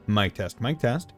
Mic test, mic test.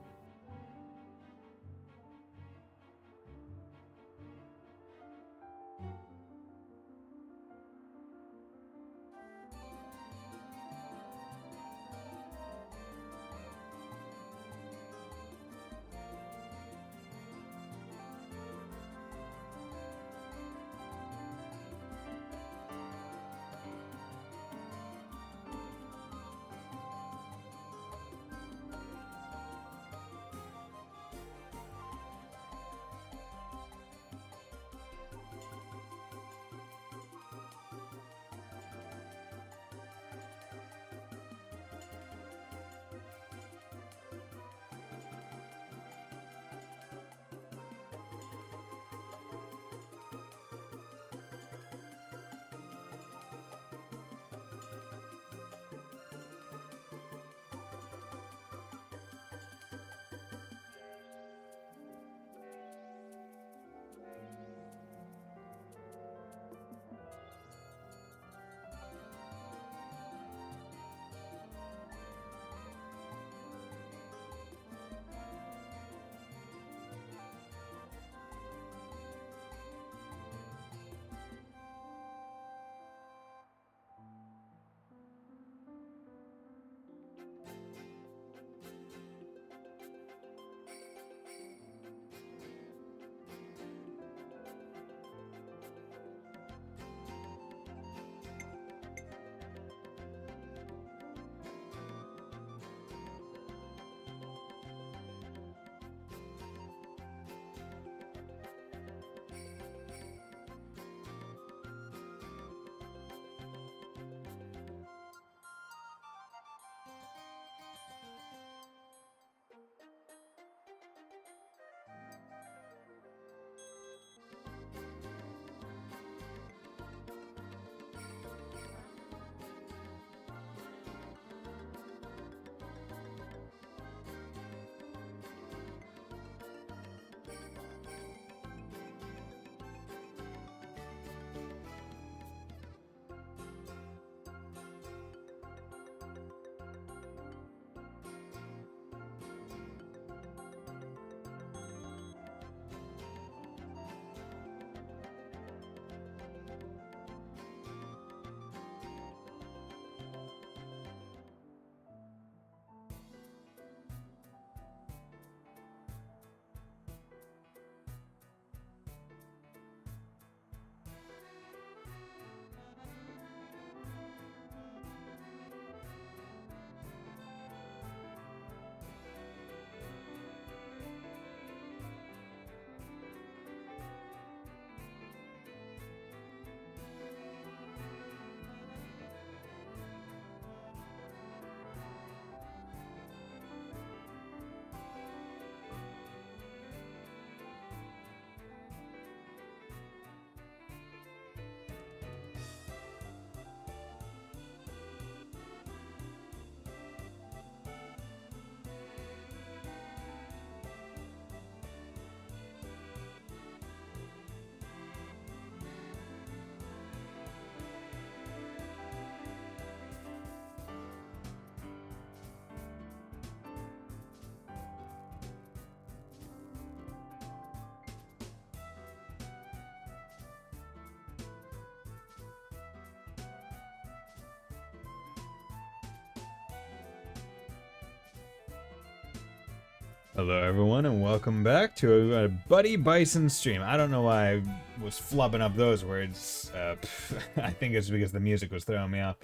Hello everyone and welcome back to a Buddy Bison stream. I don't know why I was flubbing up those words. I think it's because the music was throwing me off.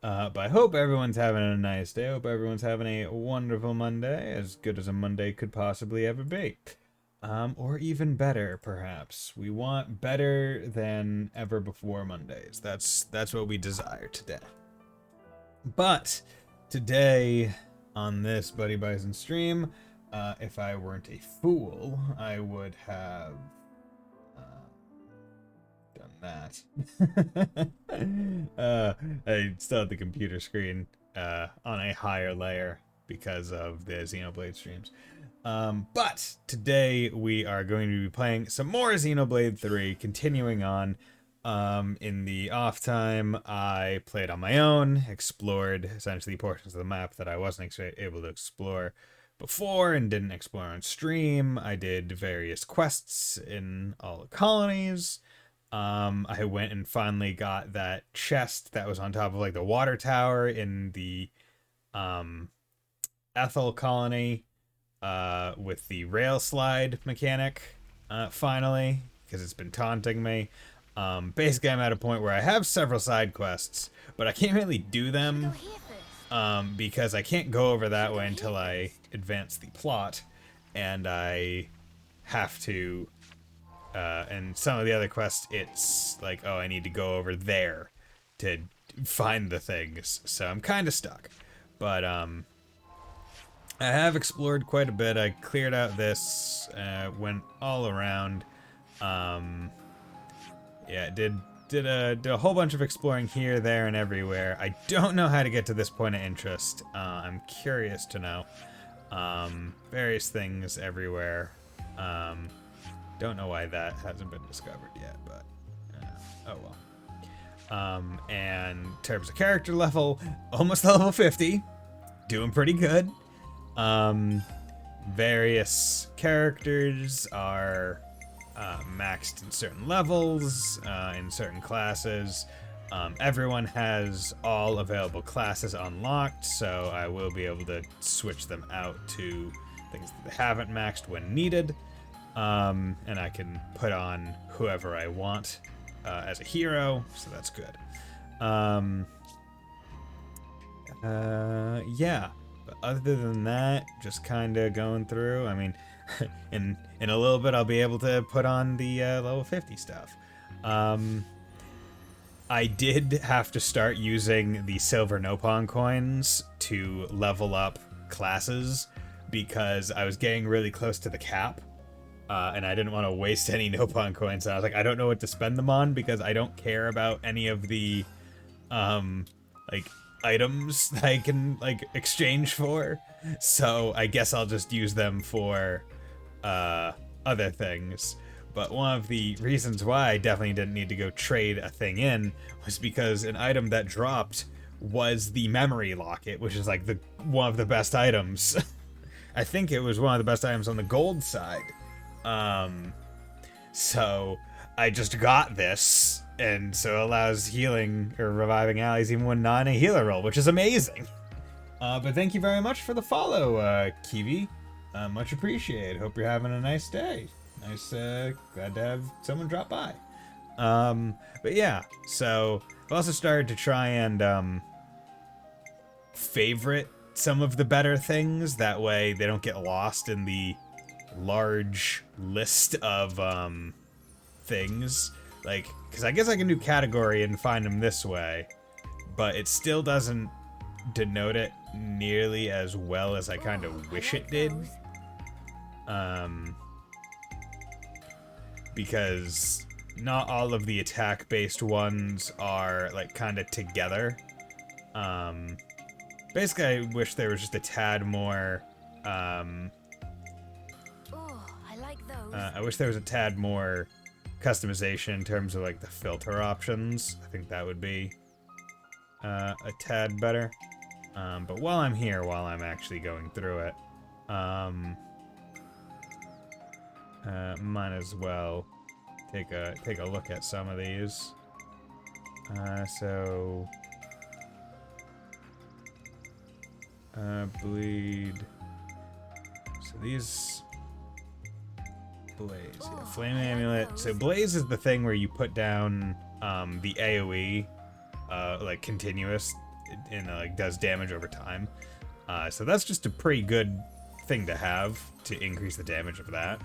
But I hope everyone's having a nice day. I hope everyone's having a wonderful Monday, as good as a Monday could possibly ever be. Or even better, perhaps. We want better than ever before Mondays. That's what we desire today. But today, on this Buddy Bison stream, if I weren't a fool, I would have done that. I still have the computer screen on a higher layer because of the Xenoblade streams. But today we are going to be playing some more Xenoblade 3, continuing on In the off time, I played on my own, explored essentially portions of the map that I wasn't able to explore before and didn't explore on stream. I did various quests in all the colonies. I went and finally got that chest that was on top of like the water tower in the Ethel colony with the rail slide mechanic finally, because it's been taunting me. Basically, I'm at a point where I have several side quests, but I can't really do them because I can't go over that way until I advance the plot, and I have to. And some of the other quests, it's like, oh, I need to go over there to find the things, so I'm kind of stuck. But I have explored quite a bit. I cleared out this, went all around. Yeah, did a whole bunch of exploring here, there, and everywhere. I don't know how to get to this point of interest. I'm curious to know. Various things everywhere. Don't know why that hasn't been discovered yet, but oh well. And in terms of character level, almost level 50. Doing pretty good. Various characters are maxed in certain levels, in certain classes. Everyone has all available classes unlocked, so I will be able to switch them out to things that they haven't maxed when needed. And I can put on whoever I want as a hero, so that's good. Yeah. But other than that, just kind of going through. I mean, in a little bit, I'll be able to put on the level 50 stuff. I did have to start using the silver Nopon coins to level up classes because I was getting really close to the cap. And I didn't want to waste any Nopon coins. So I was like, I don't know what to spend them on because I don't care about any of the, like, items that I can, like, exchange for. So I guess I'll just use them for, other things. But one of the reasons why I definitely didn't need to go trade a thing in was because an item that dropped was the memory locket, which is, like, one of the best items. I think it was one of the best items on the gold side. So I just got this, and so it allows healing or reviving allies even when not in a healer role, which is amazing. But thank you very much for the follow, Kiwi. Much appreciated. Hope you're having a nice day. Nice, glad to have someone drop by. But yeah, so I've also started to try and, favorite some of the better things. That way they don't get lost in the large list of things, like, because I guess I can do category and find them this way, but it still doesn't denote it nearly as well as I kind of wish it did, because not all of the attack based ones are like kind of together. Basically I wish there was just a tad more I wish there was a tad more customization in terms of like the filter options. I think that would be a tad better. But while I'm here, while I'm actually going through it, might as well take a look at some of these. So bleed. So these. Blaze, yeah, flame amulet. So blaze is the thing where you put down the AoE, like continuous, and like does damage over time. So that's just a pretty good thing to have to increase the damage of that.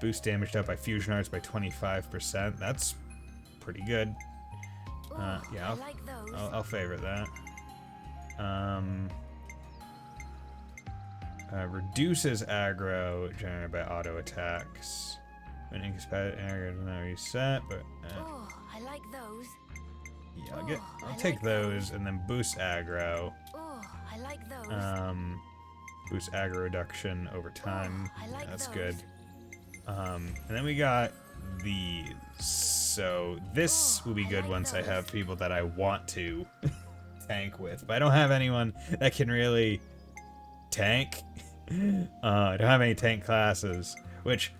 Boost damage up by fusion arts by 25%. That's pretty good. Yeah, I'll favorite that. Reduces aggro generated by auto attacks. When incapacitated aggro does not reset, but I like those. Yeah, I'll take those and then boost aggro. I like those. Boost aggro reduction over time. I like That's those. good. And then we got these. So this will be good once I have people that I want to tank with. But I don't have anyone that can really tank. I don't have any tank classes, which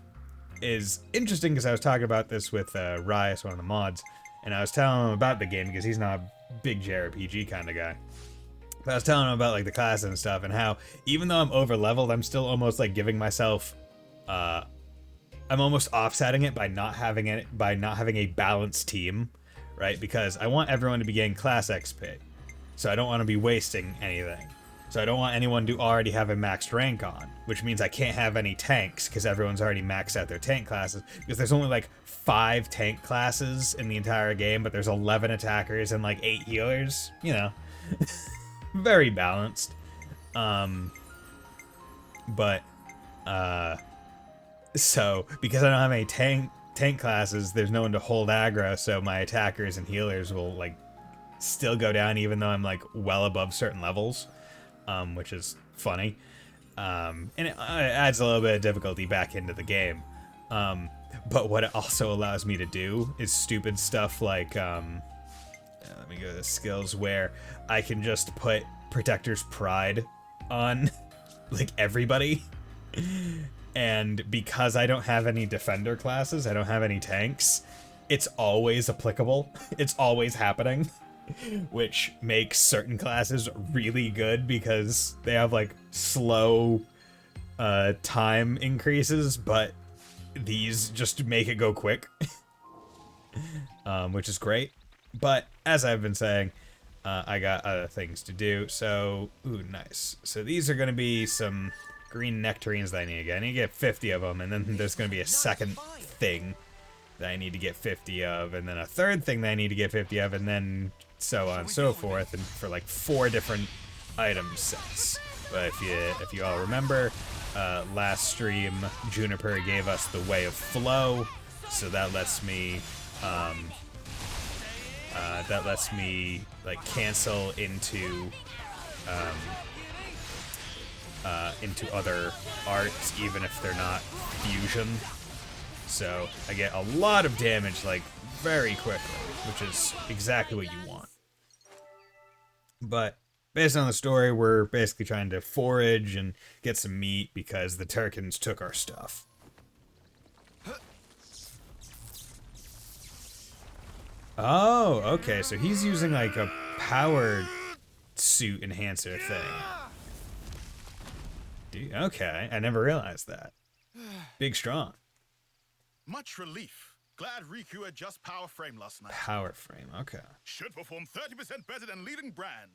is interesting because I was talking about this with Rias, one of the mods, and I was telling him about the game because he's not a big JRPG kind of guy. But I was telling him about like the classes and stuff, and how even though I'm over leveled, I'm still almost like giving myself, I'm almost offsetting it by not having a balanced team, right? Because I want everyone to be getting class XP, so I don't want to be wasting anything. So I don't want anyone to already have a maxed rank on, which means I can't have any tanks because everyone's already maxed out their tank classes. Because there's only like 5 tank classes in the entire game, but there's 11 attackers and like 8 healers. You know, very balanced. So because I don't have any tank classes, there's no one to hold aggro, so my attackers and healers will like still go down even though I'm like well above certain levels. Which is funny, and it adds a little bit of difficulty back into the game. But what it also allows me to do is stupid stuff like, let me go to the skills where I can just put Protector's Pride on like everybody. And because I don't have any defender classes, I don't have any tanks, it's always applicable. It's always happening. Which makes certain classes really good because they have like slow time increases, but these just make it go quick. Which is great. But as I've been saying, I got other things to do. So, ooh, nice. So these are going to be some green nectarines that I need to get. I need to get 50 of them, and then there's going to be a second thing that I need to get 50 of, and then a third thing that I need to get 50 of, and then so on and so forth, and for like 4 different item sets. But if you all remember, last stream Juniper gave us the Way of Flow, so that lets me like cancel into other arts even if they're not fusion. So I get a lot of damage like very quickly, which is exactly what you want. But based on the story, we're basically trying to forage and get some meat because the Turkins took our stuff. Oh, okay, so he's using like a power suit enhancer thing. Dude, okay, I never realized that. Big strong. Much relief. Glad Riku had just power frame last night. Power frame, okay. Should perform 30% better than leading brand.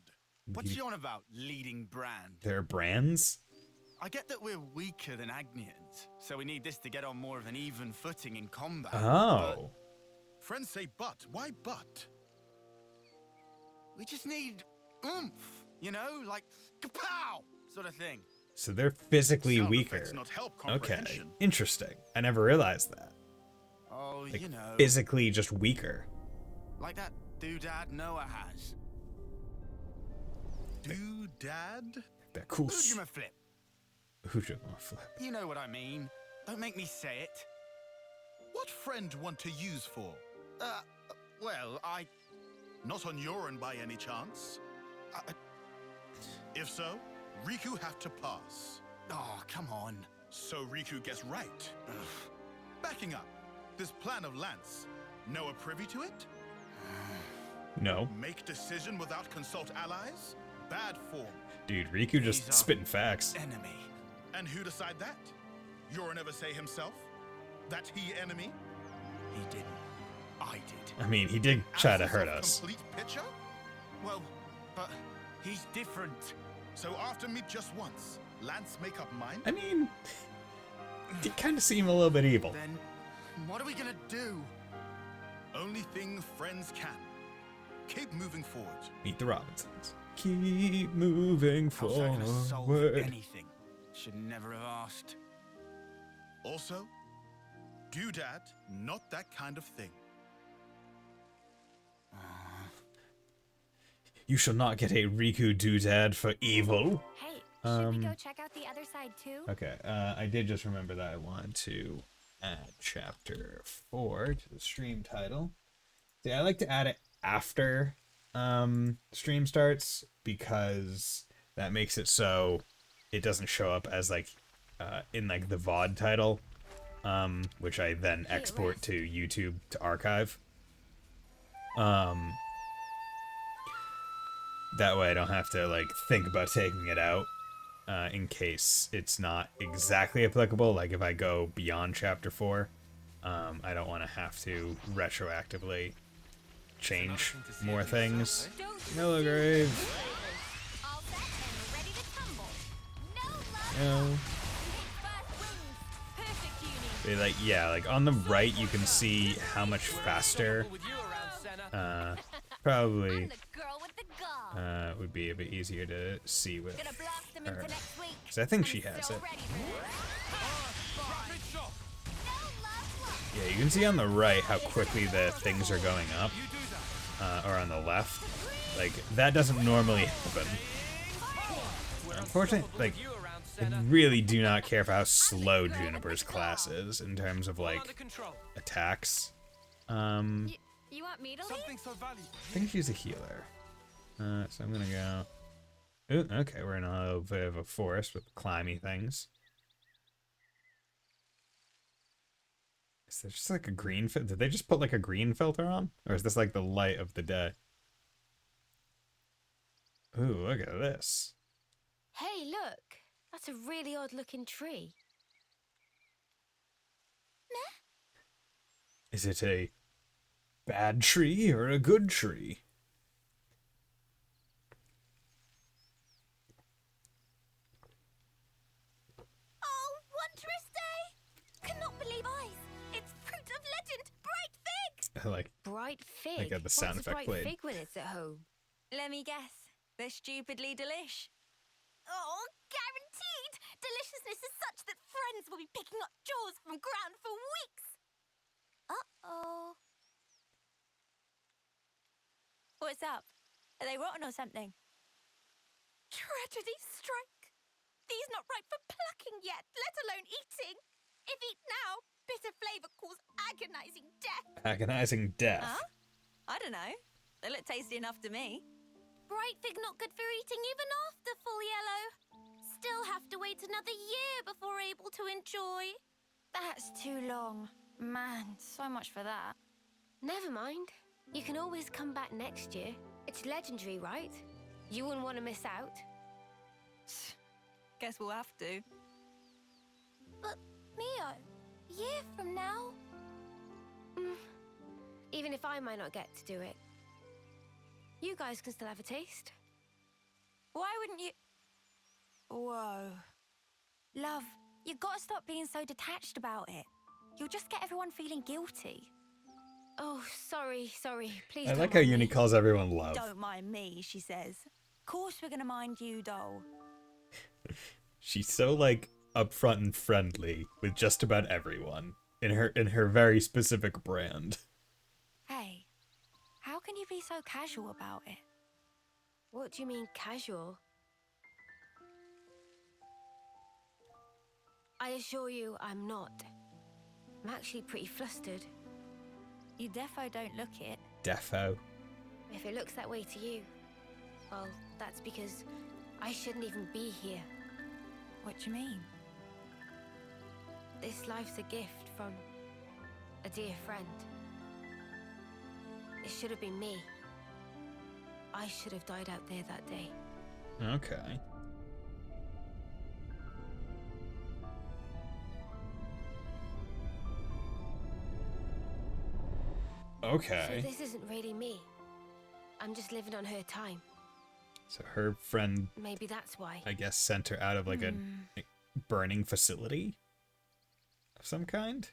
What's she on about, leading brand? They're brands? I get that we're weaker than Agnians, so we need this to get on more of an even footing in combat. Oh. Friends say but. Why but? We just need oomph, you know, like kapow sort of thing. So they're physically Sound weaker. effects not help Okay, comprehension. interesting. I never realized that. Oh, Like, you know, physically just weaker. like that doodad Noah has. Doodad? They're cool. Ujima flip. Ujima flip. You know what I mean. Don't make me say it. What friend want to use for? Well, Not on your own by any chance? If so, Riku have to pass. Oh, come on. So Riku gets right. Backing up, this plan of Lance, Noah privy to it? No. Make decision without consult allies? Bad form. Dude, Riku just He's a- spitting facts. Enemy. And who decide that? You'll never say himself? That he enemy? He didn't. I did. I mean, he did try to Absence hurt of us. Complete picture? Well, but he's different. So after meet just once, Lance make up mind? I mean, he kind of seem a little bit evil. Then, what are we gonna do? Only thing friends can. Keep moving forward. Meet the Robinsons. Keep moving How's that gonna solve forward. anything? Should never have asked. Also, doodad, not that kind of thing. You shall not get a Riku doodad for evil. Hey, should we go check out the other side too? Okay, I did just remember that I wanted to add chapter 4 to the stream title. See, I like to add it after stream starts because that makes it so it doesn't show up as like in like the VOD title, which I then export to YouTube to archive. That way I don't have to like think about taking it out in case it's not exactly applicable. Like if I go beyond chapter 4, I don't want to have to retroactively change more things. Hello, Grave. All set and ready to tumble. No love. No. First wins. Perfect tuning. Like, yeah, like on the right you can see how much faster probably I'm the girl with the gall. would be a bit easier to see with Gonna blast them into her. next week. 'Cause I think I'm she has so it. ready for it. No love. Yeah, you can see on the right how quickly the things are going up, or on the left. Like, that doesn't normally happen. Unfortunately, like, I really do not care for how slow Juniper's class is in terms of, like, attacks. You want me to leave? Something so valuable. I think she's a healer. So I'm gonna go... Ooh, okay, we're in a little bit of a forest with climby things. Is there just like a green did they just put like a green filter on? Or is this like the light of the day? Ooh, look at this. Hey, look. That's a really odd looking tree. Is it a bad tree or a good tree? Oh, wondrous day! Cannot believe eyes. It's fruit of legend, bright fig. Like, Bright fig. I got the sound What's a effect bright played. fig when it's at home? Let me guess. They're stupidly delish. Oh, guaranteed! Deliciousness is such that friends will be picking up jaws from ground for weeks. Uh-oh. What's up? Are they rotten or something? Tragedy strike. These not ripe for plucking yet, let alone eating. If eat now, bitter flavor cause agonizing death. Agonizing death. Huh? I don't know. They look tasty enough to me. Bright fig not good for eating even after full yellow. Still have to wait another year before able to enjoy. That's too long. Man, so much for that. Never mind. You can always come back next year. It's legendary, right? You wouldn't want to miss out. Guess we'll have to. But, Mio, year from now... Even if I might not get to do it, you guys can still have a taste. Why wouldn't you... Whoa. Love, you gotta stop being so detached about it. You'll just get everyone feeling guilty. Oh, sorry. Please I don't like how mind Uni me. calls everyone love. Don't mind me, she says. Course we're gonna mind you, doll. She's so like upfront and friendly with just about everyone in her very specific brand. Hey, how can you be so casual about it? What do you mean, casual? I assure you, I'm not. I'm actually pretty flustered. You defo don't look it. Defo. If it looks that way to you, well, that's because I shouldn't even be here. What do you mean? This life's a gift from a dear friend. It should have been me. I should have died out there that day. Okay. Okay. So this isn't really me. I'm just living on her time. So her friend, Maybe that's why. I guess, sent her out of like a burning facility of some kind.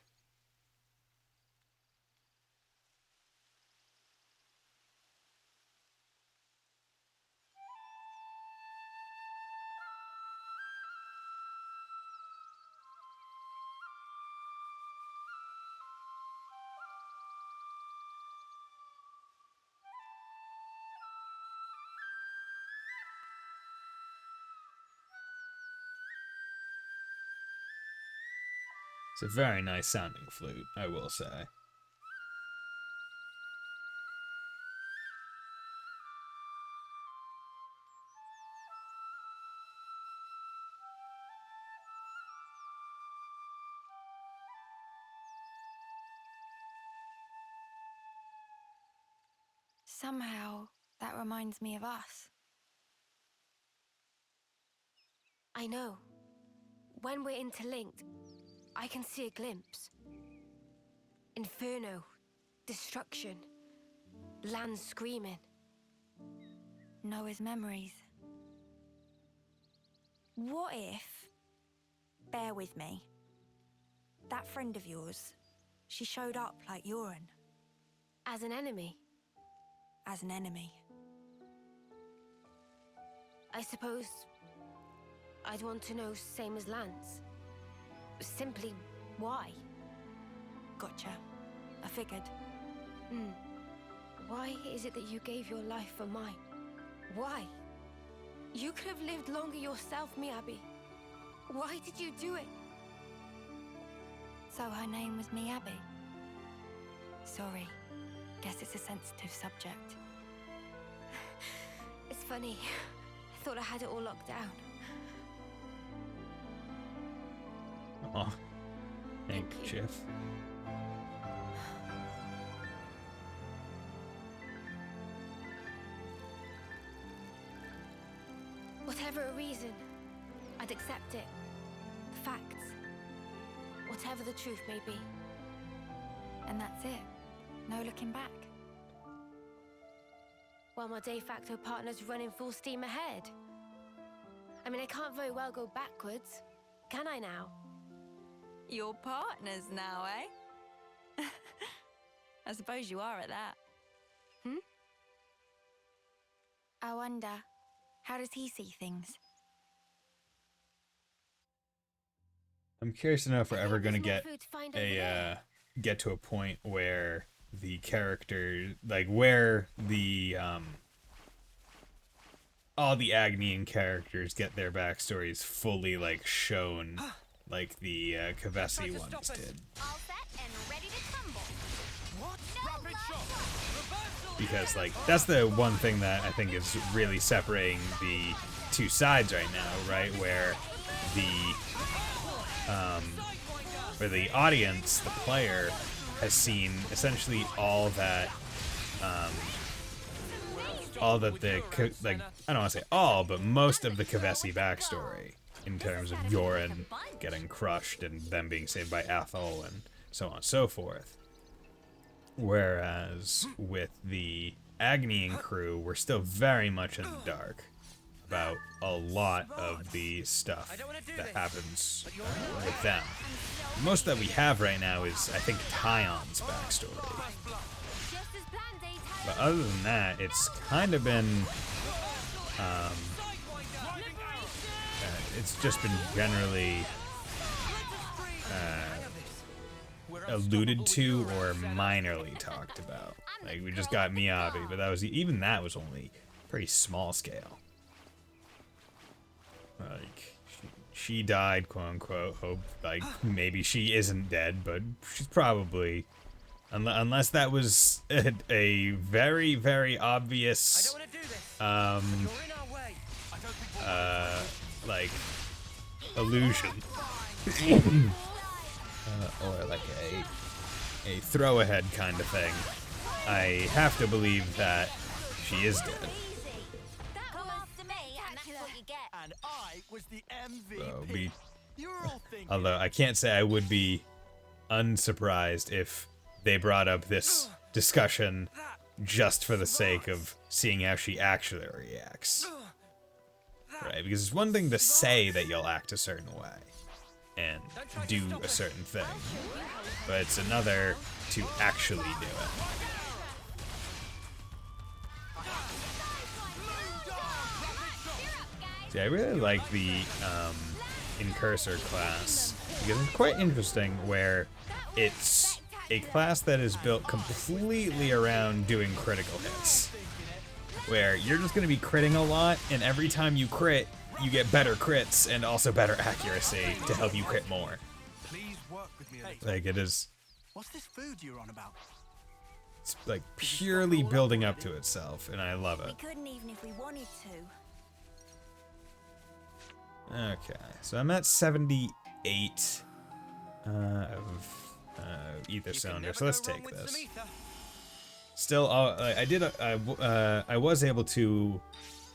It's a very nice sounding flute, I will say. Somehow, that reminds me of us. I know. When we're interlinked, I can see a glimpse. Inferno, destruction, land screaming. Noah's memories. What if, bear with me, that friend of yours, she showed up like Yoren, As an enemy, as an enemy? I suppose I'd want to know same as Lance. Simply why? Gotcha. I figured. Why is it that you gave your life for mine? Why? You could have lived longer yourself, Miyabi. Why did you do it? So her name was Miyabi. Sorry. Guess it's a sensitive subject. It's funny. I thought I had it all locked down. Oh, Thank you. handkerchief. Whatever a reason, I'd accept it. Facts. Whatever the truth may be. And that's it. No looking back. While my de facto partner's running full steam ahead. I mean, I can't very well go backwards, can I now? Your partners now, eh? I suppose you are at that. I wonder, how does he see things? I'm curious to know if we're I ever think going to there's get more food to find over there. get to a point where the character, like where the all the Agnian characters get their backstories fully like shown, like the Kavesi ones did. All set and ready to tumble. What? No Rapid last shot! one. Reversal! Because like that's the one thing that I think is really separating the two sides right now, right? Where the audience, the player, has seen essentially all that like I don't want to say all, but most of the Kavesi backstory in terms of Yoren getting crushed and them being saved by Ethel and so on and so forth. Whereas with the Agnian crew, we're still very much in the dark about a lot of the stuff that happens with them. Most that we have right now is, I think, Tyon's backstory. Just as planned, Daytime. But other than that, it's kind of been, it's just been generally alluded to or minorly talked about. Like, we just got Miyabi, but even that was only pretty small scale. Like, she died, quote unquote. Hope, like, maybe she isn't dead, but she's probably, unless that was a very, very obvious, like, illusion. Or like a throw-ahead kind of thing. I have to believe that she is dead. Come after me, and that's what you get. And I was the MVP. So You're all thinking. although I can't say I would be unsurprised if they brought up this discussion just for the sake of seeing how she actually reacts. Right? Because it's one thing to say that you'll act a certain way and do a certain thing, but it's another to actually do it. See, I really like the Incursor class because it's quite interesting where it's a class that is built completely around doing critical hits. Where you're just going to be critting a lot, and every time you get better crits and also better accuracy to help you crit more. work with me a little. Like, it is, What's this food you're on about? it's like purely building up to itself, and I love We it. couldn't even if we wanted to. Okay, so I'm at 78 of ether cylinder, so let's take this. Still, I was able to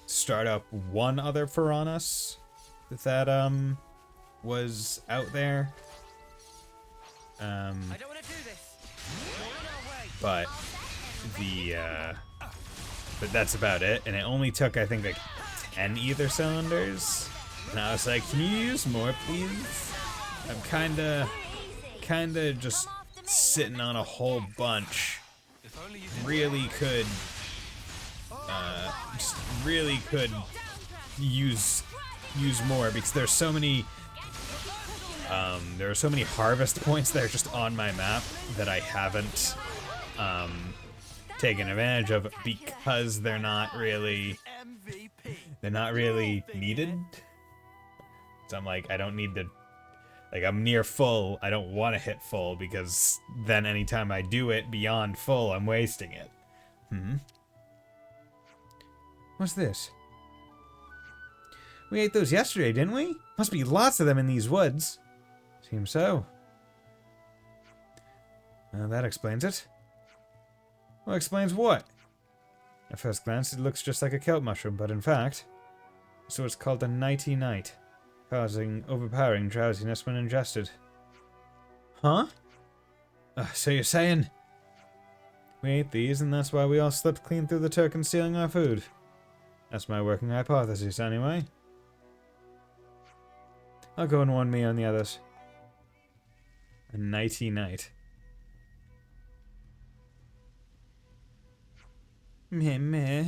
start up one other Piranhas that was out there. I don't want to do this. We're on our way. But but that's about it, and it only took, I think, like 10 ether cylinders, and I was like, can you use more, please? I'm kinda just sitting on a whole bunch. Really could use more, because there's so many there are so many harvest points that are just on my map that I haven't taken advantage of, because they're not really needed. So I'm like, I don't need to, like, I'm near full. I don't want to hit full, because then anytime I do it beyond full, I'm wasting it. What's this? We ate those yesterday, didn't we? Must be lots of them in these woods. Seems so. That explains it. Well, explains what? At first glance, it looks just like a kelp mushroom, but in fact, so it's called a nighty night, causing overpowering drowsiness when ingested. Huh? So you're saying we ate these, and that's why we all slipped clean through the Turk stealing our food? That's my working hypothesis, anyway. I'll go and warn me on the others. A nighty night. Meh meh.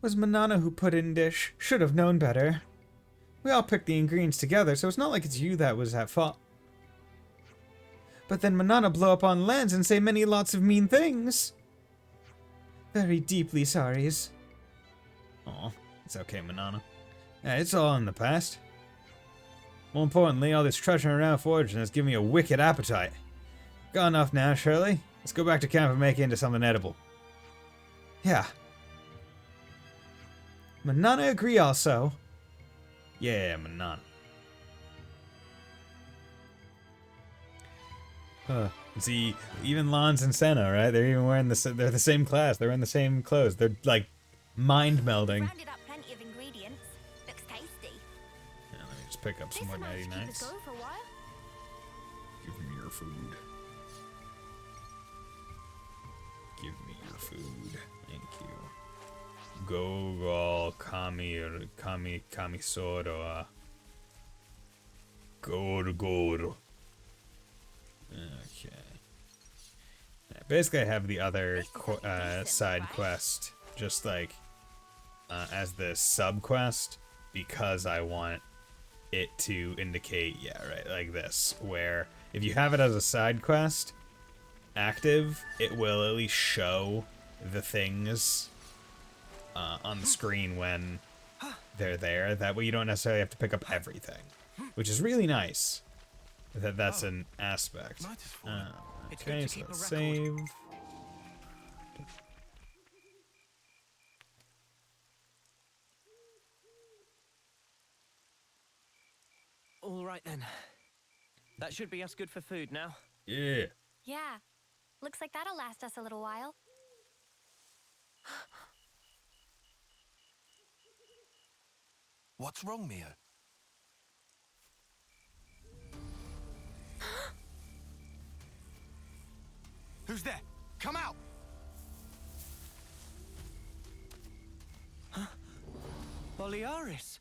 Was Manana who put in dish. Should have known better. We all picked the ingredients together, so it's not like it's you that was at fault. But then Manana blow up on lands and say many lots of mean things. Very deeply sorries. Aw, it's okay, Manana. It's all in the past. More importantly, all this trudging around foraging has given me a wicked appetite. Got enough now, Shirley? Let's go back to camp and make it into something edible. Yeah. Manana agree also. Yeah, Manana. See, even Lons and Senna, right? They're even wearing they're the same class. They're in the same clothes. They're like mind melding. Rounded up plenty of ingredients. Looks tasty. Yeah, let me just pick up some more nighty nights. Go for a while. Give me your food. Give me your food. Thank you. Go kami soro. Goro. Okay. Yeah, basically, I have the other side quest just like as the sub quest, because I want it to indicate, yeah, right, like this, where if you have it as a side quest active, it will at least show the things on the screen when they're there. That way you don't necessarily have to pick up everything, which is really nice. That's an aspect. Okay, so let's save. All right then. That should be us good for food now. Yeah. Yeah. Looks like that'll last us a little while. What's wrong, Mio? Who's there? Come out! Boliaris.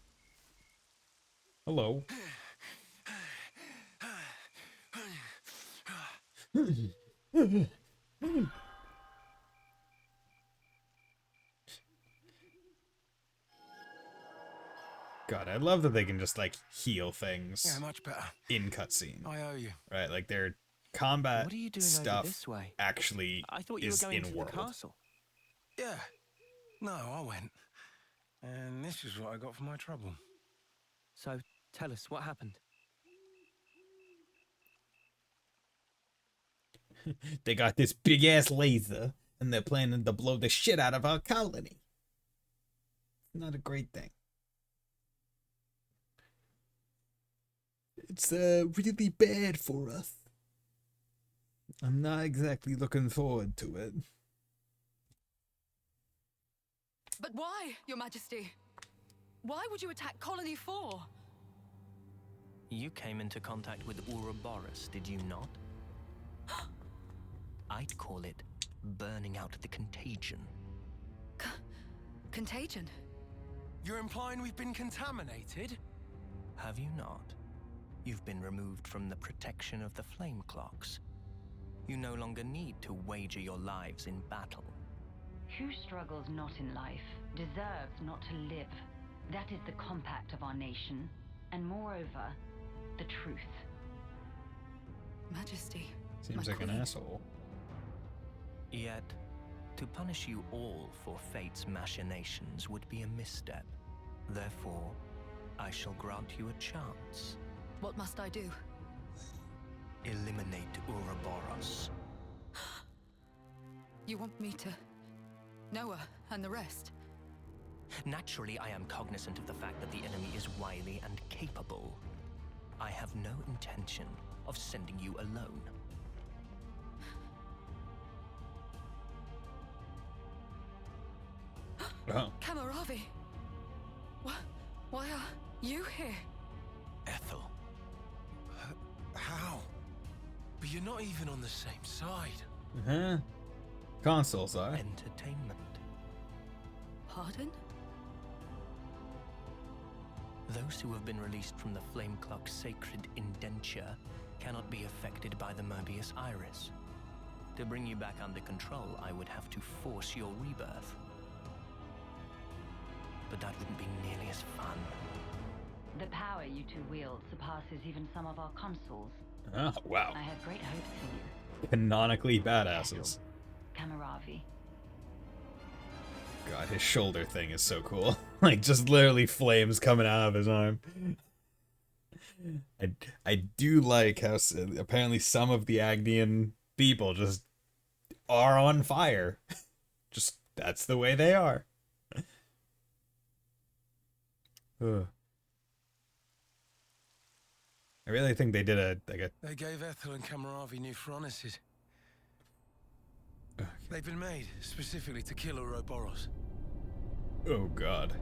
Hello. God, I love that they can just, like, heal things Yeah, much better. in cutscene. I owe you. Right, like, their combat What are you doing stuff over this way? actually I thought you is were going to in the world. castle. Yeah. No, I went. And this is what I got for my trouble. So tell us what happened. They got this big ass laser, and they're planning to blow the shit out of our colony. Not a great thing. It's really bad for us. I'm not exactly looking forward to it. But why, Your Majesty? Why would you attack Colony 4? You came into contact with Ouroboros, did you not? I'd call it burning out the contagion. Contagion? You're implying we've been contaminated? Have you not? You've been removed from the protection of the flame clocks. You no longer need to wager your lives in battle. Who struggles not in life deserves not to live. That is the compact of our nation, and moreover, the truth. Majesty. Seems my like an queen. asshole. Yet, to punish you all for fate's machinations would be a misstep. Therefore, I shall grant you a chance. What must I do? Eliminate Ouroboros. You want me to... Noah and the rest? Naturally, I am cognizant of the fact that the enemy is wily and capable. I have no intention of sending you alone. Oh. Kamaravi! Why are you here? Ethel. How? But you're not even on the same side. Uh-huh. Consoles are. Entertainment. Pardon? Those who have been released from the Flame Clock's sacred indenture cannot be affected by the Mobius Iris. To bring you back under control, I would have to force your rebirth. But that wouldn't be nearly as fun. The power you two wield surpasses even some of our consuls. Oh, wow. I have great hopes for you. Canonically badasses. Kamaravi. God, his shoulder thing is so cool. Like, just literally flames coming out of his arm. I do like how apparently some of the Agnian people just are on fire. Just, that's the way they are. Ugh. I really think they did They gave Ethel and Kamaravi new furnaces. Okay. They've been made specifically to kill Ouroboros. Oh god.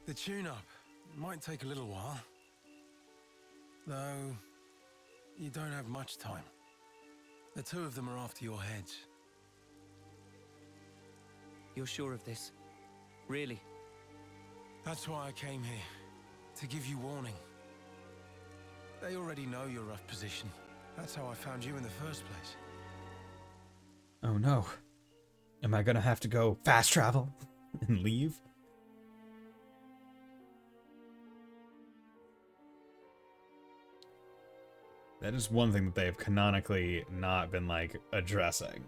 The tune-up might take a little while. Though, you don't have much time. The two of them are after your heads. You're sure of this? Really? That's why I came here. To give you warning. They already know your rough position. That's how I found you in the first place. Oh no. Am I gonna have to go fast travel and leave? That is one thing that they have canonically not been, like, addressing,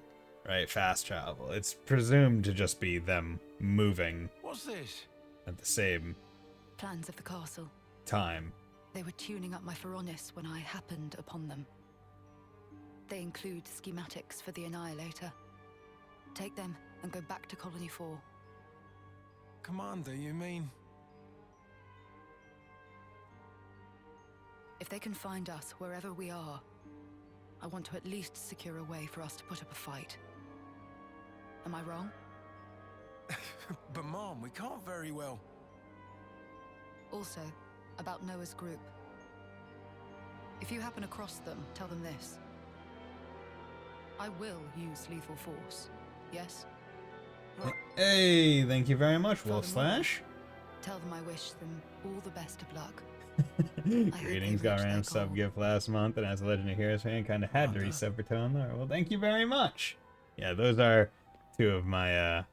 right? Fast travel. It's presumed to just be them moving What's this? at the same Plans of the castle. time. They were tuning up my Pharaonis when I happened upon them. They include schematics for the Annihilator. Take them and go back to Colony 4. Commander, you mean? If they can find us wherever we are, I want to at least secure a way for us to put up a fight. Am I wrong? But Mom, we can't very well. Also, about Noah's group. If you happen across them, tell them this. I will use lethal force, yes? Hey, thank you very much, Furthermore, Wolf Slash. Tell them I wish them all the best of luck. hope Greetings, they got reach Ram their sub goal. gift last month, and as a Legend of Heroes fan, kind of had to resub for Tone Lore. Well, thank you very much. Yeah, those are two of my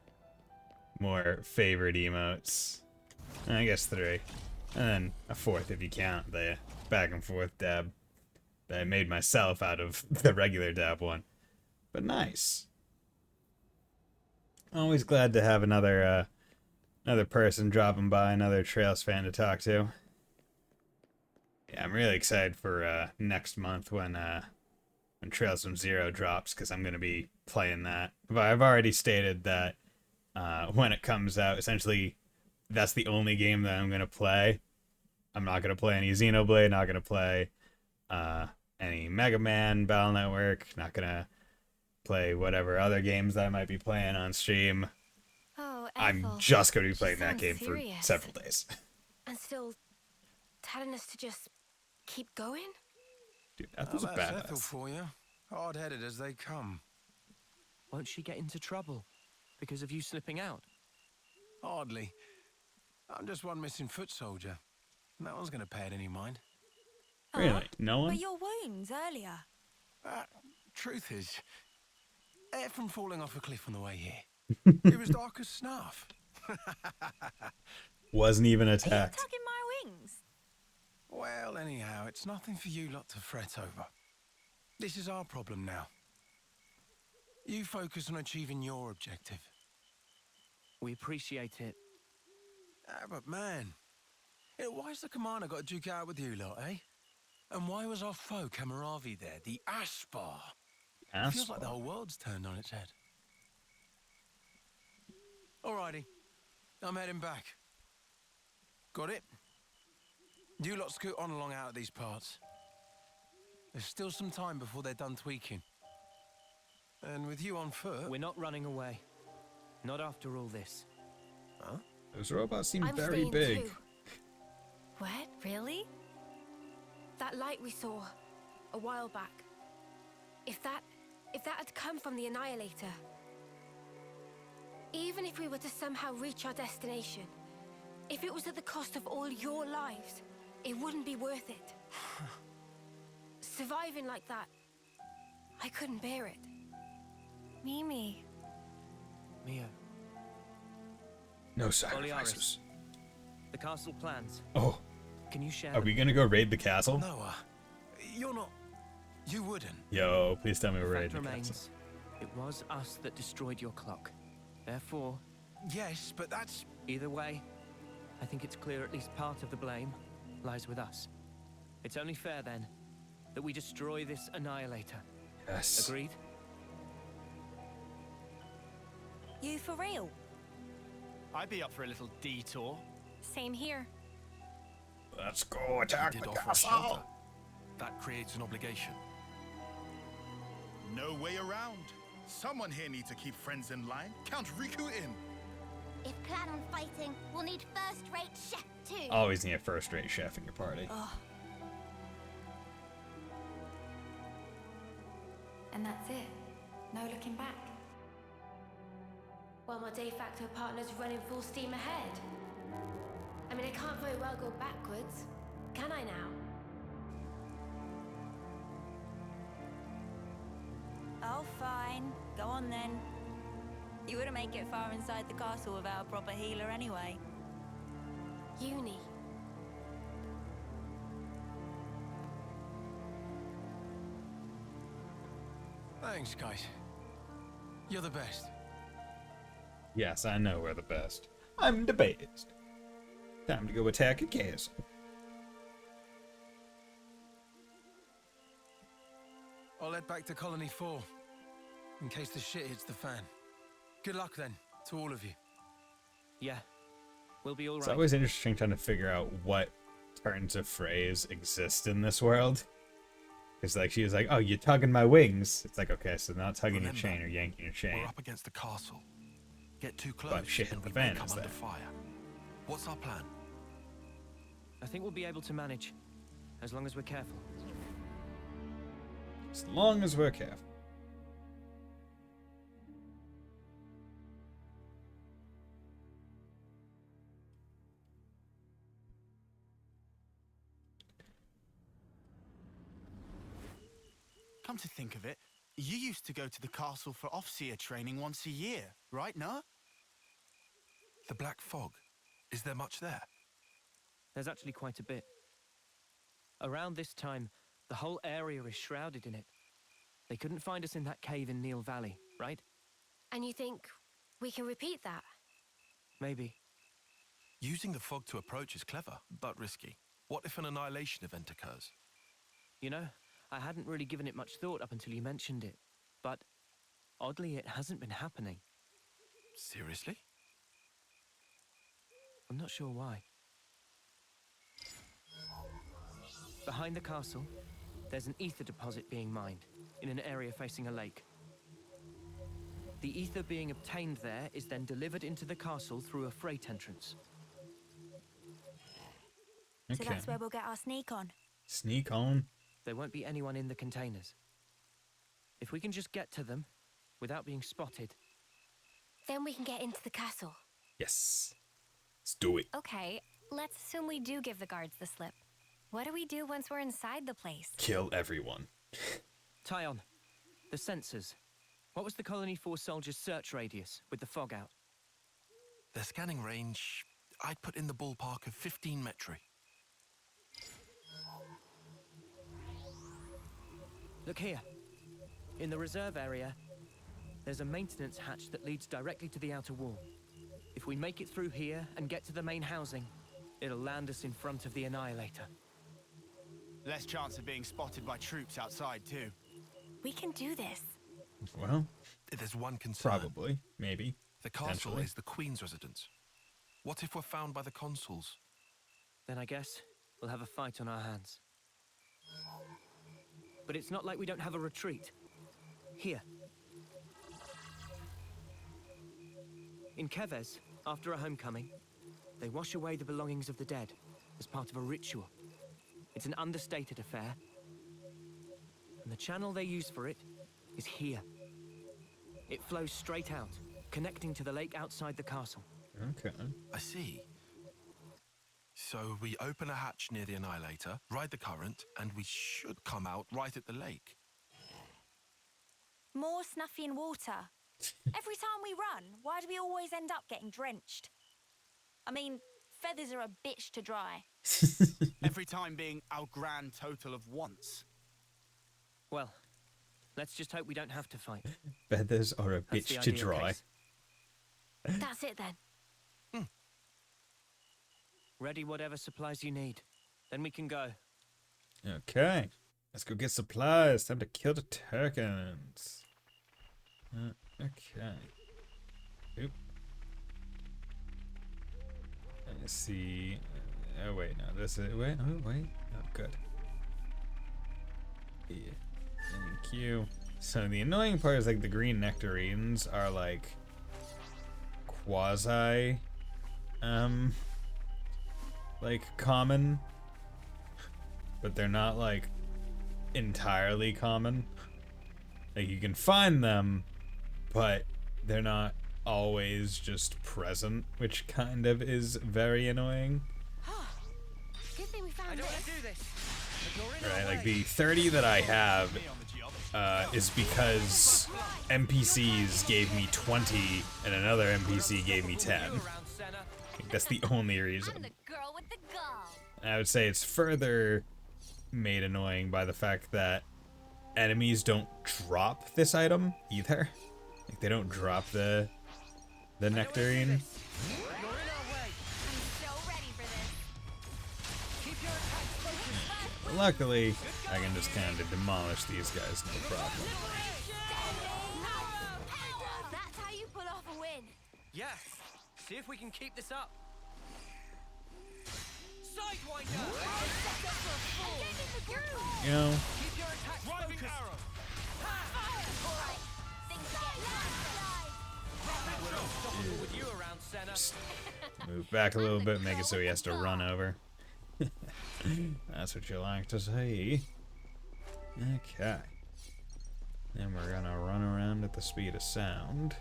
more favorite emotes. I guess three. And then a fourth if you count the back and forth dab that I made myself out of the regular dab one. But nice. Always glad to have another person dropping by, another Trails fan to talk to. Yeah, I'm really excited for next month when when Trails from Zero drops, because I'm going to be playing that. But I've already stated that when it comes out, essentially, that's the only game that I'm going to play. I'm not going to play any Xenoblade, not going to play any Mega Man, Battle Network, not going to play whatever other games that I might be playing on stream. Oh, I'm Ethel, just going to be she playing that sounds game serious. for several days. And still telling us to just keep going? Dude, Ethel's a That's Ethel badass. for you. Hard-headed as they come. Won't she get into trouble because of you slipping out? Hardly. I'm just one missing foot soldier. No one's going to pay it any mind. Really? No one? But your wounds earlier. Truth is, air from falling off a cliff on the way here. It was dark as snuff. Wasn't even Are you attacked. tugging my wings? Well, anyhow, it's nothing for you lot to fret over. This is our problem now. You focus on achieving your objective. We appreciate it. But man, why's the commander got to duke it out with you lot, eh? And why was our foe Kamaravi there, the Aspar? It feels like the whole world's turned on its head. Alrighty, I'm heading back. Got it? You lot scoot on along out of these parts. There's still some time before they're done tweaking. And with you on foot... We're not running away. Not after all this. Huh? Those robots seem I'm very staying big. too. What? Really? That light we saw a while back. If that had come from the Annihilator, even if we were to somehow reach our destination, if it was at the cost of all your lives, it wouldn't be worth it. Surviving like that, I couldn't bear it. Mimi. Mia, No sacrifices. the castle plans. Oh, Can you share are them? we gonna go raid the castle? Noah, you're not... You wouldn't. Yo, please tell me we're The raiding fact the castle. remains, it was us that destroyed your clock. Therefore, Yes, but that's... either way, I think it's clear at least part of the blame lies with us. It's only fair, then, that we destroy this Annihilator. Yes. Agreed? You for real? I'd be up for a little detour. Same here. Let's go attack Did the offer a castle. shelter. That creates an obligation. No way around. Someone here needs to keep friends in line. Count Riku in. If plan on fighting, we'll need first-rate chef too. Always need a first-rate chef in your party. And that's it. No looking back. Well, my de facto partner's running full steam ahead. I mean, I can't very well go backwards, can I now? Oh, fine. Go on then. You wouldn't make it far inside the castle without a proper healer anyway. Uni. Thanks, guys. You're the best. Yes, I know we're the best. I'm the best. Time to go attack a castle. I'll head back to Colony 4, in case the shit hits the fan. Good luck then, to all of you. Yeah, we'll be all It's right. always interesting trying to figure out what turns of phrase exist in this world. Because like she was like, "Oh, you're tugging my wings." It's like, okay, so not tugging your Remember, chain or yanking your chain. We're up against the castle. Get too close, But shit hit and the we may fan come instead. under fire. What's our plan? I think we'll be able to manage, as long as we're careful. As long as we're careful. Come to think of it, you used to go to the castle for Offseer training once a year, right, no? The Black Fog. Is there much there? There's actually quite a bit. Around this time, the whole area is shrouded in it. They couldn't find us in that cave in Neil Valley, right? And you think we can repeat that? Maybe. Using the fog to approach is clever, but risky. What if an annihilation event occurs? You know, I hadn't really given it much thought up until you mentioned it, but oddly, it hasn't been happening. Seriously? I'm not sure why. Behind the castle, there's an ether deposit being mined in an area facing a lake. The ether being obtained there is then delivered into the castle through a freight entrance. So that's where we'll get our sneak on. Sneak on? There won't be anyone in the containers. If we can just get to them without being spotted. Then we can get into the castle. Yes. Let's do it. Okay, let's assume we do give the guards the slip. What do we do once we're inside the place? Kill everyone. Tyon, the sensors. What was the Colony Force soldiers' search radius with the fog out? Their scanning range, I'd put in the ballpark of 15 metri. Look here. In the reserve area, there's a maintenance hatch that leads directly to the outer wall. If we make it through here and get to the main housing, it'll land us in front of the Annihilator. Less chance of being spotted by troops outside, too. We can do this. Well, there's one concern. Probably. Maybe. The castle is the Queen's residence. What if we're found by the consuls? Then I guess we'll have a fight on our hands. But it's not like we don't have a retreat. Here. In Kevez, after a homecoming, they wash away the belongings of the dead as part of a ritual. It's an understated affair. And the channel they use for it is here. It flows straight out, connecting to the lake outside the castle. Okay. I see. So we open a hatch near the Annihilator, ride the current, and we should come out right at the lake. More Snuffy and water. Every time we run, why do we always end up getting drenched? I mean, feathers are a bitch to dry. Every time being our grand total of once. Well, let's just hope we don't have to fight. Feathers are a That's the bitch to ideal dry. case. That's it then. Ready whatever supplies you need. Then we can go. Okay. Let's go get supplies. Time to kill the Turkins. Okay. Oop. Let's see. Oh, wait. No, this is... Wait. Oh, wait. Oh, good. Yeah. Thank you. So the annoying part is, like, the green nectarines are, like, quasi... like, common. But they're not, like, entirely common. Like, you can find them, but they're not always just present, which kind of is very annoying. Good thing we found I don't want to do this. But you're in Right, our like way. the 30 that I have is because NPCs gave me 20 and another NPC gave me 10. I think that's the only reason. I'm the girl with the gall. And I would say it's further made annoying by the fact that enemies don't drop this item either. Like, they don't drop the nectarine. You're in our way. I'm so ready for this. Keep your attacks focused. Luckily, I can just kind of demolish these guys, no problem. That's how you pull off a win. Yes. See if we can keep this up. Sidewinder. You know, Keep your attacks focused. With you around, Senna. move back a little bit, make it so he has to run over. That's what you like to see. Okay. Then we're gonna run around at the speed of sound.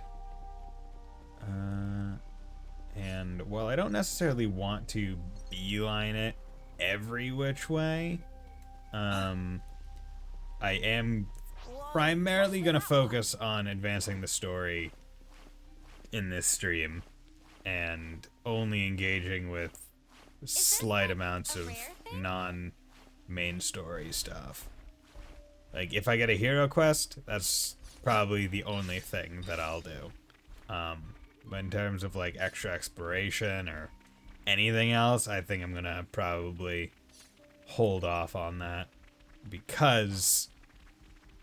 And while I don't necessarily want to beeline it every which way, I am primarily gonna focus on advancing the story in this stream and only engaging with slight amounts of non-main story stuff. Like, if I get a hero quest, that's probably the only thing that I'll do. But in terms of, like, extra exploration or anything else, I think I'm gonna probably hold off on that because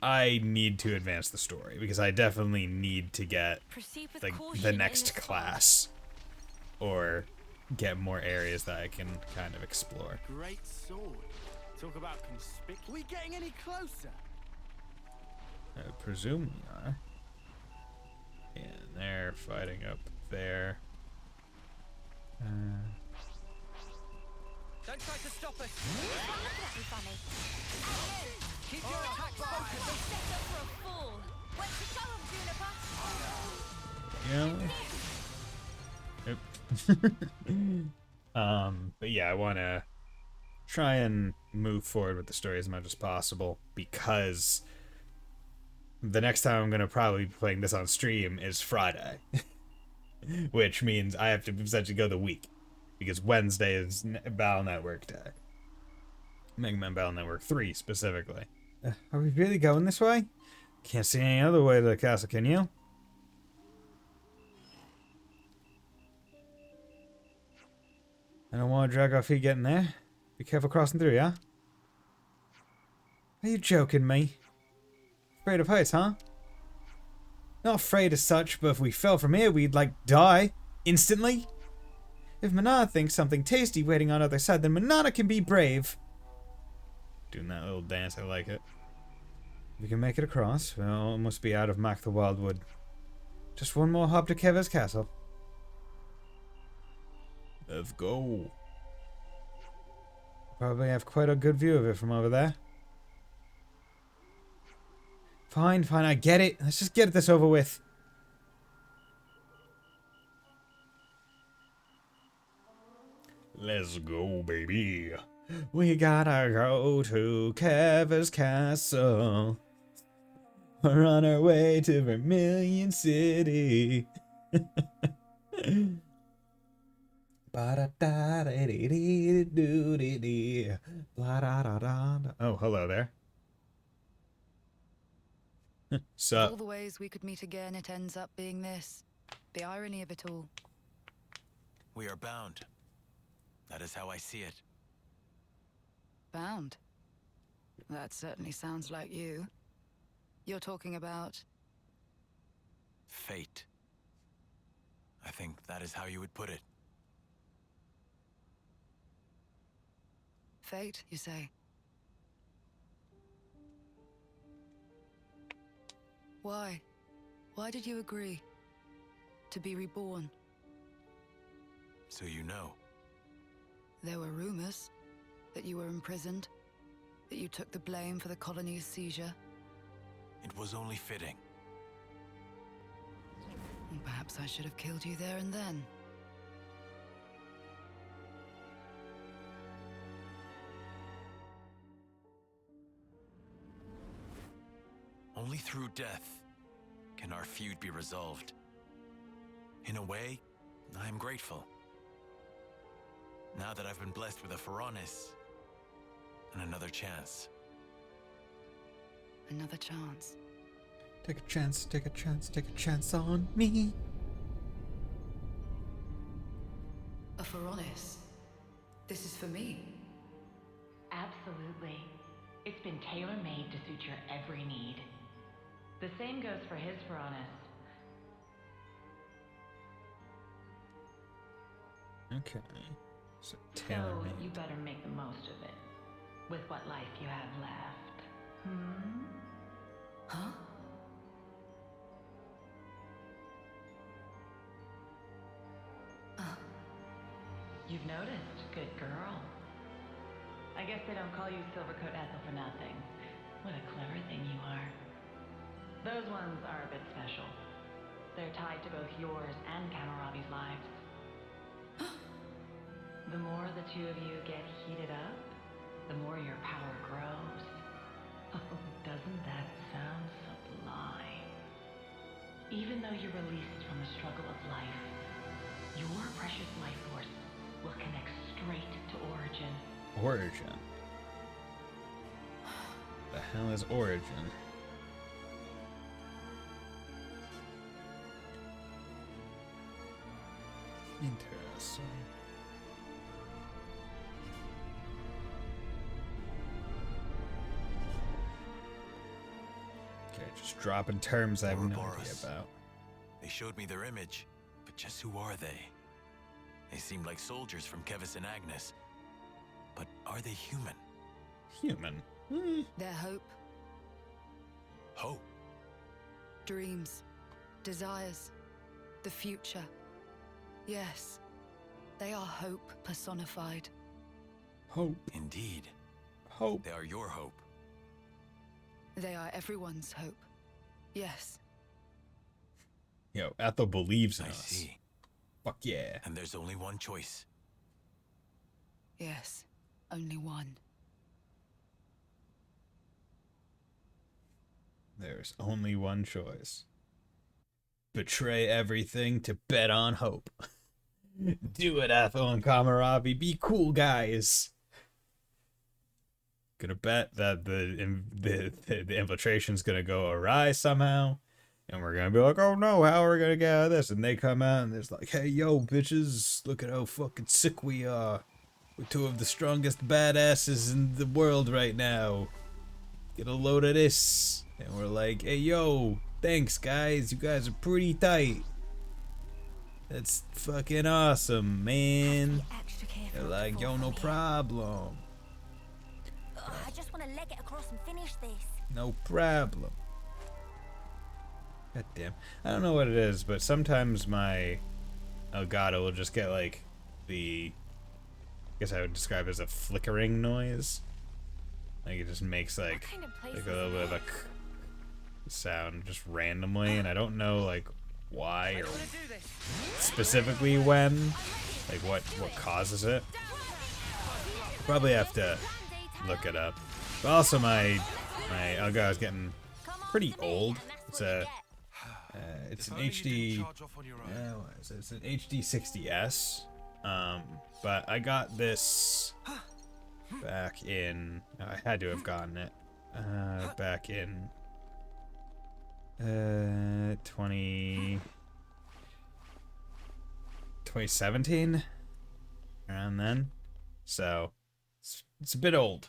I need to advance the story, because I definitely need to get like the next class or get more areas that I can kind of explore. Great sword. Talk about conspicuous. Are we getting any closer? I presume we are. And they're fighting up there. Don't try to stop us. Stop looking at me funny. Keep your attacks focused. They set up for a fool. Wait to show 'em, Juniper. Yeah. But yeah, I want to try and move forward with the story as much as possible, because the next time I'm going to probably be playing this on stream is Friday. Which means I have to essentially go the week, because Wednesday is Battle Network Day. Mega Man Battle Network 3 specifically. Are we really going this way? Can't see any other way to the castle, can you? I don't want to drag our feet getting there. Be careful crossing through, yeah? Are you joking me? Afraid of heights, huh? Not afraid as such, but if we fell from here, we'd, like, die. Instantly. If Manana thinks something tasty waiting on the other side, then Manana can be brave. Doing that little dance, I like it. If we can make it across, well, it must be out of Mac the Wildwood. Just one more hop to Keva's castle. Let's go. Probably have quite a good view of it from over there. Fine, fine, I get it. Let's just get this over with. Let's go, baby. We gotta go to Keva's castle. We're on our way to Vermilion City. Oh, hello there. Sup? All the ways we could meet again, it ends up being this. The irony of it all. We are bound. That is how I see it. Bound. That certainly sounds like you. You're talking about... Fate. I think that is how you would put it. Fate, you say? Why? Why did you agree? To be reborn? So you know. There were rumors that you were imprisoned, that you took the blame for the colony's seizure. It was only fitting. Perhaps I should have killed you there and then. Only through death can our feud be resolved. In a way, I am grateful. Now that I've been blessed with a Pharaonis and another chance. Another chance. Take a chance, take a chance, take a chance on me. A Pharaonis? This is for me? Absolutely. It's been tailor-made to suit your every need. The same goes for his Pharaonis. Okay. So So tailor-made. you better make the most of it. With what life you have left. Hmm? Huh? You've noticed. Good girl. I guess they don't call you Silvercoat Ethel for nothing. What a clever thing you are. Those ones are a bit special. They're tied to both yours and Kamarabi's lives. The more the two of you get heated up, the more your power grows. Oh, doesn't that sound sublime? Even though you're released from the struggle of life, your precious life force will connect straight to Origin. Origin. The hell is Origin? Interesting. Just dropping terms I have no idea Ouroboros. about. They showed me their image, but just who are they? They seem like soldiers from Kevis and Agnes. But are they human? Human? Their hope, Hope. dreams, desires, the future. Yes, they are hope personified. Hope. Indeed. Hope. They are your hope. They are everyone's hope. Yes. Yo, Ethel believes in I us. see. Fuck yeah. And there's only one choice. Yes. Only one. There's only one choice. Betray everything to bet on hope. Do it, Ethel and Kamaravi. Be cool, guys. Gonna bet that the infiltration's gonna go awry somehow. And we're gonna be like, oh no, how are we gonna get out of this? And they come out and it's like, hey, yo, bitches, look at how fucking sick we are. We're two of the strongest badasses in the world right now. Get a load of this. And we're like, hey, yo, thanks, guys. You guys are pretty tight. That's fucking awesome, man. Extra careful They're like, yo, no problem. I just want to leg it across and finish this. No problem. God damn. I don't know what it is, but sometimes my Elgato will just get like the, I guess I would describe it as a flickering noise. Like it just makes like a little bit of a sound just randomly, and I don't know like why or specifically when, like what causes it. Probably have to look it up. But also my Elgato is getting pretty old. It's a it's an HD. What is it? It's an HD 60s. But I got this back in. I had to have gotten it back in 2017, around then. So it's a bit old.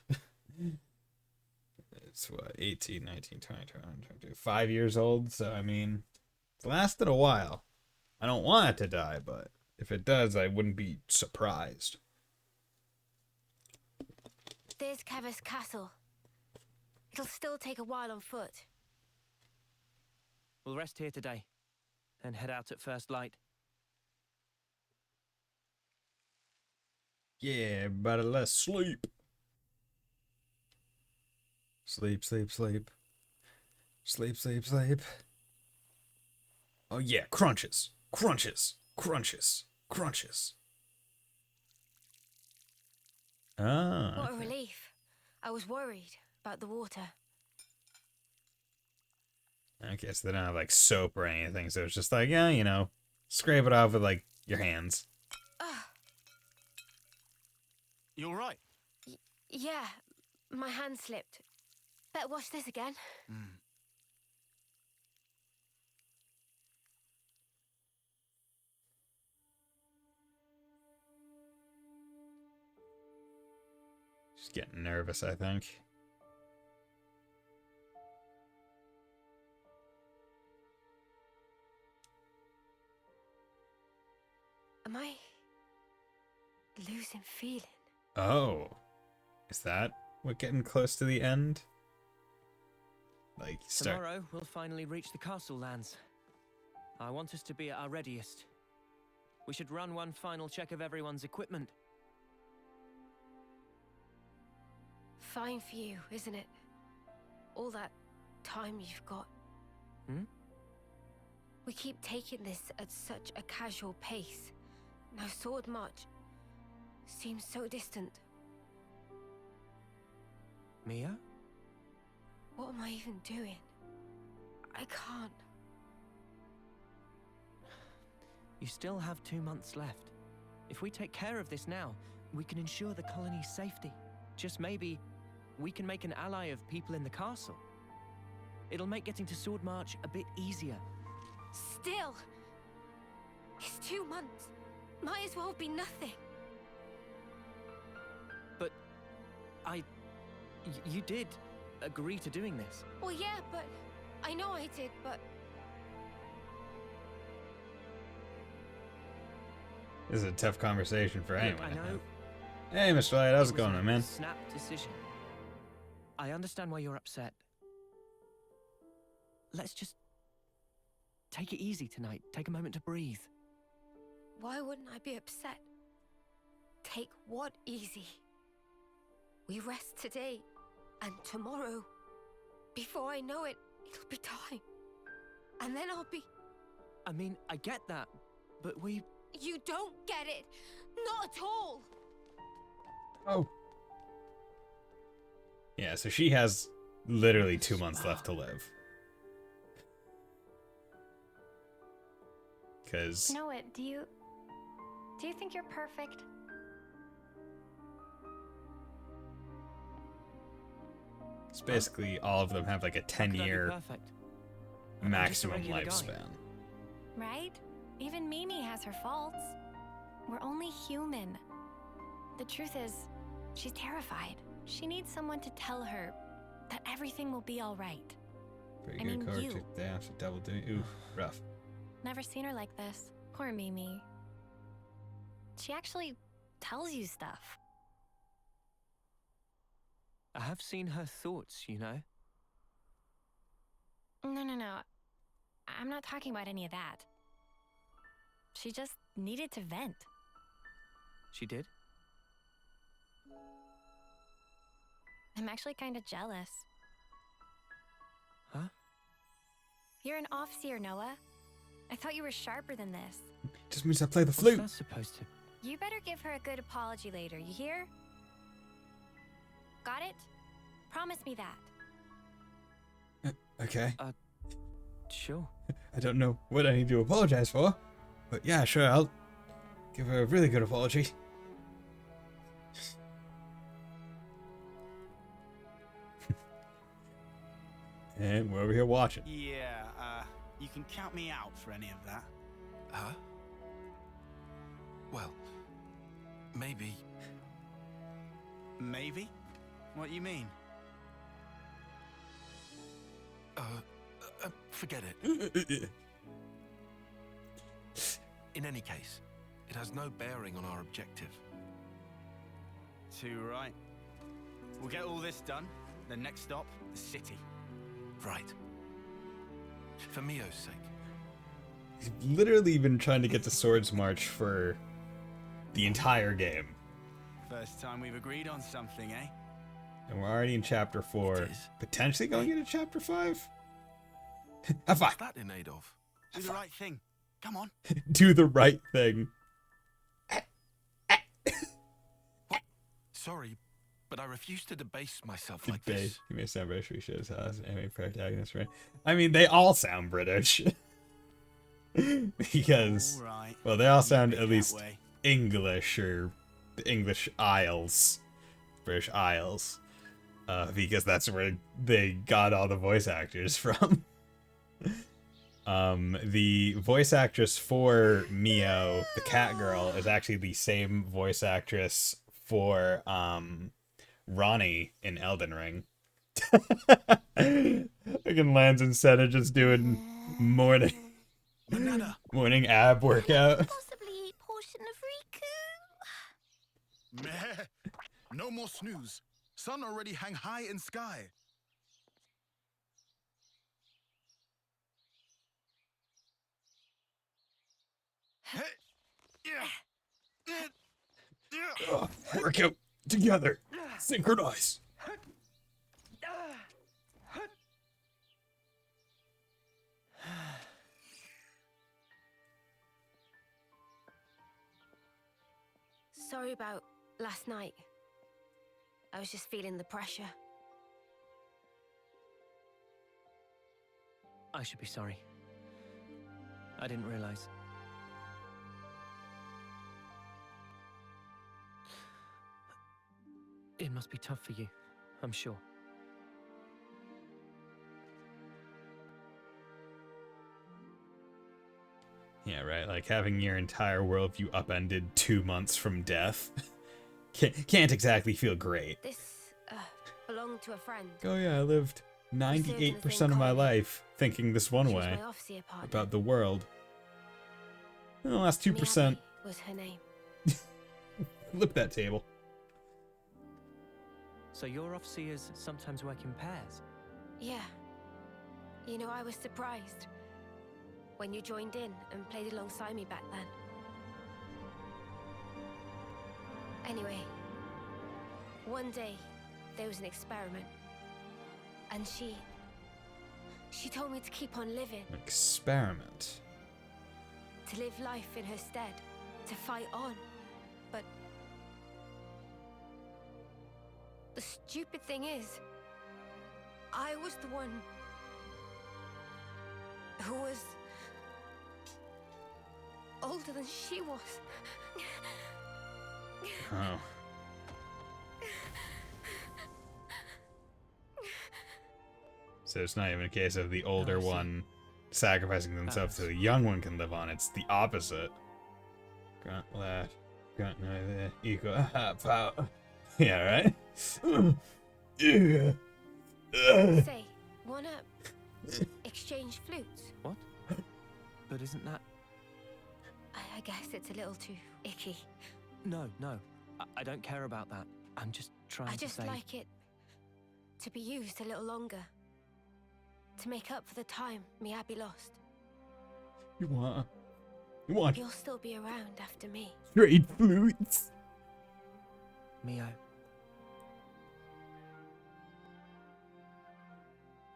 It's what, 18, 19, 20, 21, 22, 5 years old. So I mean, it's lasted a while. I don't want it to die, but if it does, I wouldn't be surprised. There's Kevis Castle. It'll still take a while on foot. We'll rest here today, then head out at first light. Yeah, better let's sleep. Sleep, sleep, sleep. Sleep, sleep, sleep. Oh yeah, crunches, crunches, crunches, crunches. Ah. What a relief. I was worried about the water. Okay, so they don't have like soap or anything, so it's just like, yeah, you know, scrape it off with like your hands. You all right? Yeah, my hand slipped. Better wash this again. Just getting nervous, I think. Am I losing feeling? Oh, is that what getting close to the end? Like start. Tomorrow, we'll finally reach the castle lands. I want us to be at our readiest. We should run one final check of everyone's equipment. Fine for you, isn't it? All that time you've got. We keep taking this at such a casual pace. Now Sword March seems so distant. Mia? What am I even doing? I can't. You still have 2 months left. If we take care of this now, we can ensure the colony's safety. Just maybe, we can make an ally of people in the castle. It'll make getting to Sword March a bit easier. Still! It's 2 months. Might as well be nothing. But you did agree to doing this. Well, yeah, but I know I did, but This is a tough conversation for Look, anyone. I know Hey, Mr. Light, how's it it was going, a man? snap decision. I understand why you're upset. Let's just take it easy tonight. Take a moment to breathe. why wouldn't I be upset? Take what easy? We rest today, and tomorrow, before I know it, it'll be time. And then I'll be... I mean, I get that, but we... You don't get it! Not at all! Oh. Yeah, so she has literally 2 months left to live. Because... Know it, do you think you're perfect? It's basically all of them have like a How could I be 10-year perfect? I'm just a maximum regular guy. lifespan. Right? Even Mimi has her faults. We're only human. The truth is, she's terrified. She needs someone to tell her that everything will be all right. Pretty I good mean, card you. to dash, double do. Ooh, rough. Never seen her like this. Poor Mimi. She actually tells you stuff. I have seen her thoughts, you know? No. I'm not talking about any of that. She just needed to vent. She did? I'm actually kind of jealous. Huh? You're an off-seer, Noah. I thought you were sharper than this. Just means I play the What's flute. that supposed to... You better give her a good apology later, you hear? Got it? Promise me that. Okay. Sure. I don't know what I need to apologize for, but yeah, sure, I'll give her a really good apology. And we're over here watching. Yeah, you can count me out for any of that. Huh? Well, maybe. Maybe? What do you mean? Forget it. In any case, it has no bearing on our objective. Too right. We'll get all this done. The next stop, the city. Right. For Mio's sake. He's literally been trying to get to Swords March for the entire game. First time we've agreed on something, eh? And we're already in chapter 4. It is. Potentially going into chapter 5? Have fun. What's that in aid of? Do the right thing. Come on. Do the right thing. Sorry, but I refuse to debase myself like Debate. this. You may sound British, we should have anime protagonist, right? I mean, they all sound British. Because, All right. well, they all sound Be at that least way. English or the English Isles. British Isles. Because that's where they got all the voice actors from. The voice actress for Mio, the cat girl, is actually the same voice actress for Ronnie in Elden Ring. Fucking Lance and Senna just doing morning ab workout. Possibly eat portion of Riku. Meh. No more snooze. Sun already hang high in sky. Workout together. Synchronize. Sorry about last night. I was just feeling the pressure. I should be sorry. I didn't realize. It must be tough for you, I'm sure. Yeah, right. Like having your entire worldview upended 2 months from death. Can't exactly feel great. This belonged to a friend. Oh yeah, I lived 98% of my life thinking this one She was way my Officer partner. about the world. Oh, that's 2%. Miyabi was her name. Flip that table. So your Officers sometimes work in pairs? Yeah. You know, I was surprised when you joined in and played alongside me back then. Anyway, one day there was an experiment, and she told me to keep on living, Experiment. to live life in her stead, to fight on. But the stupid thing is, I was the one who was older than she was. Oh. So it's not even a case of the older one sacrificing themselves so the young one can live on. It's the opposite. Grunt left, grunt neither, equal power. Yeah, right? Yeah. Say, wanna exchange flutes? What? But isn't that... I guess it's a little too icky. No, no. I don't care about that. I'm just trying I to just say... like it to be used a little longer. To make up for the time Miyabi lost. You want You'll still be around after me. trade flutes? Mio.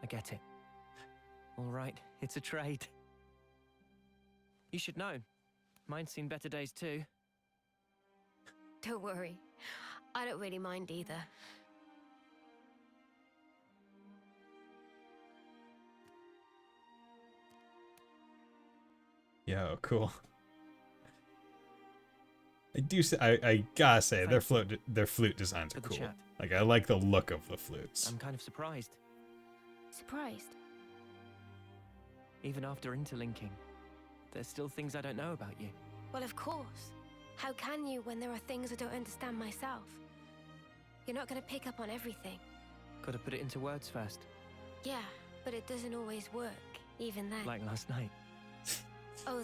I get it. All right, it's a trade. You should know. Mine's seen better days too. Don't worry. I don't really mind either. Yo, cool. I gotta say, their flute designs are For the cool. chat. Like, I like the look of the flutes. I'm kind of surprised. Surprised? Even after interlinking, there's still things I don't know about you. Well, of course. How can you when there are things I don't understand myself? You're not gonna pick up on everything. Gotta put it into words first. Yeah, but it doesn't always work, even then. Like last night. Oh,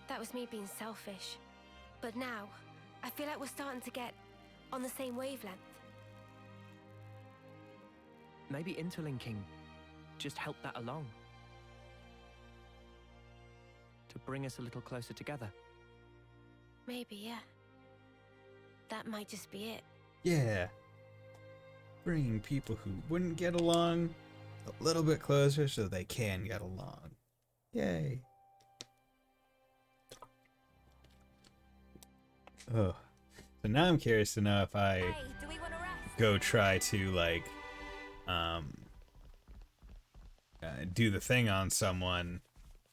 that was me being selfish. But now, I feel like we're starting to get on the same wavelength. Maybe interlinking just helped that along. To bring us a little closer together. Maybe, yeah. That might just be it. Yeah. Bringing people who wouldn't get along a little bit closer so they can get along. Yay. Oh. So now I'm curious to know if I Hey, do we want to rest? go try to, like, do the thing on someone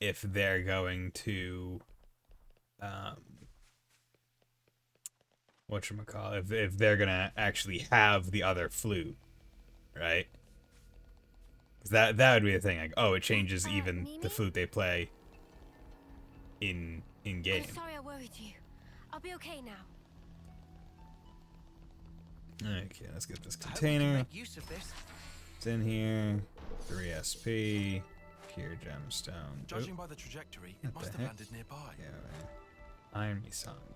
if they're going to, whatchamacallit, if they're gonna actually have the other flute, right? 'Cause that would be the thing, like, oh, it changes even Mimi? the flute they play in game. I'm sorry I worried you. I'll be okay now. Okay, let's get this I hope we can container. make use of this. It's in here. 3 SP. Pure gemstone. Judging Oop. by the trajectory, What it must the have heck? landed nearby. Yeah, right. Iron song.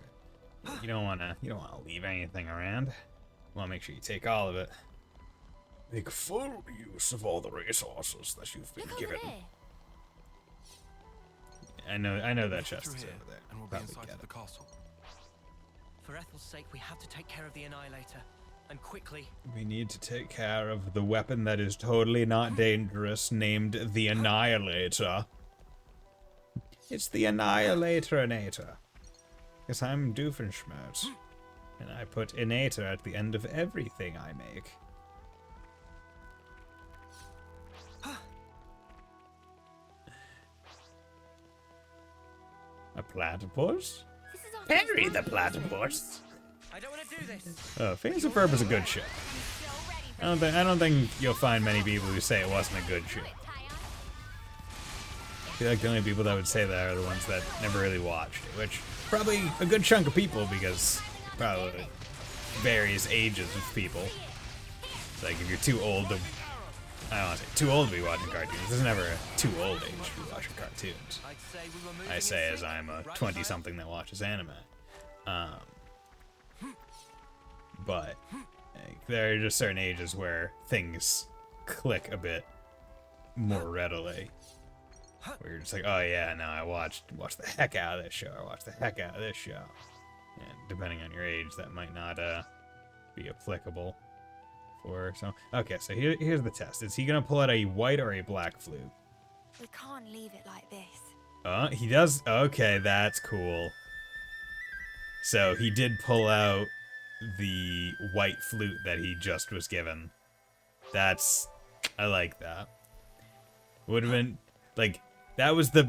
You don't wanna leave anything around. You wanna make sure you take all of it. Make full use of all the resources that you've been Look over given. there. I know that Make it chest through is here, over there. and we'll be Probably inside get of the it. castle. For Ethel's sake, we have to take care of the Annihilator. And quickly. We need to take care of the weapon that is totally not dangerous, named the Annihilator. It's the Annihilator-inator. Because I'm Doofenshmirtz. And I put inator at the end of everything I make. A platypus? This is our Henry first the time. platypus. I don't want to do this. Oh, Phineas and Ferb is a good show. Still ready, I don't think you'll find many people who say it wasn't a good show. Taya? I feel like the only people that would say that are the ones that never really watched it, which probably a good chunk of people because probably various ages of people. It's like if you're too old to I don't want to say too old to be watching cartoons. There's never a too old age to be watching cartoons. I say as I'm a 20-something that watches anime. But like, there are just certain ages where things click a bit more readily. Where you're just like, oh yeah, no, I watched the heck out of this show. I watched the heck out of this show. And depending on your age, that might not be applicable for some. Okay, so here's the test. Is he gonna pull out a white or a black flute? We can't leave it like this. He does. Okay, that's cool. So he did pull out the white flute that he just was given. I like that. Would have been like that was the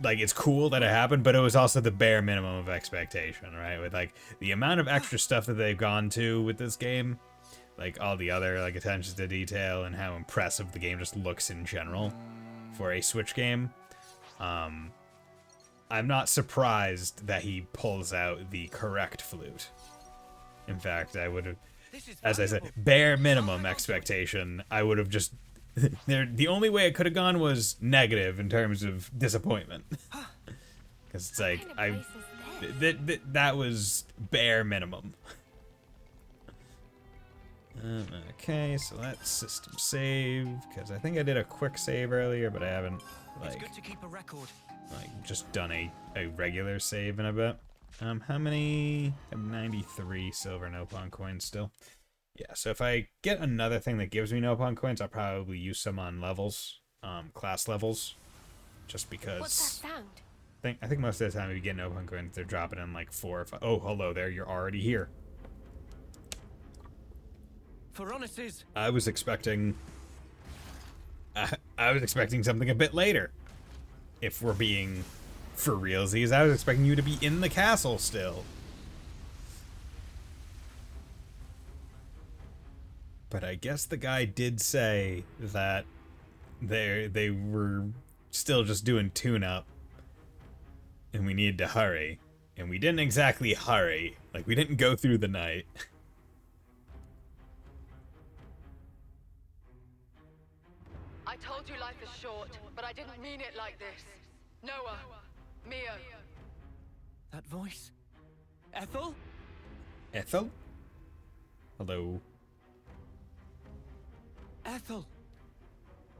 like it's cool that it happened, but it was also the bare minimum of expectation, right? With like the amount of extra stuff that they've gone to with this game, like all the other like attentions to detail and how impressive the game just looks in general for a Switch game. I'm not surprised that he pulls out the correct flute. In fact, I would have, as I said, bare minimum expectation. I would have just the only way it could have gone was negative in terms of disappointment. Because it's like that was bare minimum. Okay, so let's system save, because I think I did a quick save earlier, but I haven't like just done a regular save in a bit. How many? I have 93 silver Nopon coins still. Yeah, so if I get another thing that gives me Nopon coins, I'll probably use some on levels, class levels, just because. What's that sound? I think most of the time if you get Nopon coins, they're dropping in like 4 or 5. Oh, hello there, you're already here. I was expecting something a bit later. If we're being for realsies, I was expecting you to be in the castle still. But I guess the guy did say that they were still just doing tune-up and we needed to hurry. And we didn't exactly hurry. Like, we didn't go through the night. I told you life is short, but I didn't mean it like this. Noah, Mia. That voice? Ethel? Ethel? Hello. Ethel.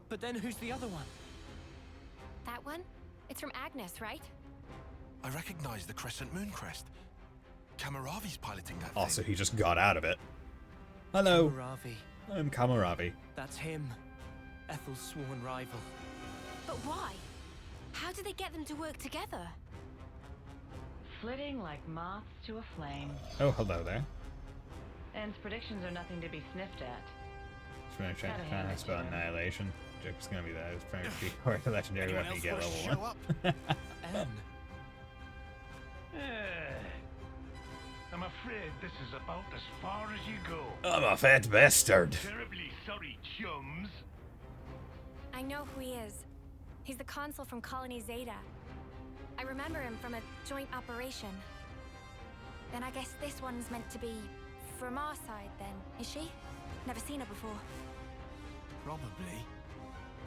But then who's the other one? That one? It's from Agnes, right? I recognize the Crescent Moon crest. Kamaravi's piloting that Also, thing. he just got out of it. Hello. Kamaravi. I'm Kamaravi. That's him. Ethel's sworn rival. But why? How did they get them to work together? Flitting like moths to a flame. Oh, hello there. Anne's predictions are nothing to be sniffed at. Just gonna try to find spell annihilation. Joke's gonna be that. It's probably gonna be hard to legendary weapon you get level 1. Anne. I'm afraid this is about as far as you go. I'm a fat bastard. Terribly sorry, chums. I know who he is. He's the consul from Colony Zeta. I remember him from a joint operation. Then I guess this one's meant to be from our side then, is she? Never seen her before. Probably.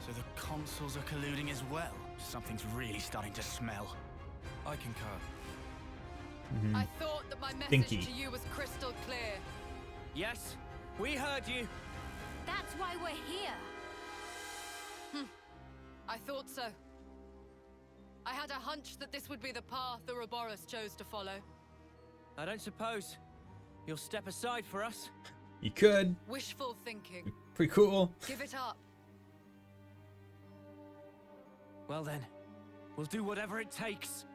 So the consuls are colluding as well. Something's really starting to smell. I concur. I thought that my message Stinky. to you was crystal clear. Yes, we heard you. That's why we're here. I thought so. I had a hunch that this would be the path the Ouroboros chose to follow. I don't suppose you'll step aside for us. You could. Wishful thinking. Pretty cool. Give it up. Well then, we'll do whatever it takes.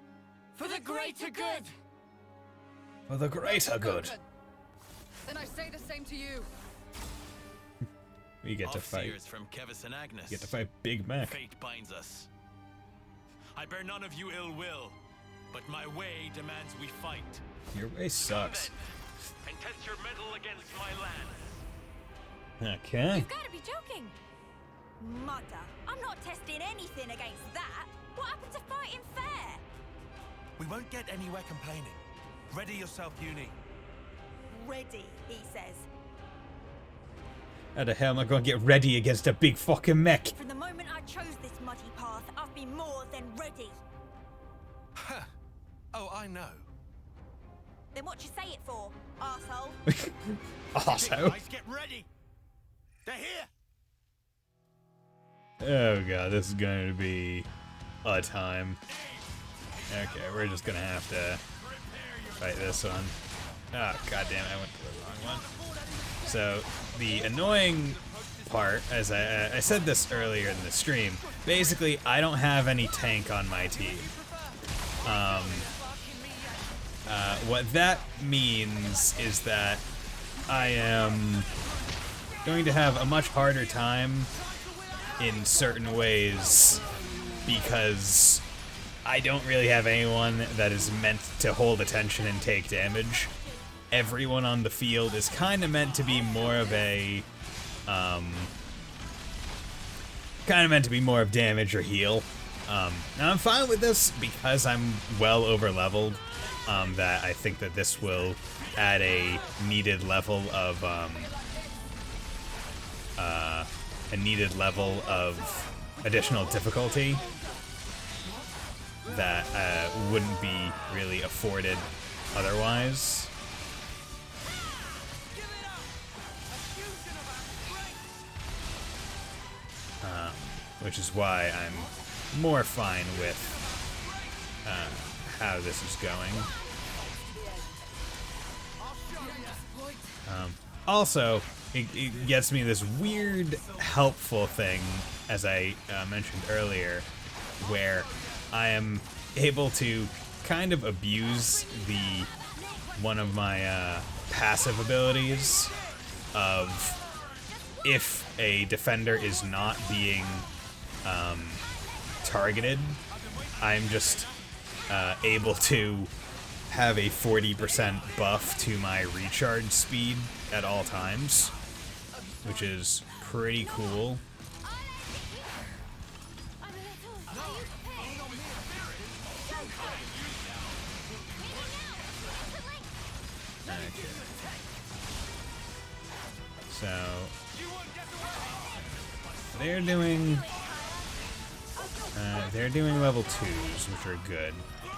For the greater good! For the greater good. Then I say the same to you. You get to fight. From Kevis and Agnes. You get to fight Big Mac. Fate binds us. I bear none of you ill will, but my way demands we fight. Your way sucks. And test your mettle against my lands. Okay. You've got to be joking. Mother, I'm not testing anything against that. What happened to fighting fair? We won't get anywhere complaining. Ready yourself, Uni. Ready, he says. How the hell am I gonna get ready against a big fucking mech? From the moment I chose this muddy path, I've been more than ready. Huh. Oh, I know. Then what you say it for, arsehole? Arsehole? Guys, get ready. They're here. Oh god, this is going to be a time. Okay, we're just gonna have to fight this one. Oh god damn it, I went to the wrong one. So, the annoying part, as I said this earlier in the stream, basically I don't have any tank on my team. What that means is that I am going to have a much harder time in certain ways because I don't really have anyone that is meant to hold attention and take damage. Everyone on the field is kind of meant to be more of a, damage or heal. Now I'm fine with this because I'm well over leveled. That I think that this will add a needed level of additional difficulty that wouldn't be really afforded otherwise. Which is why I'm more fine with how this is going. Also, it gets me this weird helpful thing, as I mentioned earlier, where I am able to kind of abuse one of my passive abilities of if a defender is not being targeted, I'm just able to have a 40% buff to my recharge speed at all times, which is pretty cool. Okay. So they're doing level 2s, which are good.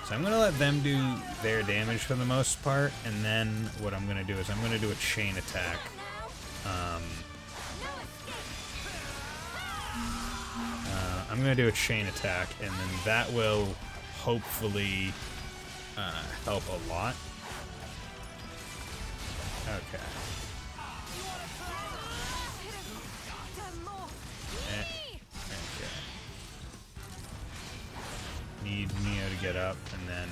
So I'm gonna let them do their damage for the most part, and then what I'm gonna do is I'm gonna do a chain attack. I'm gonna do a chain attack, and then that will hopefully help a lot. Okay. Okay. Need Neo to get up, and then...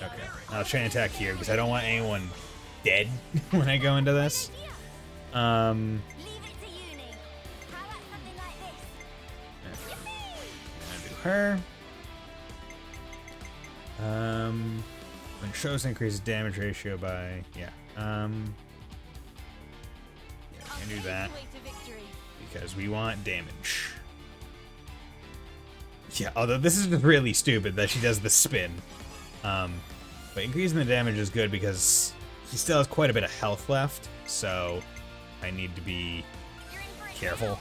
Okay. I'll chain attack here, because I don't want anyone dead when I go into this. I'm gonna do her. When it shows increases damage ratio by... Yeah. Yeah, we can do that. Because we want damage. Yeah, although this is really stupid that she does the spin. But increasing the damage is good because he still has quite a bit of health left, so I need to be careful.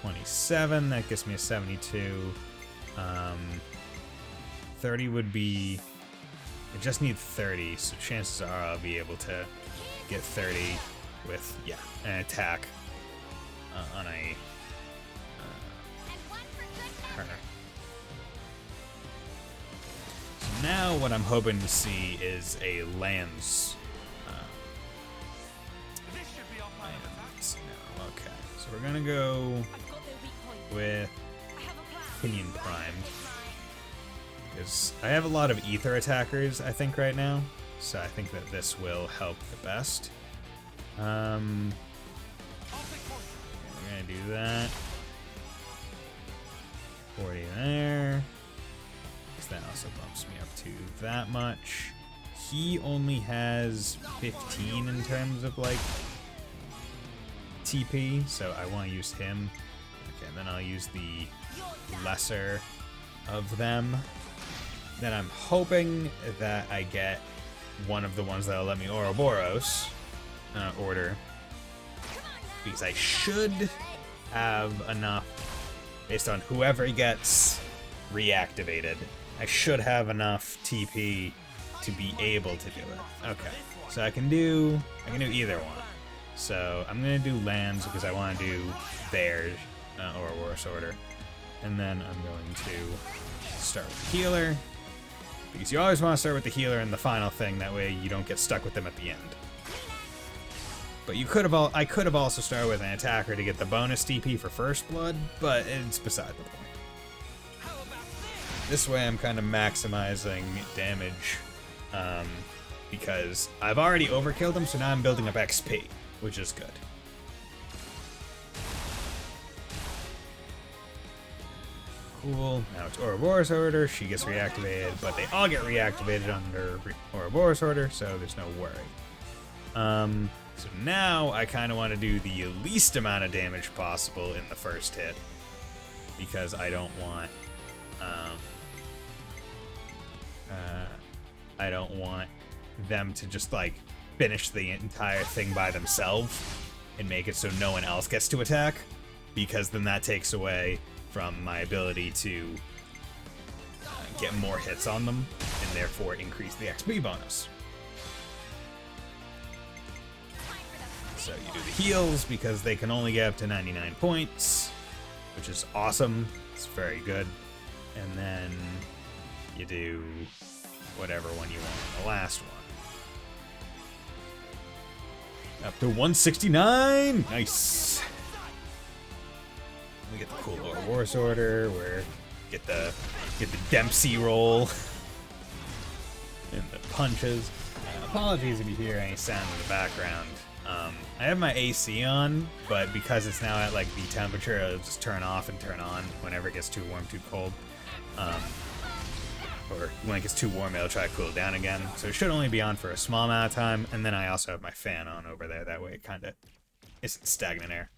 27, that gets me a 72. 30 would be... I just need 30, so chances are I'll be able to get 30 with, yeah, an attack on a... her. So now what I'm hoping to see is a Lance. No, okay. So we're gonna go with Pinion Primed. Because I have a lot of ether attackers, I think, right now. So I think that this will help the best. We're gonna do that. 40 there. Because that also bumps me up to that much. He only has 15 in terms of, like, TP, so I want to use him. Okay, then I'll use the lesser of them. Then I'm hoping that I get one of the ones that'll let me Ouroboros. order, because I should have enough, based on whoever gets reactivated, I should have enough TP to be able to do it. Okay, so I can do either one. So I'm gonna do lands because I want to do theirs, or worse order, and then I'm going to start with the healer, because you always want to start with the healer in the final thing. That way you don't get stuck with them at the end. But I could have also started with an attacker to get the bonus TP for first blood, but it's beside the point. This way I'm kind of maximizing damage, because I've already overkilled them, so now I'm building up XP, which is good. Cool. Now it's Ouroboros order. She gets reactivated, but they all get reactivated under Ouroboros order, so there's no worry. So now I kind of want to do the least amount of damage possible in the first hit, because I don't want them to just like finish the entire thing by themselves and make it so no one else gets to attack, because then that takes away from my ability to get more hits on them and therefore increase the XP bonus. So you do the heals because they can only get up to 99 points, which is awesome. It's very good. And then you do whatever one you want on the last one. Up to 169! Nice! We get the cool Ouroboros order, where get the Dempsey roll and the punches. Apologies if you hear any sound in the background. I have my AC on, but because it's now at like the temperature, it'll just turn off and turn on whenever it gets too warm, too cold. Or when it gets too warm, it'll try to cool down again. So it should only be on for a small amount of time, and then I also have my fan on over there. That way it kind of isn't stagnant air.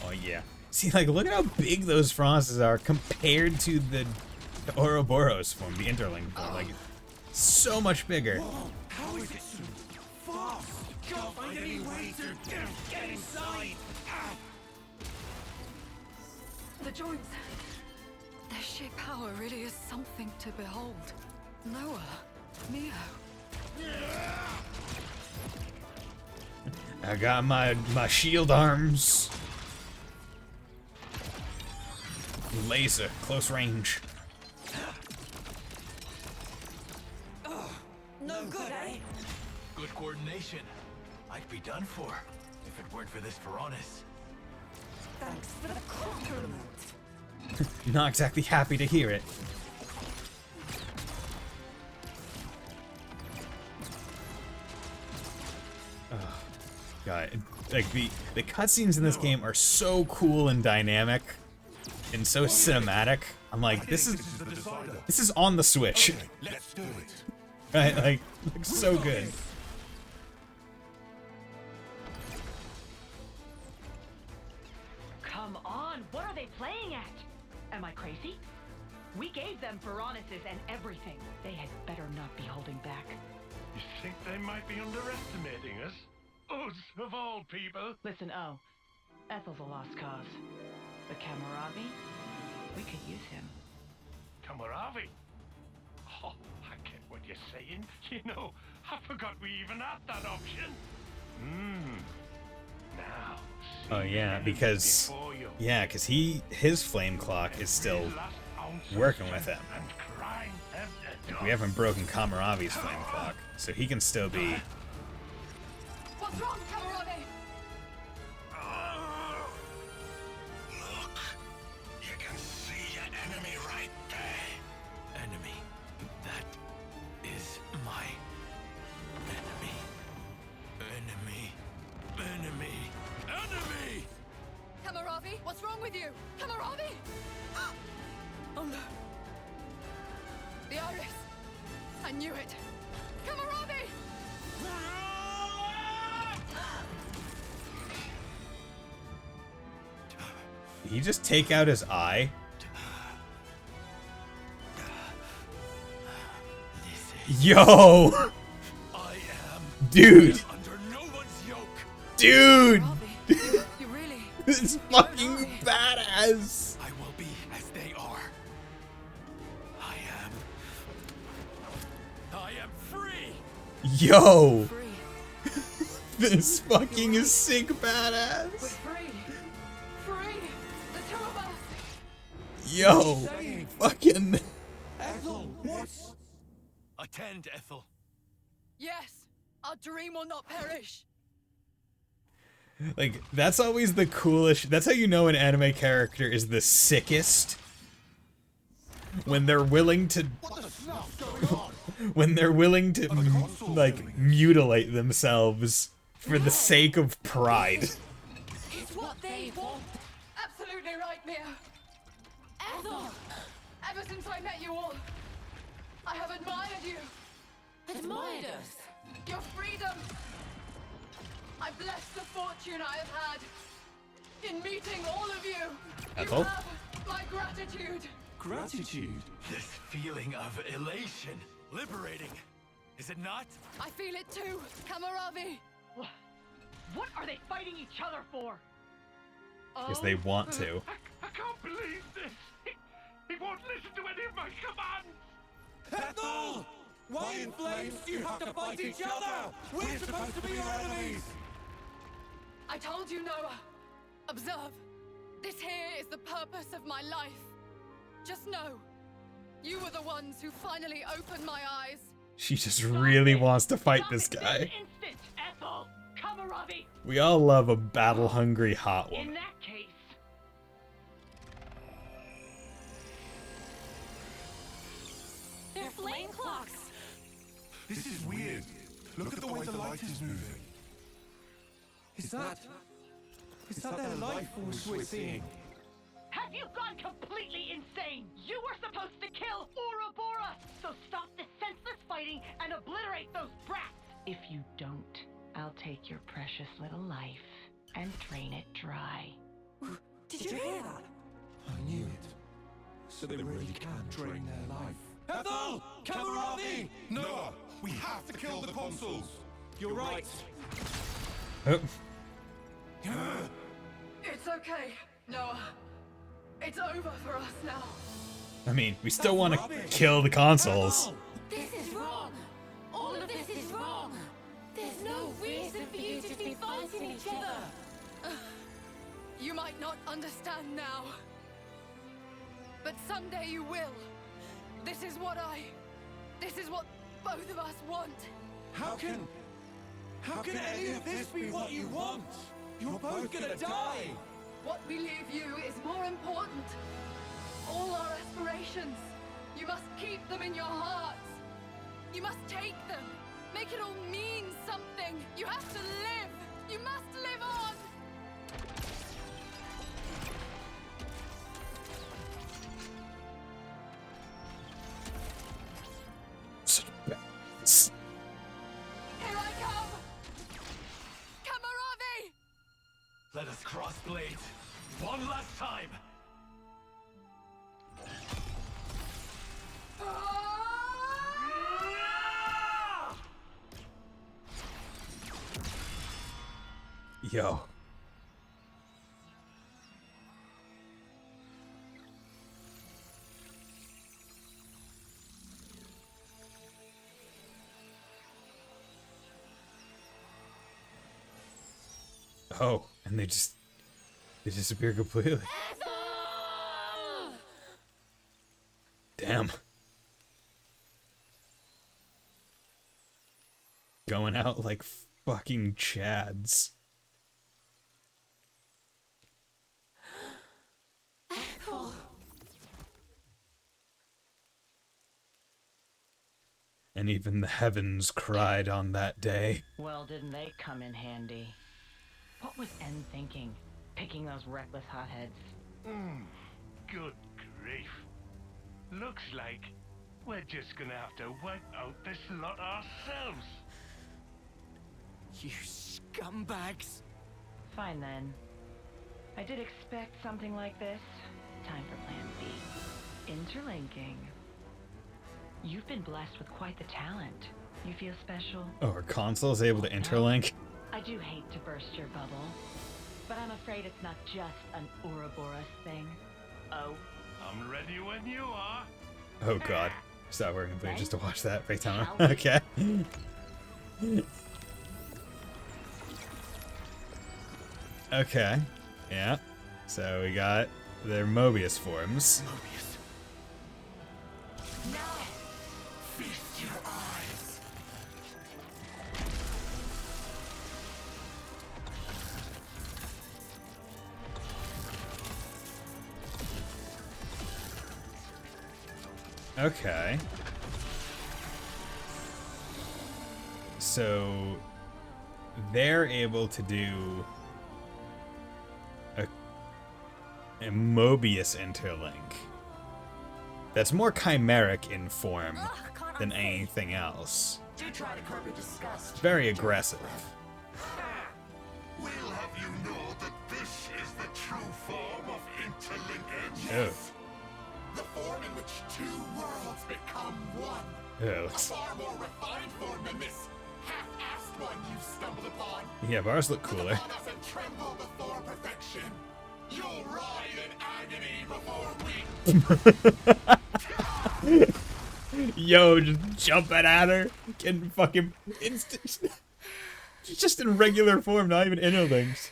Oh yeah. See, like, look at how big those Frances are compared to the Ouroboros form, the Interling form. Like, so much bigger. How is it so fast? Can't find any way to get inside. The joints. Their sheer power really is something to behold. Noah, Neo. I got my shield arms. Laser, close range. No good, eh? Good coordination. I'd be done for if it weren't for this Varonis. Thanks for the compliment. Not exactly happy to hear it. Oh, God, like the cutscenes in this game are so cool and dynamic and so cinematic. I'm like, this is on the Switch. Okay, let's do it. Right, like so good. Come on, what are they playing at? Am I crazy? We gave them Varonis's and everything. They had better not be holding back. You think they might be underestimating us? Us, of all people. Listen, Ethel's a lost cause. But Kamaravi, we could use him. Kamaravi? Oh, I get what you're saying. You know, I forgot we even had that option. Now. Oh yeah, because his flame clock is still working with him. Like, we haven't broken Kamaravi's flame clock, so he can still be. What's wrong, Kamaravi? Look, you can see an enemy right there. Enemy. That is my enemy. Enemy. Enemy. Enemy! Kamaravi, what's wrong with you? Kamaravi! Oh no. The iris. I knew it. Kamaravi! Did he just take out his eye? Yo! Dude! Under no one's yoke. Dude! You really? This is fucking badass! I will be as they are. I am free! Yo! This fucking is sick badass! We're free! Free! The two of us! Yo! Fucking... Ethel, what? Attend, Ethel. Yes! Our dream will not perish! Like, that's always the coolest... That's how you know an anime character is the sickest. When they're willing to... when they're willing to, like, mutilate themselves for the sake of pride. It's what they want! Absolutely right, Mia! Ethel! Ever since I met you all, I have admired you! Admired us? Your freedom! I bless the fortune I have had in meeting all of you! Ethel? You have my gratitude! Gratitude? This feeling of elation. Liberating. Is it not? I feel it too, Kamaravi! What are they fighting each other for? Because they want to. I can't believe this. He won't listen to any of my commands. Ethel! Why in flames do you have to fight each other? We're supposed to be your enemies! I told you, Noah. Observe. This here is the purpose of my life. Just know, you were the ones who finally opened my eyes. She just really wants to fight this guy. Instant, Ethel! Kamaravi! We all love a battle-hungry hot woman. In that case... They're flame clocks! This is weird. Look at the way the light is moving. Is that their life force we're seeing? Have you gone completely insane? You were supposed to kill Ouroboros! So stop the senseless fighting and obliterate those brats! If you don't, I'll take your precious little life and drain it dry. Did you hear that? I knew it. So they really can drain their life. Ethel! Kamaravi! Noah, we have to kill the consuls. You're right. Oh. It's okay, Noah. It's over for us now. I mean, we still want to kill the consoles. This is wrong! All of this is wrong! There's no reason for you to be fighting each other! You might not understand now. But someday you will. This is what both of us want. How can any of this be what you want? You're both gonna die! What we leave you is more important. All our aspirations, you must keep them in your hearts. You must take them. Make it all mean something. You have to live. You must live on. Here I come! Kamaravi! Let us cross blades. One last time. Yo. Oh, and they disappear completely. Damn. Going out like fucking Chads. And even the heavens cried on that day. Well, didn't they come in handy? What was N thinking, picking those reckless hotheads? Good grief. Looks like we're just gonna have to wipe out this lot ourselves. You scumbags! Fine then. I did expect something like this. Time for plan B. Interlinking. You've been blessed with quite the talent. You feel special? Oh, our console is able to interlink? I do hate to burst your bubble, but I'm afraid it's not just an Ouroboros thing. Oh. I'm ready when you are. Oh god. Stop working please just to watch that right time. Shall we? Okay. Okay. Yeah. So we got their Mobius forms. Now, feast your eyes. Okay. So they're able to do a Mobius interlink. That's more chimeric in form than anything else. Do try to curb your disgust. Very aggressive. We'll have you know that this is the true form of interlinkage. Oh. The form in which two worlds become one. Oh. A far more refined form than this half-assed one you've stumbled upon. Yeah, but ours look cooler. Look upon us and tremble before perfection. You'll writhe in agony before we... Yo, just jumping at her. Getting fucking instant. Just in regular form, not even interlinked.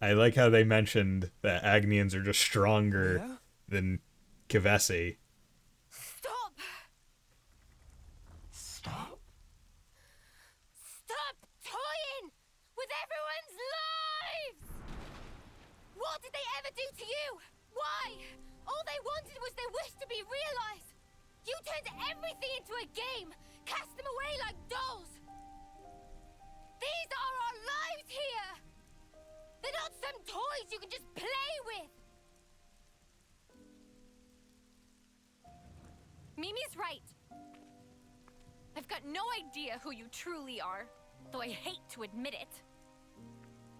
I like how they mentioned that Agnians are just stronger than Kevesi. Stop! Stop? Stop toying with everyone's lives! What did they ever do to you? Why? All they wanted was their wish to be realized. You turned everything into a game, cast them away like dolls. These are our lives here. They're not some toys you can just play with. Mimi's right. I've got no idea who you truly are, though I hate to admit it.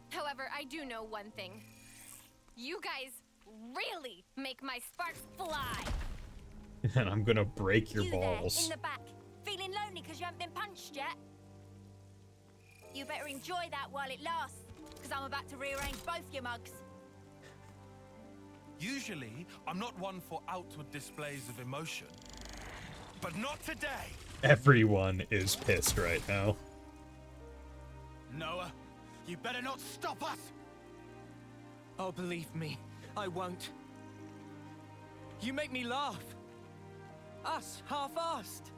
However, I do know one thing. You guys really make my sparks fly. And I'm gonna break your You balls. there, in the back, feeling lonely because you haven't been punched yet? You better enjoy that while it lasts, because I'm about to rearrange both your mugs. Usually, I'm not one for outward displays of emotion. But not today! Everyone is pissed right now. Noah, you better not stop us! Oh, believe me, I won't. You make me laugh. Us, half-assed.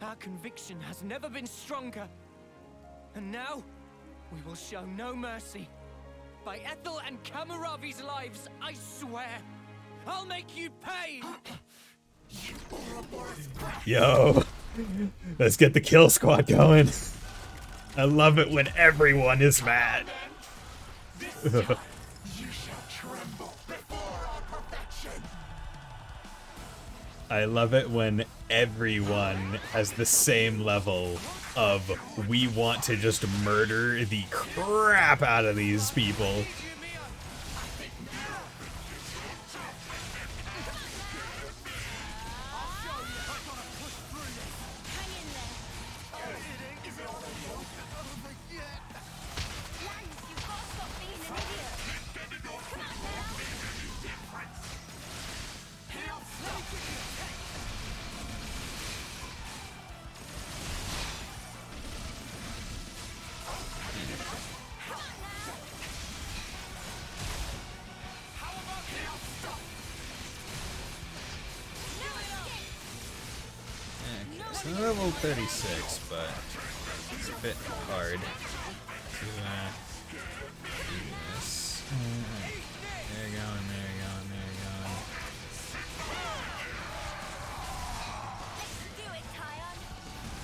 Our conviction has never been stronger. And now, we will show no mercy. By Ethel and Kamaravi's lives, I swear. I'll make you pay! Yo, let's get the kill squad going. I love it when everyone is mad. You shall tremble before our perfection. I love it when everyone has the same level of we want to just murder the crap out of these people. So level 36, but it's a bit hard to do this. There you go, and there you go, and there you go. Let's do it, Tyon.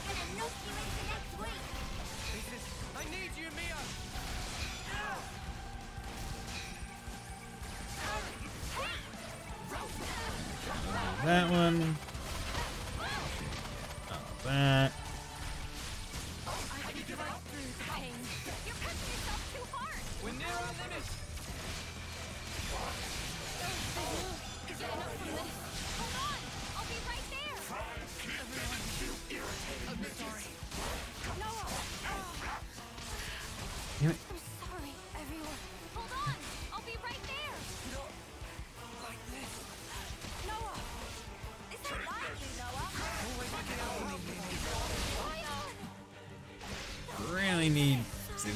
Gonna knock you into next week. I need you, Mia! That one. That. We're near our limit! Get enough from this.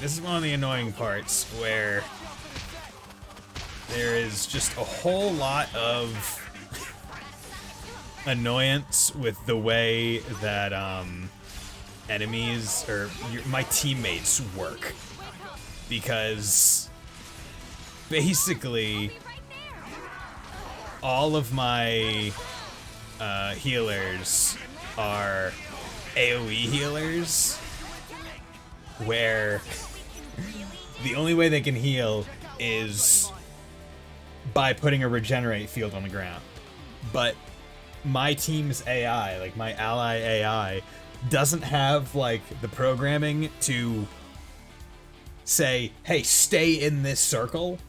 this is one of the annoying parts where there is just a whole lot of annoyance with the way that enemies or my teammates work, because basically all of my healers are AoE healers, where the only way they can heal is by putting a regenerate field on the ground. But my team's AI, like my ally AI, doesn't have like the programming to say, hey, stay in this circle.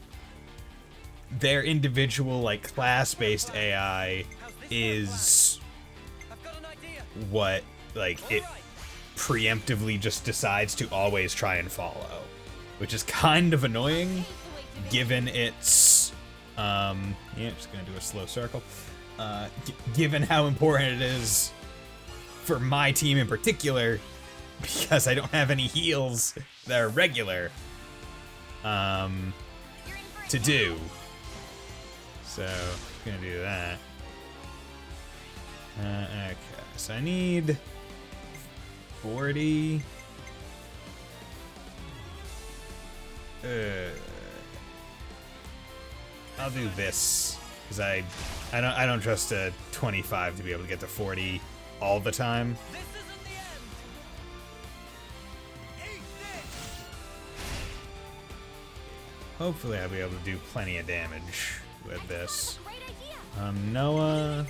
Their individual like class-based AI is what like it preemptively just decides to always try and follow, which is kind of annoying given its just gonna do a slow circle. Given how important it is for my team in particular, because I don't have any heals that are regular to do. So, gonna do that. Okay, so I need 40. I'll do this because I don't trust a 25 to be able to get to 40 all the time. Hopefully I'll be able to do plenty of damage with this. Noah,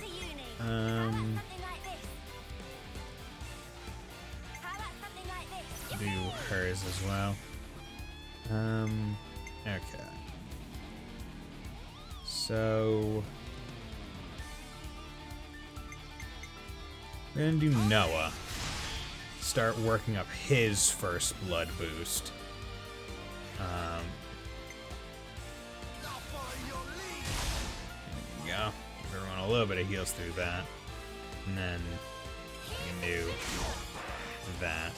do hers as well. Okay. So we're gonna do Noah. Start working up his first blood boost. There you go. Give everyone a little bit of heals through that. And then we can do that.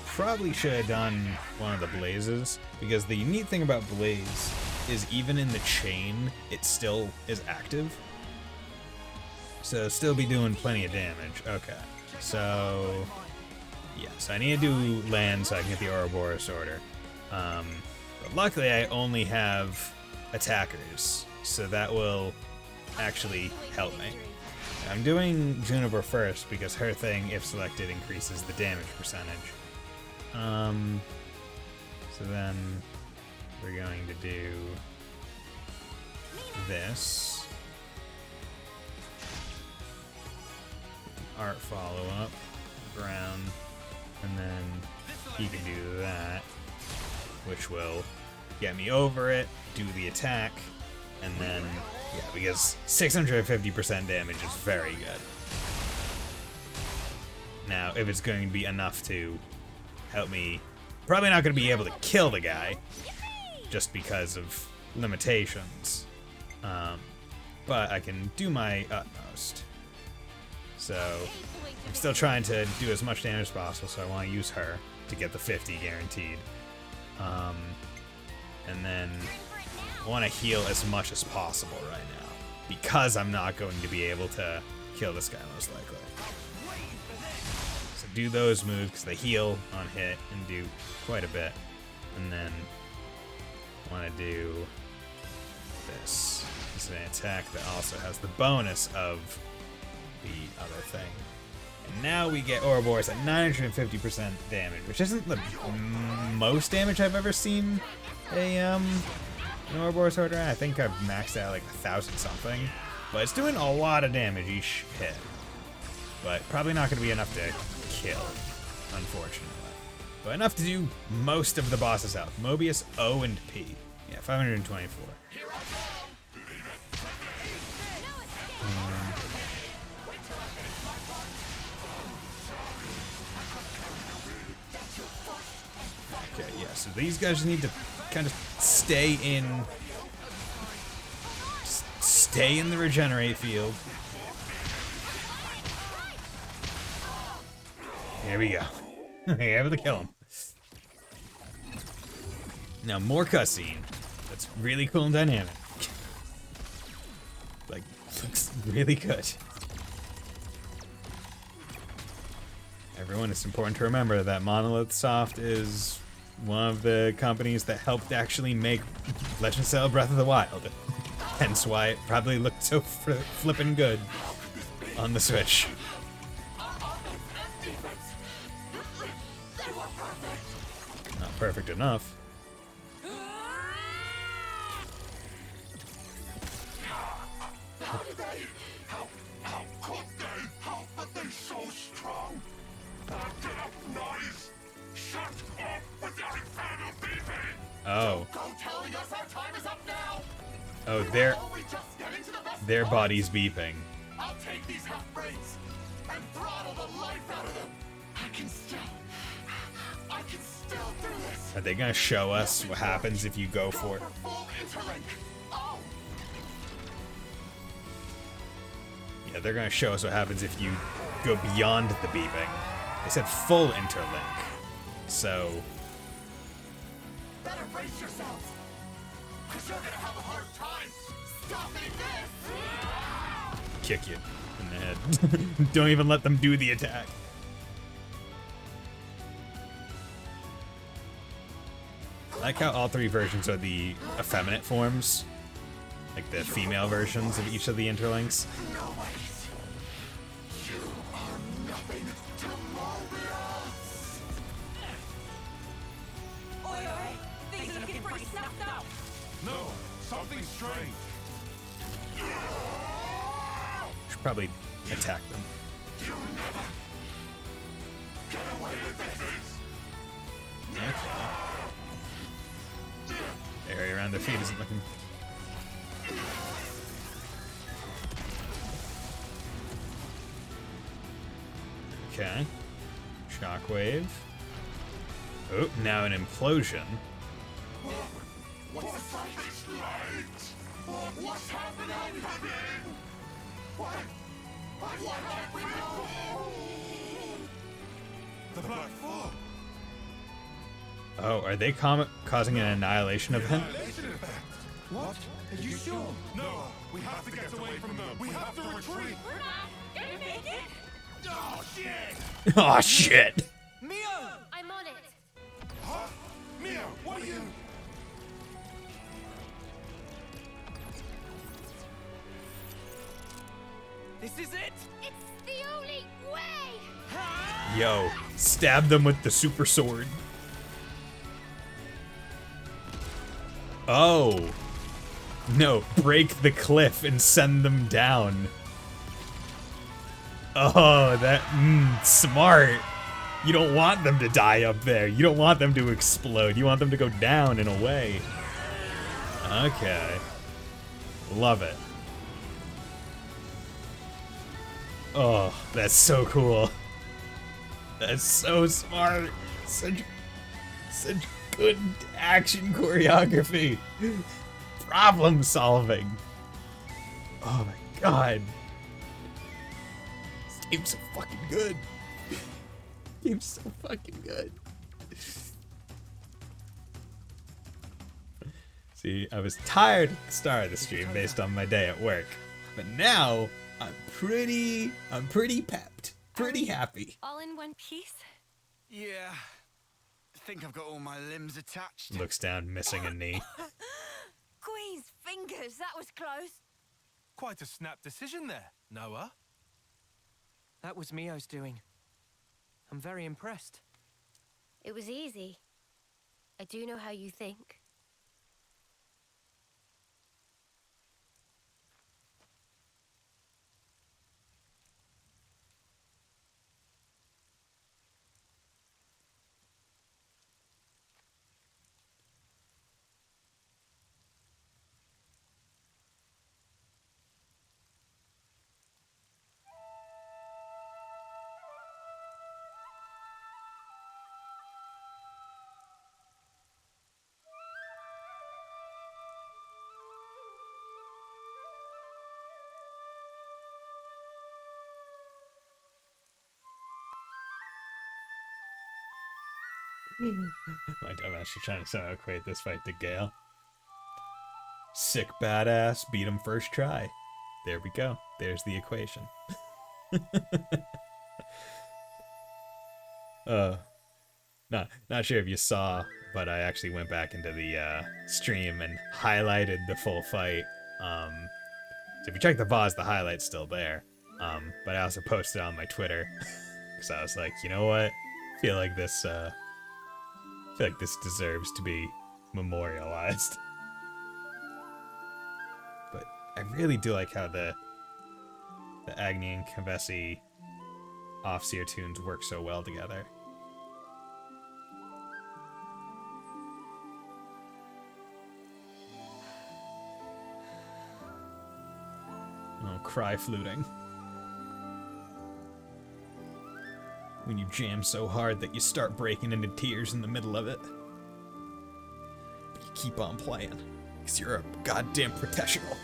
Probably should have done one of the blazes, because the neat thing about blaze is even in the chain, it still is active. So still be doing plenty of damage. Okay, so yes, I need to do land so I can get the Ouroboros order. But luckily I only have attackers, so that will actually help me. I'm doing Juniper first because her thing, if selected, increases the damage percentage. So then we're going to do this. Art follow-up, Brown, and then he can do that, which will get me over it, do the attack, and then, yeah, because 650% damage is very good. Now, if it's going to be enough to help me, probably not going to be able to kill the guy, just because of limitations, but I can do my utmost. So, I'm still trying to do as much damage as possible, so I want to use her to get the 50 guaranteed. And then I want to heal as much as possible right now, because I'm not going to be able to kill this guy most likely. So do those moves, because they heal on hit and do quite a bit. And then I want to do this. This is an attack that also has the bonus of the other thing. And now we get Ouroboros at 950% damage, which isn't the most damage I've ever seen an Ouroboros order. I think I've maxed out like 1,000 something, but it's doing a lot of damage each hit. But probably not going to be enough to kill, unfortunately. But enough to do most of the boss's health. Mobius, O, and P. Yeah, 524. Okay, yeah, so these guys need to kind of stay in the regenerate field. Here we go. You're able to kill him. Now more cutscene. That's really cool and dynamic. Like, looks really good. Everyone, it's important to remember that Monolith Soft is one of the companies that helped actually make Legend of Zelda Breath of the Wild. Hence why it probably looked so flippin' good on the Switch. Not perfect enough. How did they? How could they? How are they so strong? Get up, noise! Shut up with your infernal beeping! Oh. Go tell us our time is up now! Oh, their body's beeping. I'll take these half-brains and throttle the life out of them! I can still do this! Are they gonna show us what happens if you go for it? Yeah, they're gonna show us what happens if you go beyond the beeping. They said full interlink. So... Better brace yourselves! Cause you're gonna have a hard time stopping this! Kick you in the head. Don't even let them do the attack. I like how all three versions are the effeminate forms. Like the female versions of each of the interlinks. No, something's strange. Should probably attack them. Get away with this! The area around their feet isn't looking... Okay. Shockwave. Oh, now an implosion. What's this light? What's happening? What have we done? The Black Fog. Oh, are they causing an annihilation event? What? Are you sure? No, we have to get away from them. We have to retreat. We're not gonna make it. Oh shit! Oh shit! Mio! I'm on it. Huh? Mio, what are you? This is it! It's the only way! Yo, stab them with the super sword. Oh. No, break the cliff and send them down. Oh, that, smart. You don't want them to die up there. You don't want them to explode. You want them to go down in a way. Okay. Love it. Oh, that's so cool. That's so smart. Such good action choreography. Problem solving. Oh my god. This game's so fucking good. Game's so fucking good. See, I was tired at the start of the stream based on my day at work. But now, I'm pretty pepped. Pretty happy. All in one piece? Yeah. I think I've got all my limbs attached. Looks down, missing a knee. Queen's fingers, that was close. Quite a snap decision there, Noah. That was Mio's doing. I'm very impressed. It was easy. I do know how you think. My dumbass is trying to somehow equate this fight to Gale. Sick badass, beat him first try. There we go. There's the equation. Not sure if you saw, but I actually went back into the stream and highlighted the full fight. So if you check the VODs, the highlight's still there. But I also posted on my Twitter because I was like, you know what? I feel like this deserves to be memorialized. But I really do like how the Agni and Kavesi Offseer tunes work so well together. Oh, cry fluting. When you jam so hard that you start breaking into tears in the middle of it. But you keep on playing, because you're a goddamn professional.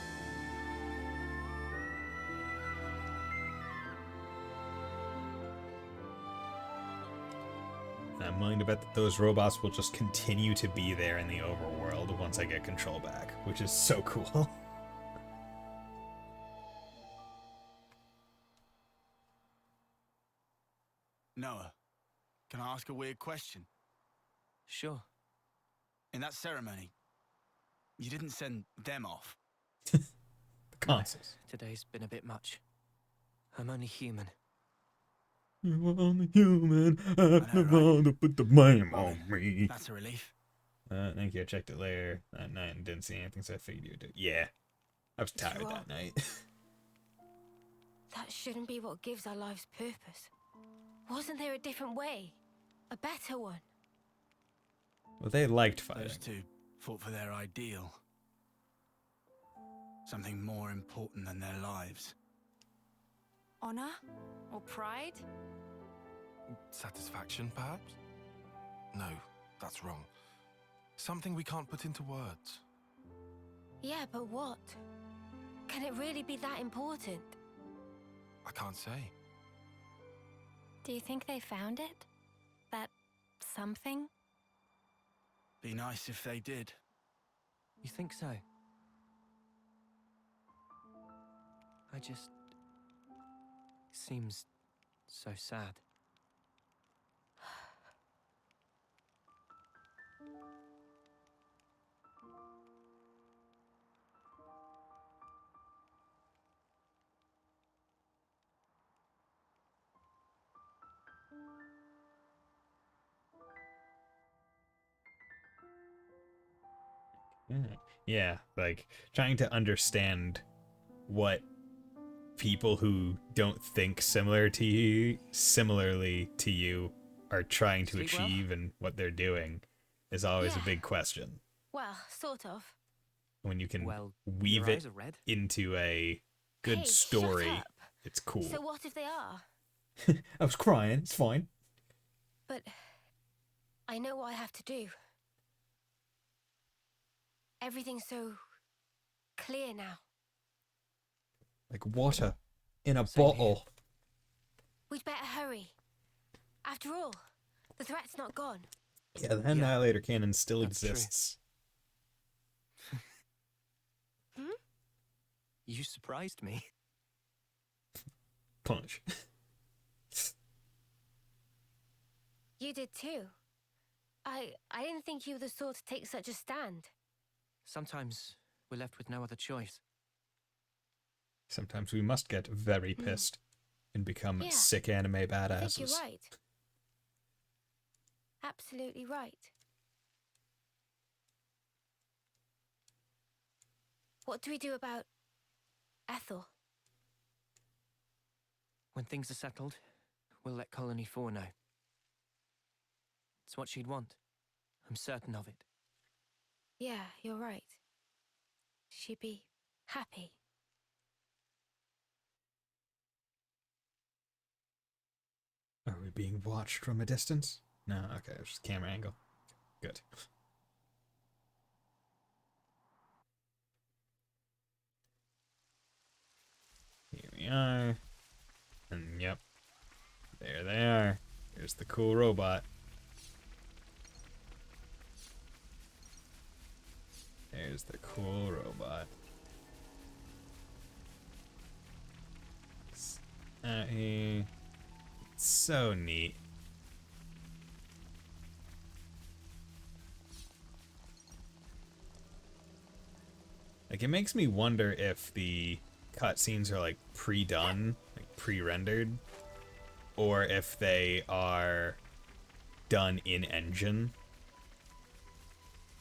And I'm willing to bet that those robots will just continue to be there in the overworld once I get control back, which is so cool. Noah, can I ask a weird question? Sure. In that ceremony, you didn't send them off. The consoles. Today's been a bit much. I'm only human. You're only human. I've never to put the blame on me. That's a relief. Thank you. I checked it later that night and didn't see anything, so I figured you would do it. Yeah. I was tired that night. That shouldn't be what gives our lives purpose. Wasn't there a different way? A better one? Well, they liked fighting. Those two fought for their ideal. Something more important than their lives. Honor? Or pride? Satisfaction, perhaps? No, that's wrong. Something we can't put into words. Yeah, but what? Can it really be that important? I can't say. Do you think they found it? That something? Be nice if they did. You think so? I just... seems so sad. Yeah, like trying to understand what people who don't think similarly to you are trying to achieve and what they're doing is always a big question. Well, sort of. When you can weave your it eyes are red. into a good Hey, story, shut up. it's cool. So what if they are? I was crying, it's fine. But I know what I have to do. Everything's so clear now. Like water in a Same bottle. We'd better hurry. After all, the threat's not gone. Yeah, the Annihilator cannon still That's true. exists. You surprised me. Punch. You did too. I didn't think you were the sort to take such a stand. Sometimes we're left with no other choice. Sometimes we must get very pissed and become Yeah, sick anime I badasses. think you're right. Absolutely right. What do we do about Ethel? When things are settled, we'll let Colony 4 know. It's what she'd want. I'm certain of it. Yeah, you're right. She'd be happy. Are we being watched from a distance? No, okay, it's just camera angle. Good. Here we are. And yep. There they are. Here's the cool robot. There's the cool robot. It's so neat. Like, it makes me wonder if the cutscenes are like pre-done, like pre-rendered, or if they are done in engine.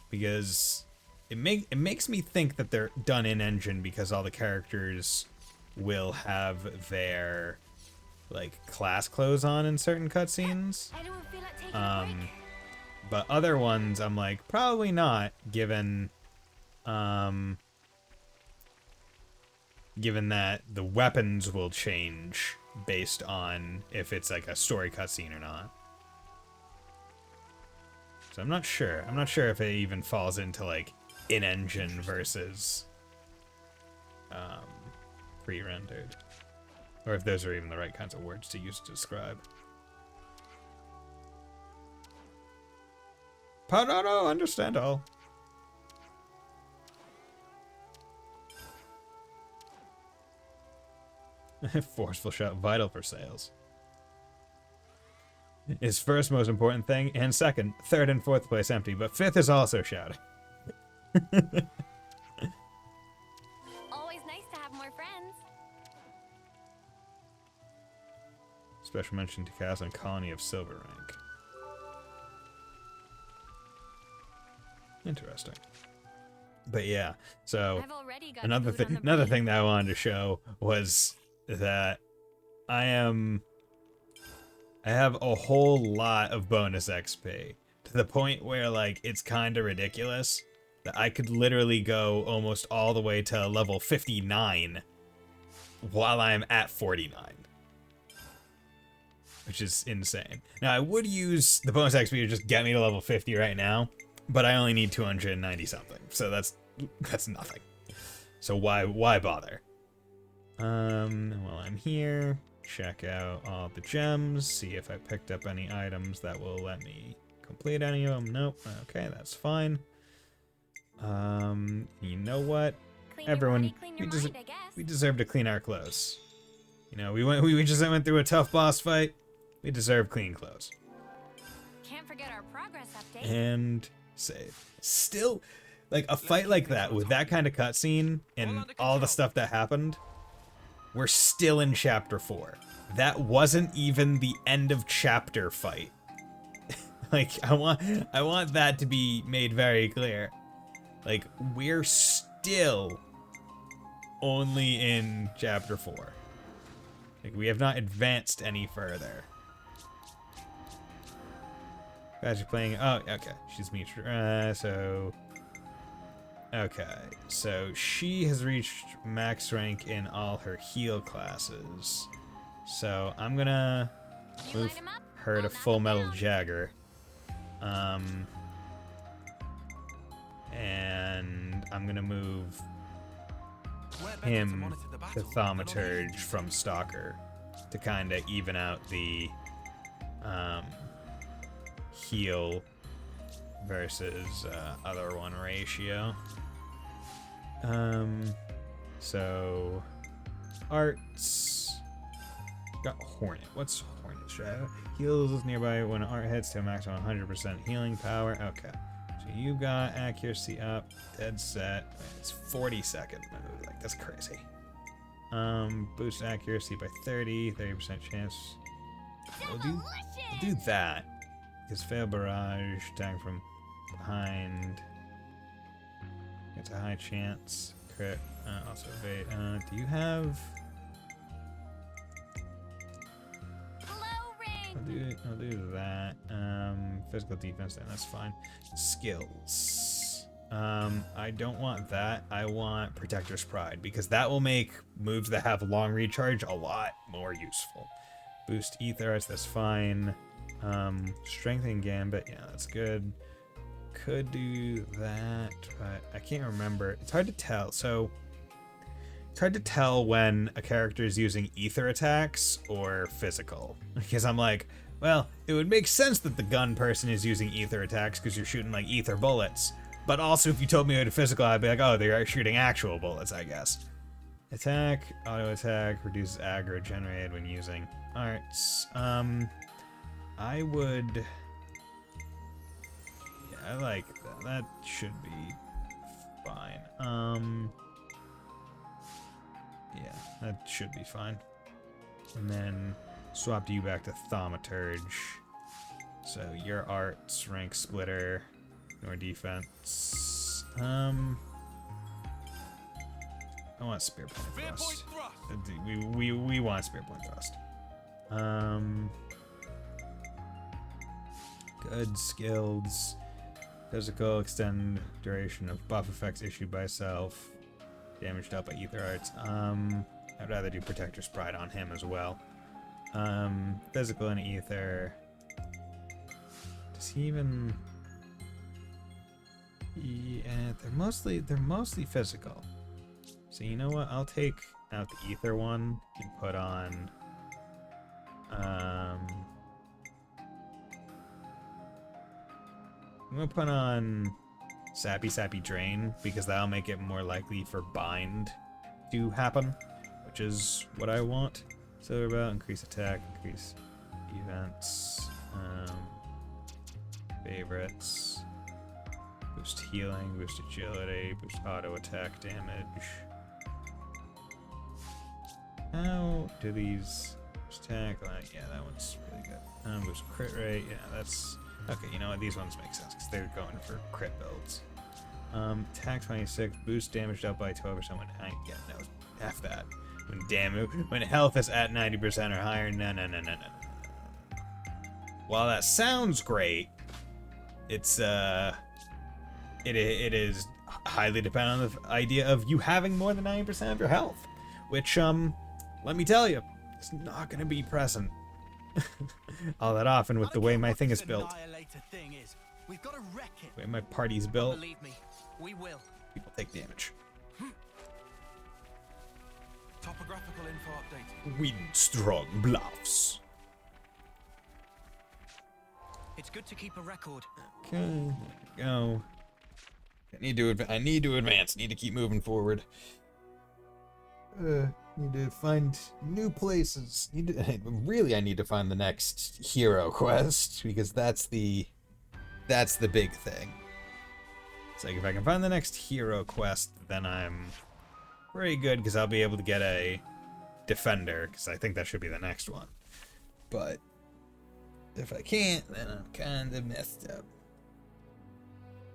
Because it makes me think that they're done in engine because all the characters will have their like class clothes on in certain cutscenes. But other ones I'm like probably not, given given that the weapons will change based on if it's like a story cutscene or not. So I'm not sure. I'm not sure if it even falls into like in-engine versus pre-rendered. Or if those are even the right kinds of words to use to describe. Parado, understand all. Forceful shout, vital for sales. Is first most important thing, and second, third and fourth place empty, but fifth is also shouting. Always nice to have more friends. Special mention to cast on Colony of Silver Rank. Interesting. But yeah, so another thing that I wanted to show was that I have a whole lot of bonus XP to the point where like it's kind of ridiculous that I could literally go almost all the way to level 59 while I'm at 49. Which is insane. Now I would use the bonus XP to just get me to level 50 right now, but I only need 290 something. So that's nothing. So why bother? While I'm here, check out all the gems, see if I picked up any items that will let me complete any of them. Nope. Okay, that's fine. You know what? Everyone, we deserve to clean our clothes. You know, we just went through a tough boss fight. We deserve clean clothes. Can't forget our progress update. And save. Still, like a fight like that with that kind of cutscene and all the stuff that happened, we're still in chapter 4. That wasn't even the end of chapter fight. Like I want that to be made very clear. Like we're still only in chapter 4. Like we have not advanced any further. Guys, you're playing. Oh, okay. She's Mitra. Okay, so she has reached max rank in all her heal classes. So I'm gonna move her to Full Metal Jagger. And I'm gonna move him to Thaumaturge from Stalker to kind of even out the heal versus other one ratio. So Arts got Hornet. What's Hornet? Shadow heals nearby when Art hits to a maximum 100% healing power. Okay, so you got accuracy up, dead set. It's 40-second move. Like that's crazy. Boost accuracy by 30% chance. We'll do that. Because fail barrage, attack from behind. It's a high chance. Crit. Also evade. Do you have? I'll do that. Physical defense, then that's fine. Skills. I don't want that. I want Protector's Pride because that will make moves that have long recharge a lot more useful. Boost Ethos, that's fine. Strengthening Gambit, yeah, that's good. Could do that, but I can't remember. It's hard to tell. So it's hard to tell when a character is using ether attacks or physical. Because I'm like, well, it would make sense that the gun person is using ether attacks because you're shooting like ether bullets. But also, if you told me it was physical, I'd be like, oh, they are shooting actual bullets, I guess. Attack, auto attack, reduces aggro generated when using arts. I would... Yeah, I like that. That should be fine. Yeah, that should be fine. And then swap you back to Thaumaturge. So your arts, rank splitter, your defense. I want spear point thrust. We want spear point thrust. Good skills. Physical, extend duration of buff effects issued by self. Damage dealt by ether arts. I'd rather do Protector's Pride on him as well. Physical and ether. Does he even? Yeah, they're mostly physical. So you know what? I'll take out the ether one and put on. I'm gonna put on Sappy Drain because that'll make it more likely for bind to happen, which is what I want. So about increase attack, increase events, favorites, boost healing, boost agility, boost auto attack damage. How do these attack? Yeah, that one's really good. Boost crit rate. Yeah, that's okay. You know what? These ones make sense because they're going for crit builds. Attack 26, boost damage dealt by 12% when yeah, no, half that. When health is at 90% or higher, no. While that sounds great, it's it is highly dependent on the idea of you having more than 90% of your health, which let me tell you, it's not gonna be present all that often with the way my thing is built. We've got to wreck it. The way my party's built. Believe me, we will. People take damage. Topographical info updated. Wind strong bluffs. It's good to keep a record. Okay, there we go. I need to advance. Need to keep moving forward. Need to find new places. I need to find the next hero quest because that's the big thing. It's like if I can find the next hero quest, then I'm pretty good because I'll be able to get a defender because I think that should be the next one. But if I can't, then I'm kind of messed up.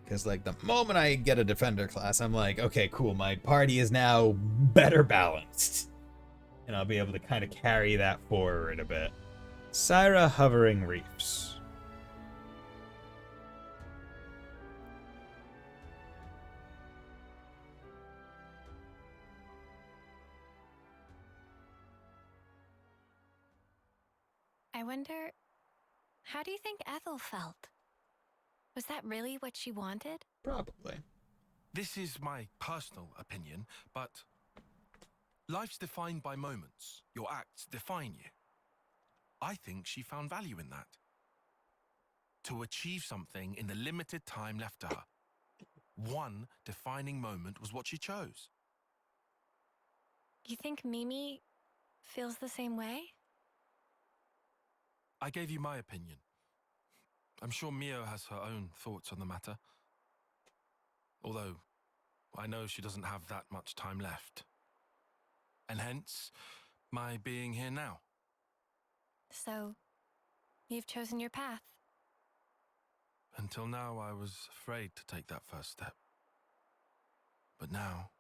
Because like the moment I get a defender class, I'm like, okay, cool, my party is now better balanced. And I'll be able to kind of carry that forward a bit. Syra Hovering Reefs. I wonder, how do you think Ethel felt? Was that really what she wanted? Probably. This is my personal opinion, but life's defined by moments. Your acts define you. I think she found value in that. To achieve something in the limited time left to her. One defining moment was what she chose. You think Mimi feels the same way? I gave you my opinion. I'm sure Mio has her own thoughts on the matter. Although, I know she doesn't have that much time left. And hence, my being here now. So, you've chosen your path. Until now, I was afraid to take that first step. But now,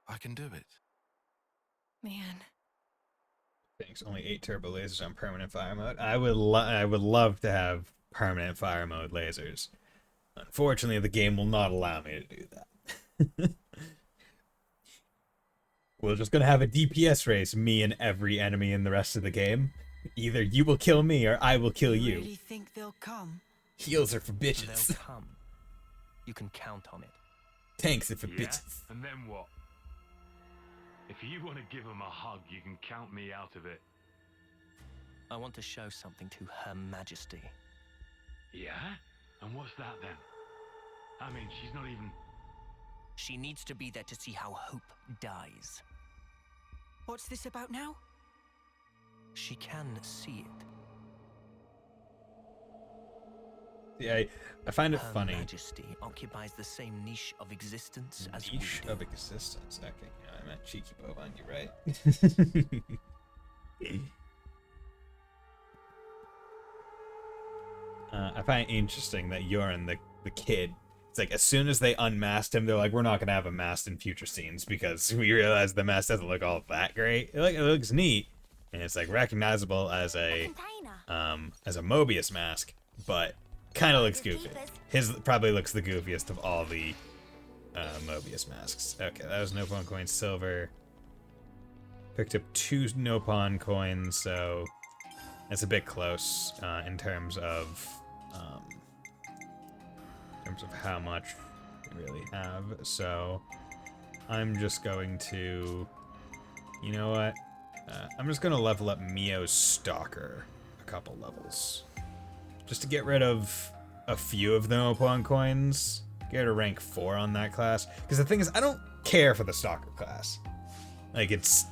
I can do it. Man. Thanks. Only 8 turbo lasers on permanent fire mode. I would love to have permanent fire mode lasers. Unfortunately, the game will not allow me to do that. We're just gonna have a DPS race, me and every enemy in the rest of the game. Either you will kill me or I will kill you. Really think they'll come? Heals are for bitches. They'll come. You can count on it. Tanks are for bitches. And then what? If you want to give them a hug, you can count me out of it. I want to show something to Her Majesty. Yeah? And what's that then? I mean, she's not even... She needs to be there to see how hope dies. What's this about now? She can see it. Yeah, I find it Her funny. Majesty occupies the same niche of existence as we Niche do. of existence. Okay, I meant cheeky bovine. You're right. I find it interesting that Yoren, the kid, it's like as soon as they unmasked him, they're like, we're not gonna have him masked in future scenes because we realize the mask doesn't look all that great. It looks neat, and it's like recognizable as a Mobius mask, but kind of looks goofy. His probably looks the goofiest of all the Mobius masks. Okay, that was Nopon coin silver. Picked up 2 Nopon coins, so that's a bit close in terms of how much we really have. So I'm just going to, you know what? I'm just gonna level up Mio's Stalker a couple levels, just to get rid of a few of the Nopon coins. Get a rank 4 on that class, because the thing is, I don't care for the Stalker class. Like, it's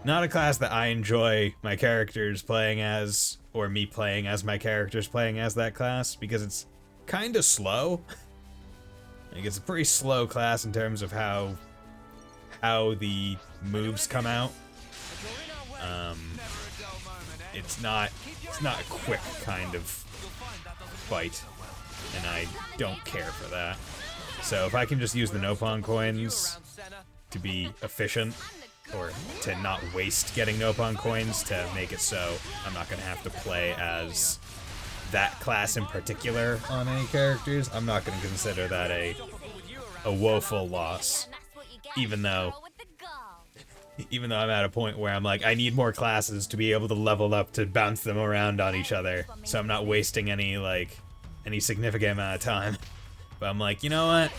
not a class that I enjoy my characters playing as, or me playing as my characters playing as that class, because it's kind of slow. Like, it's a pretty slow class in terms of how the moves come out. It's not a quick kind of fight, and I don't care for that. So if I can just use the Nopon coins to be efficient, or to not waste getting Nopon coins to make it so I'm not going to have to play as that class in particular on any characters, I'm not going to consider that a woeful loss, even though I'm at a point where I'm like, I need more classes to be able to level up to bounce them around on each other, so I'm not wasting any significant amount of time. But I'm like, you know what?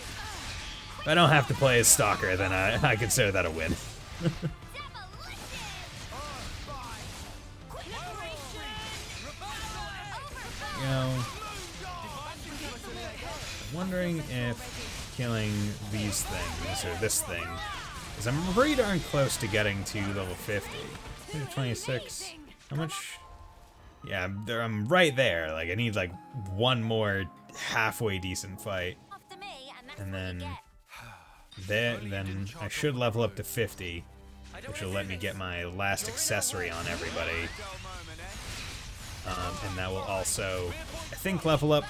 If I don't have to play as Stalker, then I consider that a win. You know, I'm wondering if killing these things, or this thing, because I'm pretty darn close to getting to level 50. 26. How much? Yeah, I'm right there. Like, I need like one more halfway decent fight, and then I should level up to 50, which will let me get my last accessory on everybody. And that will also, I think, level up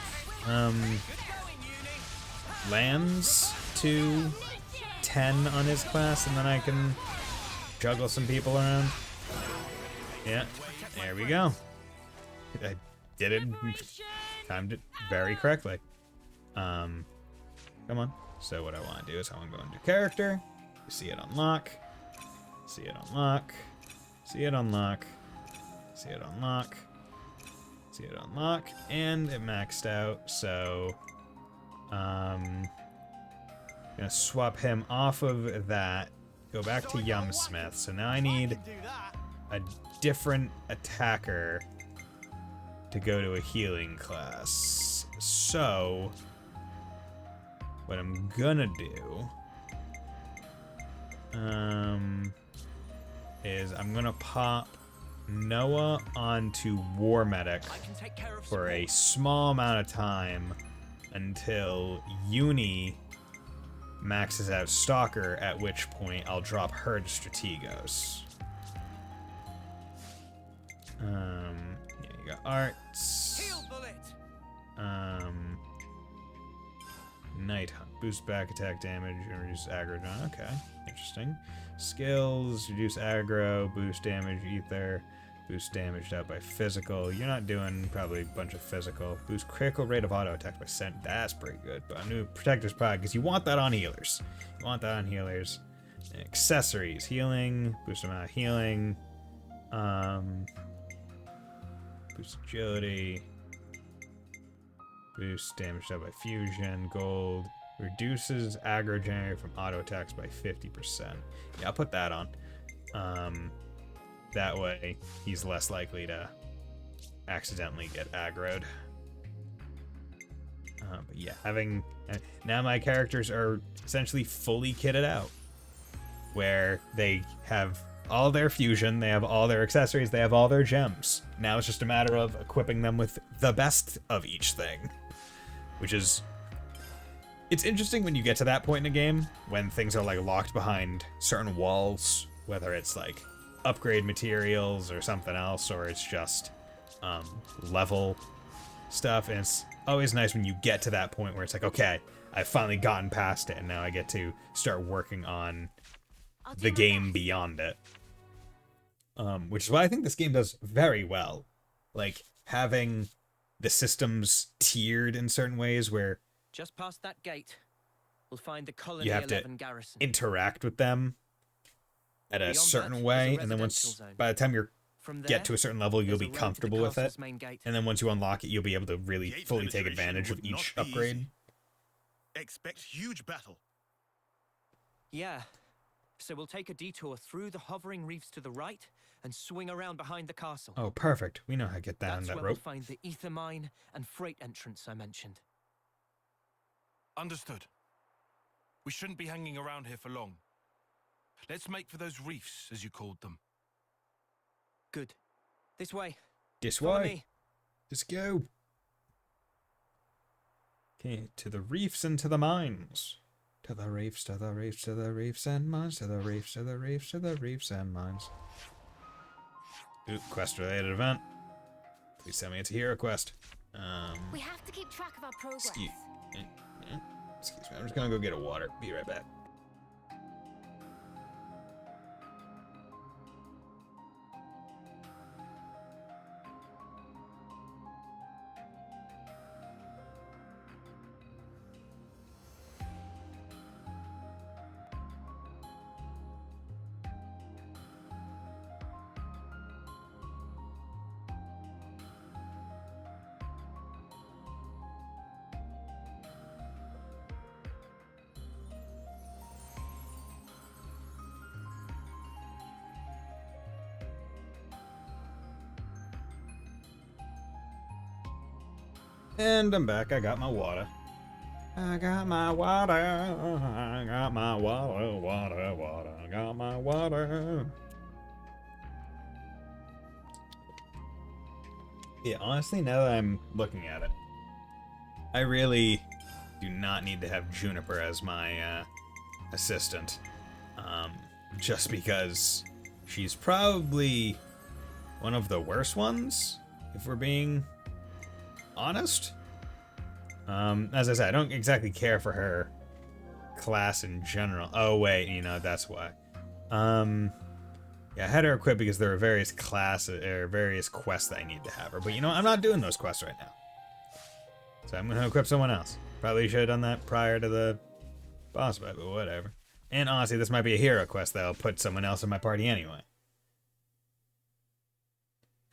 Lambs to 10 on his class, and then I can juggle some people around. Yeah, there we go. I did it, timed it very correctly. Come on. So what I want to do is I want to go into character, see it unlock, see it unlock, see it unlock, see it unlock, see it unlock, and it maxed out, so gonna swap him off of that, go back to Yumsmith. So now I need a different attacker to go to a healing class. So what I'm gonna do is I'm gonna pop Noah onto War Medic for a small amount of time until Uni maxes out Stalker, at which point I'll drop her to Strategos. Yeah, you got arts. Night Hunt. Boost back attack damage and reduce aggro. Okay, interesting. Skills, reduce aggro, boost damage, ether, boost damage out by physical. You're not doing probably a bunch of physical. Boost critical rate of auto attack by scent. That's pretty good. But a new protector's pride, because you want that on healers. You want that on healers. Accessories, healing, boost amount of healing. Boost agility. Boost damage out by fusion, gold. Reduces aggro generated from auto attacks by 50%. Yeah, I'll put that on. That way, he's less likely to accidentally get aggroed. But yeah, having now my characters are essentially fully kitted out, where they have all their fusion, they have all their accessories, they have all their gems. Now it's just a matter of equipping them with the best of each thing, which is, it's interesting when you get to that point in a game when things are like locked behind certain walls, whether it's like upgrade materials or something else, or it's just level stuff. And it's always nice when you get to that point where it's like, okay, I've finally gotten past it, and now I get to start working on the game beyond it. Which is why I think this game does very well. Like, having the systems tiered in certain ways where Just past that gate, we'll find the Colony you have 11 to garrison. interact with them at a Beyond certain that, way, there's a and then residential once, zone. by the time you From get there, to a certain level, you'll there's a be road to the comfortable with it. castle's main gate. And then once you unlock it, you'll be able to really Gate fully take penetration advantage of would not each be upgrade. easy. Expect huge battle. Yeah. So we'll take a detour through the hovering reefs to the right and swing around behind the castle. Oh, perfect. We know how to get down That's that where rope. we'll find the ether mine and freight entrance I mentioned. Understood. We shouldn't be hanging around here for long. Let's make for those reefs, as you called them. Good. This way. This Follow way. me. Just go. Okay, to the reefs and to the mines. To the reefs, to the reefs, to the reefs and mines, to the reefs, to the reefs, to the reefs and mines. Ooh, quest-related event. Please tell me it's a hero quest. We have to keep track of our progress. Excuse me, I'm just gonna go get a water. Be right back. And I'm back. I got my water. I got my water. I got my water, water, water. I got my water. Yeah, honestly, now that I'm looking at it, I really do not need to have Juniper as my assistant. Just because she's probably one of the worst ones, if we're being honest. As I said, I don't exactly care for her class in general. Oh wait, you know, that's why. Yeah, I had her equipped because there are various classes or various quests that I need to have her. But you know, I'm not doing those quests right now. So I'm gonna equip someone else. Probably should have done that prior to the boss fight, but whatever. And honestly, this might be a hero quest that'll put someone else in my party anyway.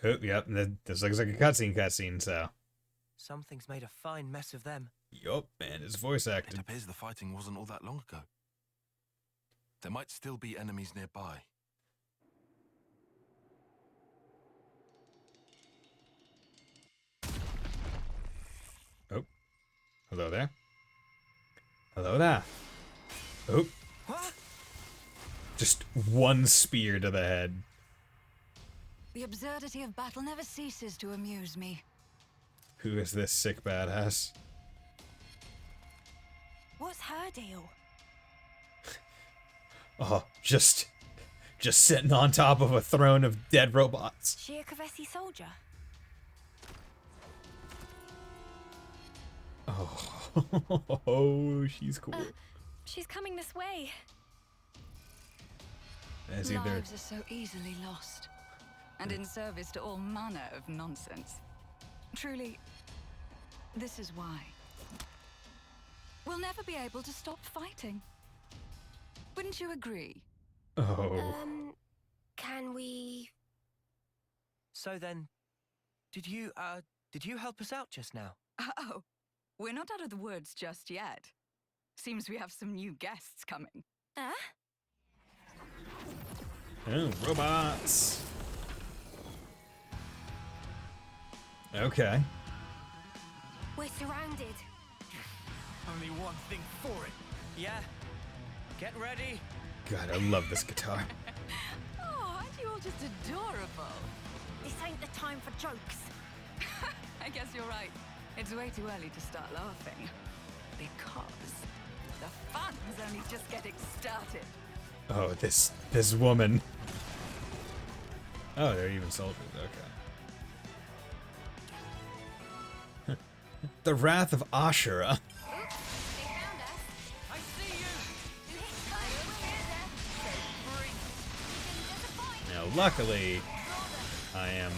Oh, yep, this looks like a cutscene, so. Something's made a fine mess of them. Yup, and it's voice acted. It appears the fighting wasn't all that long ago. There might still be enemies nearby. Oh. Hello there. Hello there. Oh. Just one spear to the head. The absurdity of battle never ceases to amuse me. Who is this sick badass? What's her deal? Oh, just sitting on top of a throne of dead robots. She a Kavesi soldier? Oh, she's cool. She's coming this way. As either Lives are so easily lost, and in service to all manner of nonsense. Truly, this is why. We'll never be able to stop fighting. Wouldn't you agree? Oh. Can we... So then, did you help us out just now? Oh, we're not out of the woods just yet. Seems we have some new guests coming. Oh, robots. Okay. We're surrounded. Only one thing for it. Yeah. Get ready. God, I love this guitar. Oh, aren't you all just adorable? This ain't the time for jokes. I guess you're right. It's way too early to start laughing. Because the fun's only just getting started. Oh, this woman. Oh, they're even soldiers. Okay. The Wrath of Ashura. Now, luckily, I am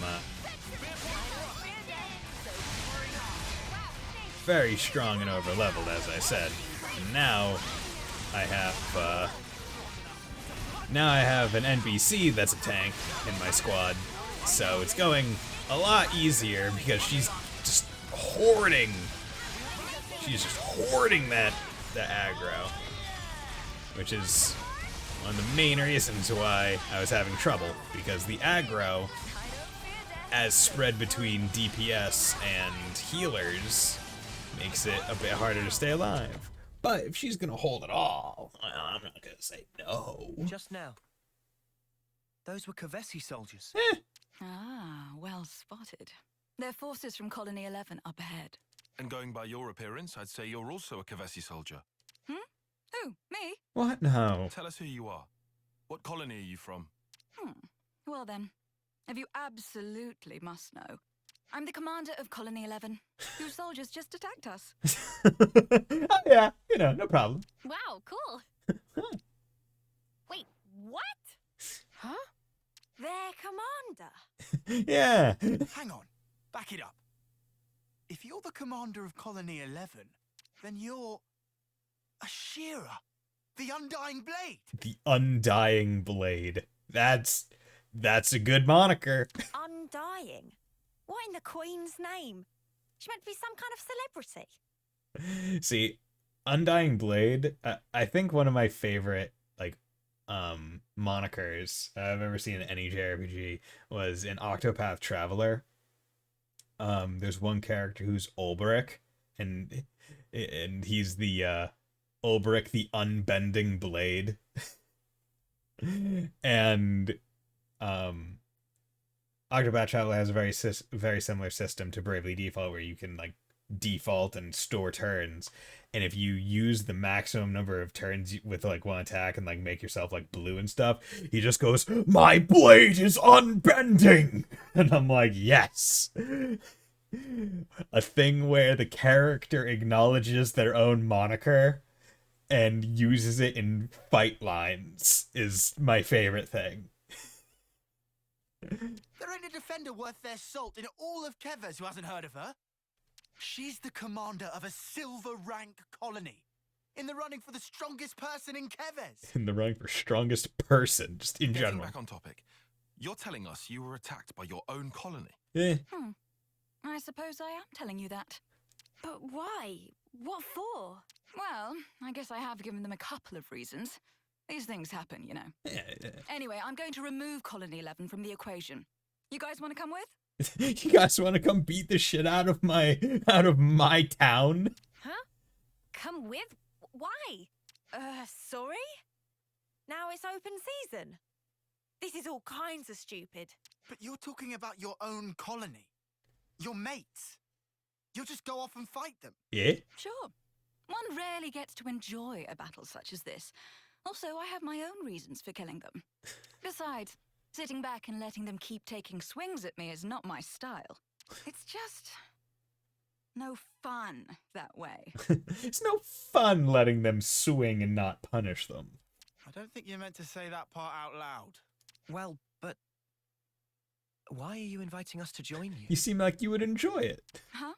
very strong and over-leveled, as I said. And now I have an NPC that's a tank in my squad, so it's going a lot easier because she's just hoarding. She's just hoarding the aggro, which is one of the main reasons why I was having trouble, because the aggro, as spread between DPS and healers, makes it a bit harder to stay alive. But if she's gonna hold it all, I'm not gonna say no. Just now. Those were Kavesi soldiers. Ah, well spotted. They're forces from Colony 11 up ahead. And going by your appearance, I'd say you're also a Kavesi soldier. Who? Me? What? No. Tell us who you are. What colony are you from? Well then, if you absolutely must know, I'm the commander of Colony 11, whose soldiers just attacked us. Oh yeah, no problem. Wow, cool. Wait, what? Huh? Their commander? Yeah. Hang on. Back it up. If you're the commander of Colony 11, then you're Ashira, the Undying Blade. The Undying Blade. That's a good moniker. Undying? What in the Queen's name? She meant to be some kind of celebrity. See, Undying Blade, I think one of my favorite, monikers I've ever seen in any JRPG was in Octopath Traveler. There's one character who's Ulbrich, and he's the, Ulbrich the Unbending Blade. And, Octopath Traveler has a very similar system to Bravely Default, where you can default and store turns, and if you use the maximum number of turns with one attack and make yourself blue and stuff, he just goes, "My blade is unbending," and I'm like, yes. A thing where the character acknowledges their own moniker and uses it in fight lines is my favorite thing. There ain't a defender worth their salt in all of Kevers who hasn't heard of her. She's the commander of a silver rank colony, in the running for the strongest person in Kevers. In the running for strongest person, just in Getting general. back on topic, you're telling us you were attacked by your own colony. Yeah. I suppose I am telling you that. But why? What for? Well, I guess I have given them a couple of reasons. These things happen, you know. Yeah. Anyway, I'm going to remove Colony 11 from the equation. You guys want to come with? You guys want to come beat the shit out of my town? Huh? Come with? Why? Sorry? Now it's open season. This is all kinds of stupid. But you're talking about your own colony. Your mates. You'll just go off and fight them. Yeah? Sure. One rarely gets to enjoy a battle such as this. Also, I have my own reasons for killing them. Besides, sitting back and letting them keep taking swings at me is not my style. It's just no fun that way. It's no fun letting them swing and not punish them. I don't think you meant to say that part out loud. Well, but why are you inviting us to join you? You seem like you would enjoy it. Huh?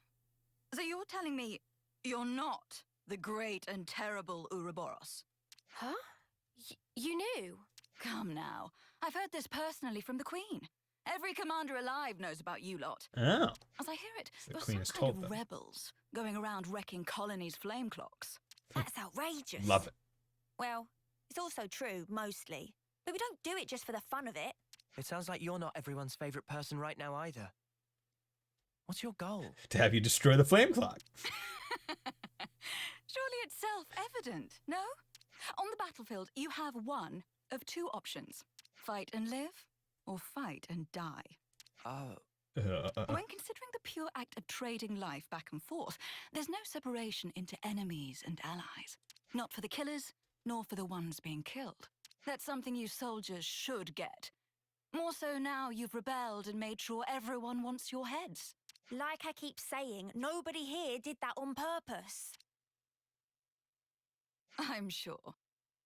So you're telling me you're not the great and terrible Ouroboros? Huh? You knew? Come now. I've heard this personally from the Queen. Every commander alive knows about you lot. Oh. As I hear it, The you're Queen some has kind told of them. rebels going around wrecking colonies' flame clocks. That's outrageous. Love it. Well, it's also true, mostly. But we don't do it just for the fun of it. It sounds like you're not everyone's favorite person right now either. What's your goal? To have you destroy the flame clock. Surely it's self-evident, no? On the battlefield, you have one of two options. Fight and live, or fight and die. When considering the pure act of trading life back and forth, there's no separation into enemies and allies. Not for the killers, nor for the ones being killed. That's something you soldiers should get. More so now you've rebelled and made sure everyone wants your heads. Like I keep saying, nobody here did that on purpose. I'm sure.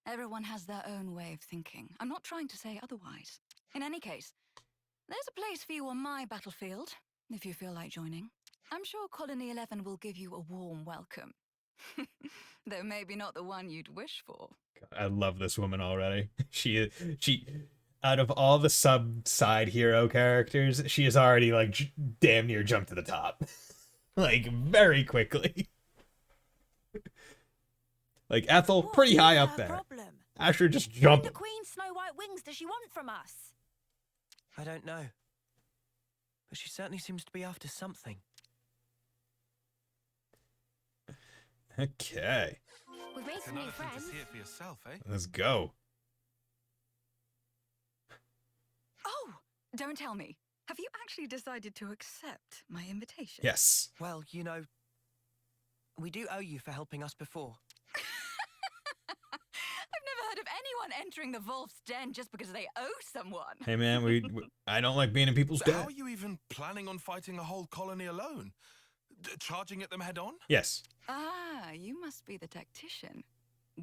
Everyone has their own way of thinking. I'm not trying to say otherwise. In any case, there's a place for you on my battlefield, if you feel like joining. I'm sure Colony 11 will give you a warm welcome. Though maybe not the one you'd wish for. I love this woman already. She out of all the side hero characters, she has already like damn near jumped to the top. Like very quickly. Like Ethel, pretty high up there. Asher just jumping. What the Queen's Snow White wings does she want from us? I don't know. But she certainly seems to be after something. Okay. We've made some new Another thing to friends. see it for yourself, eh? Let's go. Oh, don't tell me. Have you actually decided to accept my invitation? Yes. Well, you know, we do owe you for helping us before. I've never heard of anyone entering the Wolf's Den just because they owe someone. Hey man, I don't like being in people's So debt. how are you even planning on fighting a whole colony alone? Charging at them head on? Yes. Ah, you must be the tactician.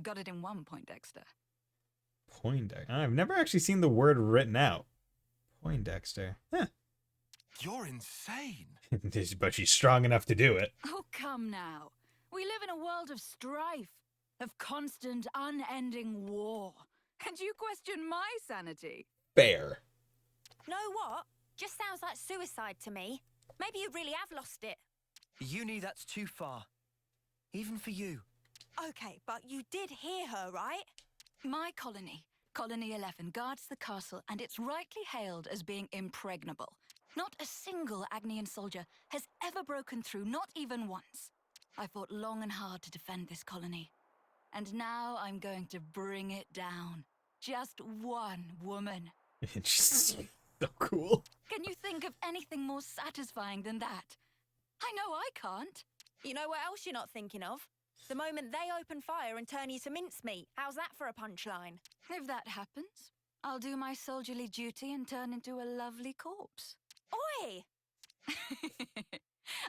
Got it in one, Poindexter. Poindexter. I've never actually seen the word written out. Poindexter. Huh. You're insane. But she's strong enough to do it. Oh, come now. We live in a world of strife, of constant, unending war. And you question my sanity? Fair. Know what? Just sounds like suicide to me. Maybe you really have lost it. Uni, that's too far. Even for you. Okay, but you did hear her, right? My colony, Colony 11, guards the castle, and it's rightly hailed as being impregnable. Not a single Agnian soldier has ever broken through, not even once. I fought long and hard to defend this colony. And now I'm going to bring it down. Just one woman. She's so cool. Can you think of anything more satisfying than that? I know I can't. You know what else you're not thinking of? The moment they open fire and turn you to mincemeat. How's that for a punchline? If that happens, I'll do my soldierly duty and turn into a lovely corpse. Oi!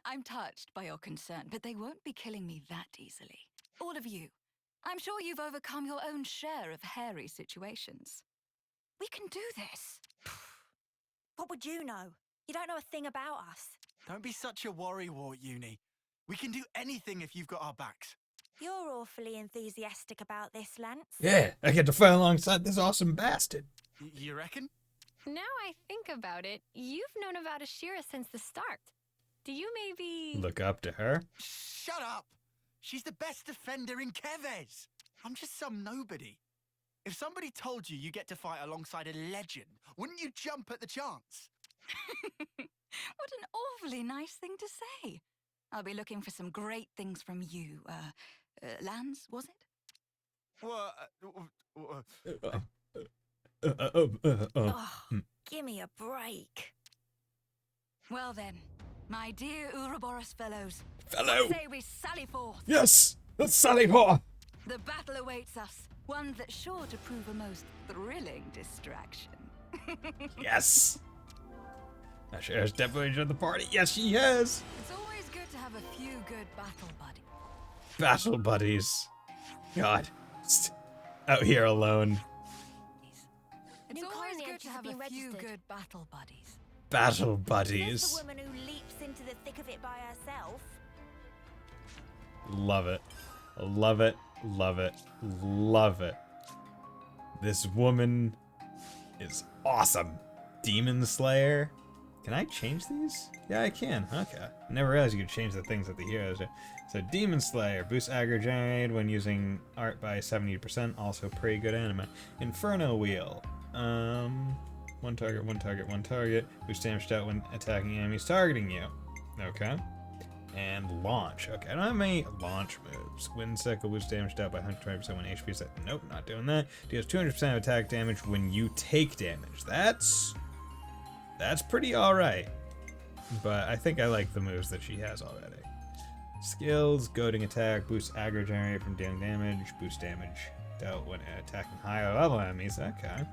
I'm touched by your concern, but they won't be killing me that easily. All of you. I'm sure you've overcome your own share of hairy situations. We can do this. What would you know? You don't know a thing about us. Don't be such a worrywart, Uni. We can do anything if you've got our backs. You're awfully enthusiastic about this, Lance. Yeah, I get to fight alongside this awesome bastard. You reckon? Now I think about it, you've known about Ashira since the start. Do you maybe... Look up to her. Shut up! She's the best defender in Keves. I'm just some nobody. If somebody told you get to fight alongside a legend, wouldn't you jump at the chance? What an awfully nice thing to say. I'll be looking for some great things from you. Lance, was it? Give me a break. Well then, my dear Ouroboros fellows. Fellow. Say we sally forth. Yes, let's sally forth. The battle awaits us. One that's sure to prove a most thrilling distraction. Yes. Asher has definitely joined the party. Yes, she has. It's always good to have a few good battle buddies. Battle buddies. God. Out here alone. It's New always colony good to entries have have a been few registered. good battle buddies. Battle There's buddies. the woman who leaps into the thick of it by herself. Love it. Love it. Love it. Love it. This woman is awesome. Demon Slayer. Can I change these? Yeah, I can. Okay. I never realized you could change the things that the heroes do. So Demon Slayer boosts aggro generated when using art by 70%. Also pretty good anime. Inferno Wheel. One target, one target, one target. Boost damage out when attacking enemies targeting you. Okay. And launch. Okay, I don't have many launch moves. Wind Cycle boosts damage dealt by 120% when HP is at. Nope, not doing that. Deals 200% of attack damage when you take damage. That's pretty alright. But I think I like the moves that she has already. Skills, goading attack, boosts aggro generated from dealing damage, boost damage dealt when attacking higher level enemies. Okay.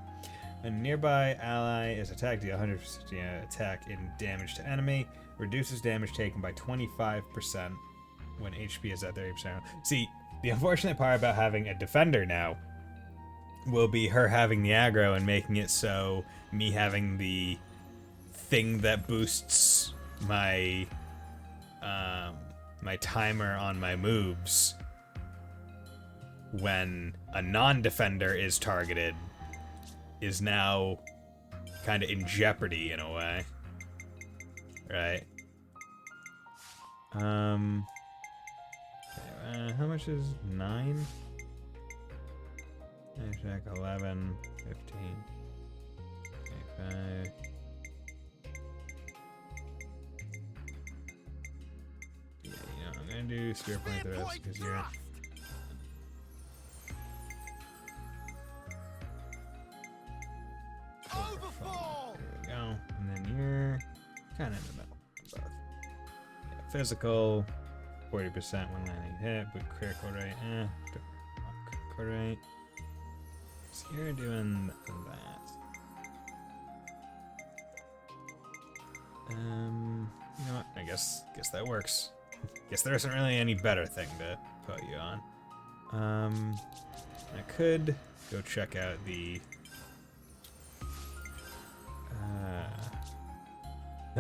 A nearby ally is attacked, deal 150% attack in damage to enemy. Reduces damage taken by 25% when HP is at 30%. See, the unfortunate part about having a defender now will be her having the aggro and making it so me having the thing that boosts my my timer on my moves when a non-defender is targeted is now kind of in jeopardy in a way. Right. How much is 9? Check 11, 15, 25. Yeah, I'm gonna do Spirit Point the rest because you're. Overfall! There we go. And then you're kind of in the middle. Both. Yeah, physical, 40% when landing hit, but critical rate, critical rate. So you're doing that. You know what? I guess that works. Guess there isn't really any better thing to put you on. I could go check out the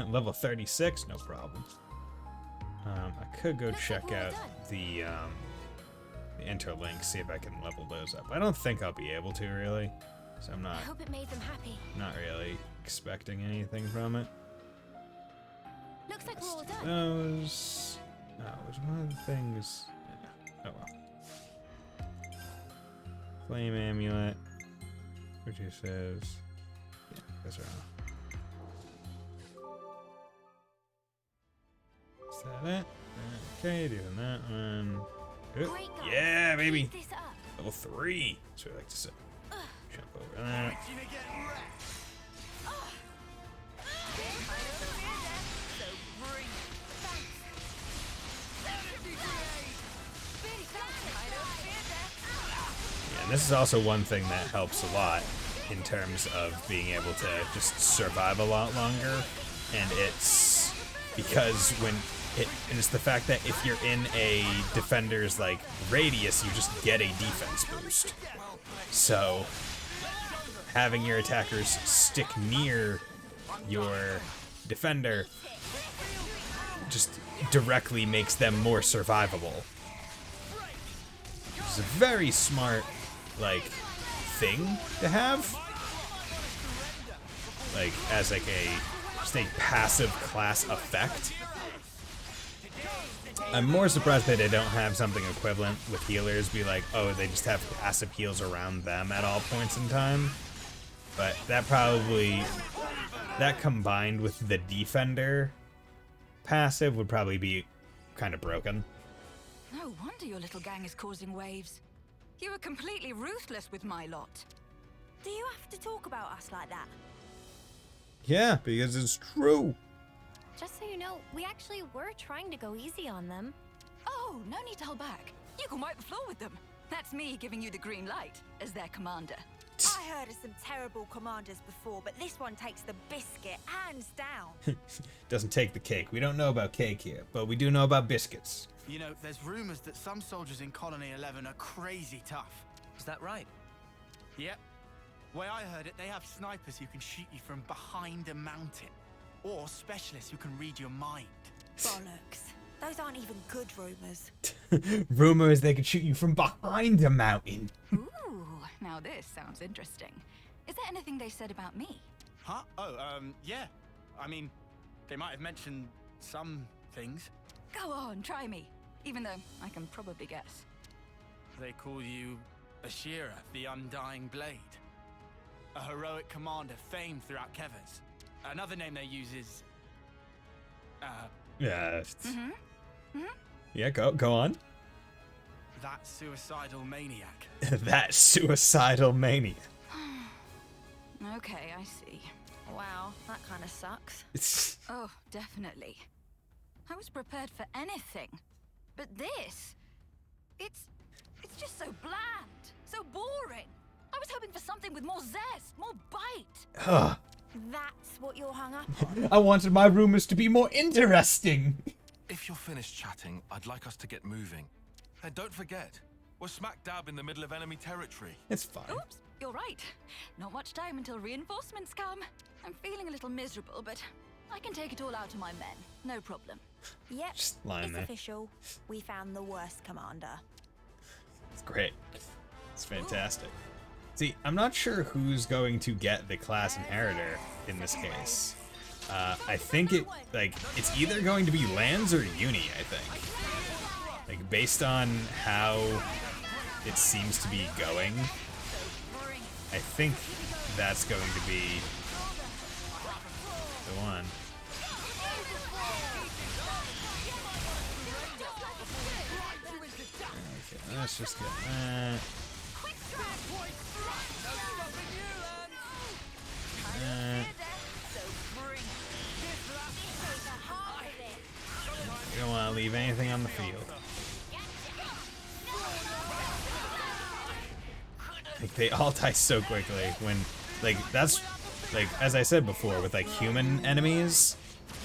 level 36, no problem. I could go check out the interlinks, see if I can level those up. I don't think I'll be able to really, so I'm not. I hope it made them happy. Not really expecting anything from it. Looks like we're all done. Those. Oh, was one of the things. Yeah. Oh well. Flame amulet, reduces. Yeah, that's right. Is that it? Okay, doing that one. Oop. Yeah, baby. Level 3. That's what I like to say. Jump over that. Yeah, and this is also one thing that helps a lot in terms of being able to just survive a lot longer. And it's because and it's the fact that if you're in a defender's like radius, you just get a defense boost. So having your attackers stick near your defender just directly makes them more survivable. It's a very smart like thing to have, like as like just a passive class effect. I'm more surprised that they don't have something equivalent with healers, be like, oh, they just have passive heals around them at all points in time. But that combined with the defender passive would probably be kind of broken. No wonder your little gang is causing waves. You were completely ruthless with my lot. Do you have to talk about us like that? Yeah, because it's true. Just so you know, we actually were trying to go easy on them. Oh, no need to hold back. You can wipe the floor with them. That's me giving you the green light as their commander. I heard of some terrible commanders before, but this one takes the biscuit, hands down. Doesn't take the cake. We don't know about cake here, but we do know about biscuits. You know, there's rumors that some soldiers in Colony 11 are crazy tough. Is that right? Yep. Way I heard it, they have snipers who can shoot you from behind a mountain. Or specialists who can read your mind. Bollocks. Those aren't even good rumors. Rumor is they can shoot you from behind a mountain. Ooh, now this sounds interesting. Is there anything they said about me? Huh? Oh, yeah. I mean, they might have mentioned some things. Go on, try me. Even though I can probably guess. They call you Ashira, the Undying Blade. A heroic commander famed throughout Kevers. Another name they use is... Yeah. Yeah, go on. That suicidal maniac. That suicidal maniac. Okay, I see. Wow, that kind of sucks. Oh, definitely. I was prepared for anything. But this... It's just so bland. So boring. I was hoping for something with more zest, more bite. Ugh. That's what you're hung up on? I wanted my rumors to be more interesting. If you're finished chatting, I'd like us to get moving. And don't forget, we're smack dab in the middle of enemy territory. It's fine. Oops, you're right. Not much time until reinforcements come. I'm feeling a little miserable, but I can take it all out of my men. No problem. Yep, Just lying it's there. official. We found the worst commander. It's great. It's fantastic. See, I'm not sure who's going to get the class inheritor in this case. I think it's either going to be Lands or Uni, I think. Like, based on how it seems to be going, I think that's going to be the one. Okay, let's just get that. You don't want to leave anything on the field. Like, they all die so quickly when, like, that's, like, as I said before, with, like, human enemies,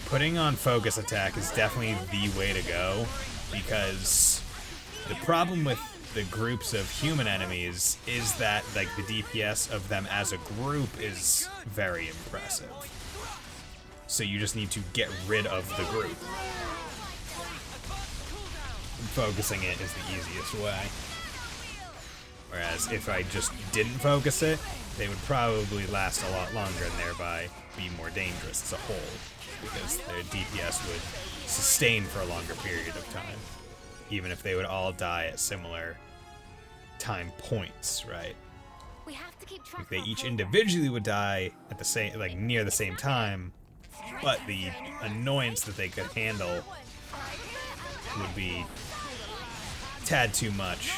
putting on focus attack is definitely the way to go, because the problem with the groups of human enemies is that, like, the DPS of them as a group is very impressive. So you just need to get rid of the group. And focusing it is the easiest way. Whereas if I just didn't focus it, they would probably last a lot longer and thereby be more dangerous as a whole, because their DPS would sustain for a longer period of time, even if they would all die at similar time points, right? We have to keep track Like, they each individually would die at the same, like, near the same time, but the annoyance that they could handle would be a tad too much.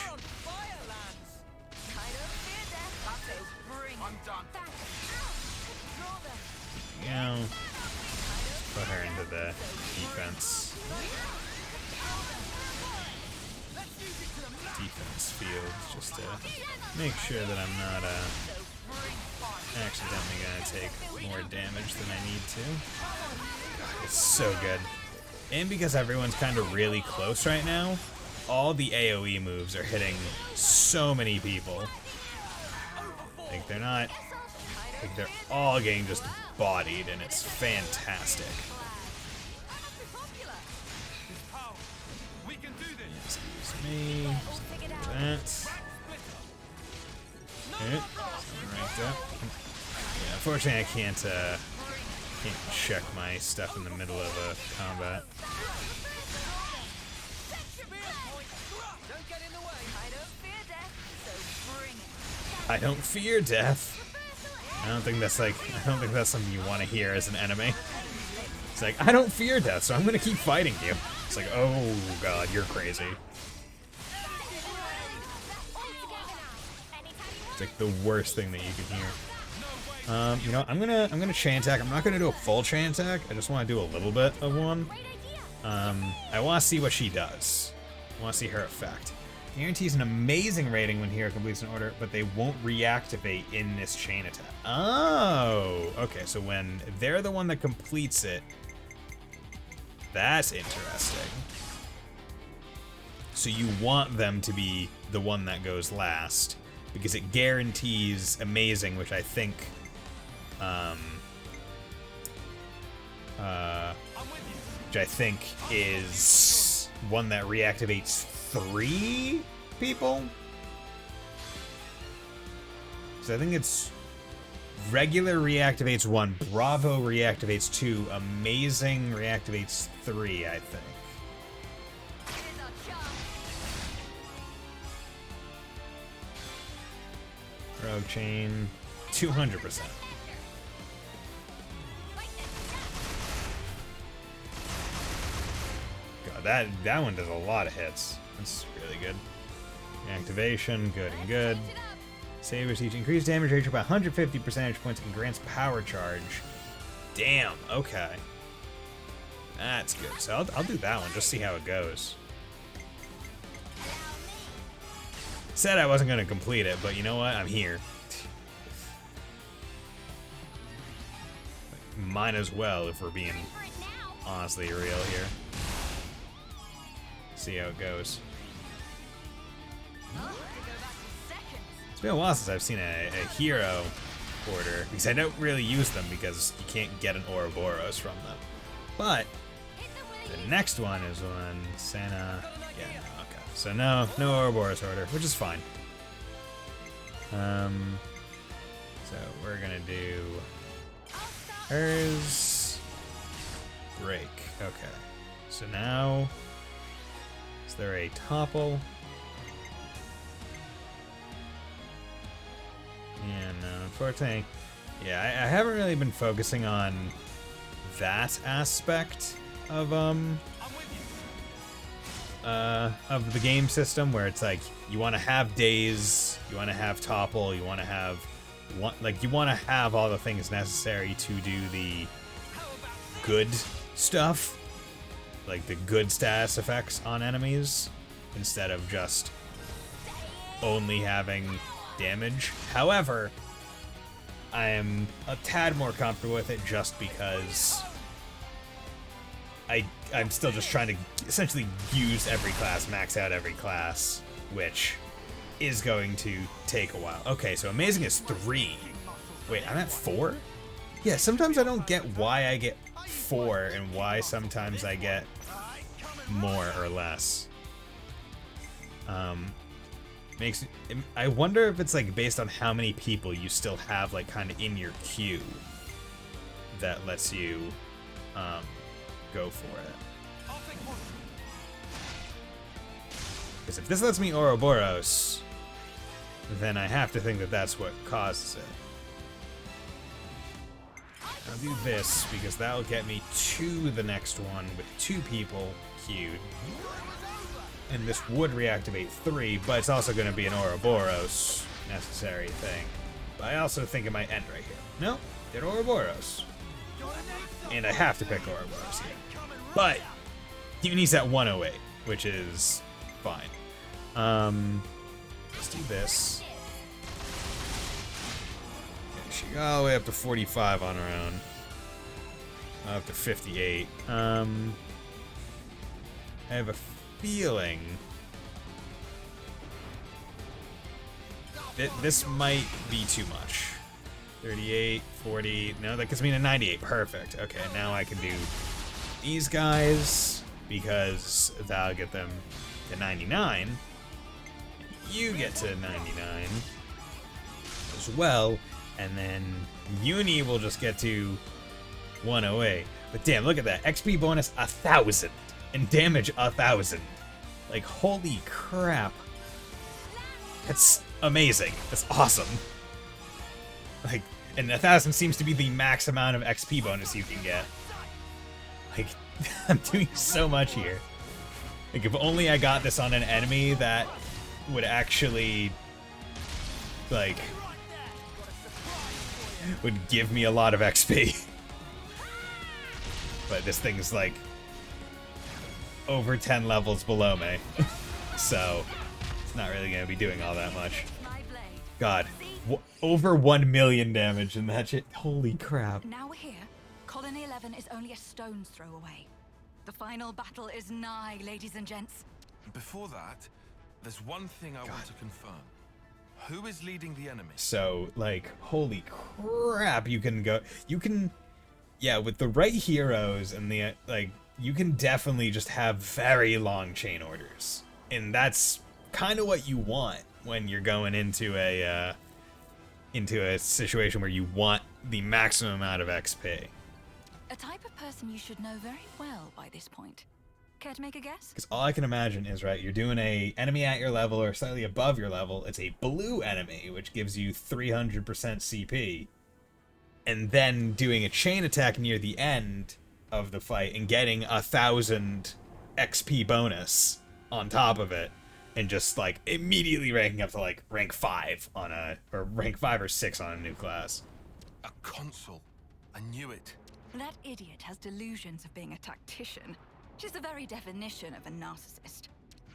You know, put her into the defense field just to make sure that I'm not accidentally gonna take more damage than I need to. God, it's so good. And because everyone's kind of really close right now, all the AoE moves are hitting so many people. Like, they're not, like, they're all getting just bodied, and it's fantastic. Excuse me. That. Okay. Ranked up. Yeah, unfortunately I can't check my stuff in the middle of a combat. I don't fear death. I don't think that's something you want to hear as an enemy. It's like, I don't fear death, so I'm gonna keep fighting you. It's like, oh god, you're crazy. It's like the worst thing that you can hear. You know, I'm gonna chain attack. I'm not gonna do a full chain attack. I just want to do a little bit of one. I want to see what she does. I want to see her effect. Guarantees an amazing rating when hero completes an order, but they won't reactivate in this chain attack. Oh, okay. So when they're the one that completes it, that's interesting. So you want them to be the one that goes last, because it guarantees amazing, which I think, is one that reactivates 3 people. So I think it's regular reactivates 1, Bravo reactivates 2, amazing reactivates 3, I think. Rogue chain, 200%. God, that one does a lot of hits. That's really good. Activation, good and good. Sabers each increase damage ratio by 150 percentage points and grants power charge. Damn, okay. That's good. So I'll do that one, just see how it goes. Said I wasn't going to complete it, but you know what? I'm here. Might as well if we're being honestly real here. See how it goes. It's been a while since I've seen a hero order, because I don't really use them because you can't get an Ouroboros from them. But the next one is when Santa... Yeah, no, okay. So no Ouroboros order, which is fine. So we're gonna do hers. Break. Okay. So now, is there a topple? And unfortunately, yeah, I haven't really been focusing on that aspect of the game system, where it's like you want to have days, you want to have topple, you want to have you want to have all the things necessary to do the good stuff, like the good status effects on enemies, instead of just only having damage. However, I am a tad more comfortable with it just because I'm still just trying to essentially use every class, max out every class, which is going to take a while. Okay, so amazing is 3. Wait, I'm at 4? Yeah, sometimes I don't get why I get 4 and why sometimes I get more or less. I wonder if it's like based on how many people you still have like kind of in your queue that lets you go for it. Because if this lets me Ouroboros, then I have to think that that's what causes it. I'll do this because that'll get me to the next one with 2 people queued. And this would reactivate 3, but it's also going to be an Ouroboros necessary thing. But I also think it might end right here. No, did Ouroboros. And I have to pick Ouroboros here. But he's at 108, which is fine. Let's do this. Okay, she got all the way up to 45 on her own. Up to 58. I have a feeling that this might be too much. 38, 40, no, that gets me to 98, perfect. Okay, now I can do these guys, because that'll get them to 99. You get to 99 as well, and then Uni will just get to 108. But damn, look at that, XP bonus 1,000. And damage 1,000. Like, holy crap. That's amazing. That's awesome. Like, and 1,000 seems to be the max amount of XP bonus you can get. Like, I'm doing so much here. Like, if only I got this on an enemy that would actually, like, would give me a lot of XP. But this thing's, like, over 10 levels below me. So, it's not really going to be doing all that much. God, over 1 million damage in that shit. Holy crap. Now we're here. Colony 11 is only a stone's throw away. The final battle is nigh, ladies and gents. Before that, there's one thing I want to confirm. Who is leading the enemy? So, like, holy crap, you can, yeah, with the right heroes and the, like, you can definitely just have very long chain orders. And that's kind of what you want when you're going into a situation where you want the maximum amount of XP. A type of person you should know very well by this point. Care to make a guess? Because all I can imagine is, right, you're doing a enemy at your level or slightly above your level. It's a blue enemy, which gives you 300% CP. And then doing a chain attack near the end of the fight and getting 1,000 XP bonus on top of it, and just like immediately ranking up to like rank 5 on or rank 5 or 6 on a new class. A console. I knew it. That idiot has delusions of being a tactician. She's the very definition of a narcissist.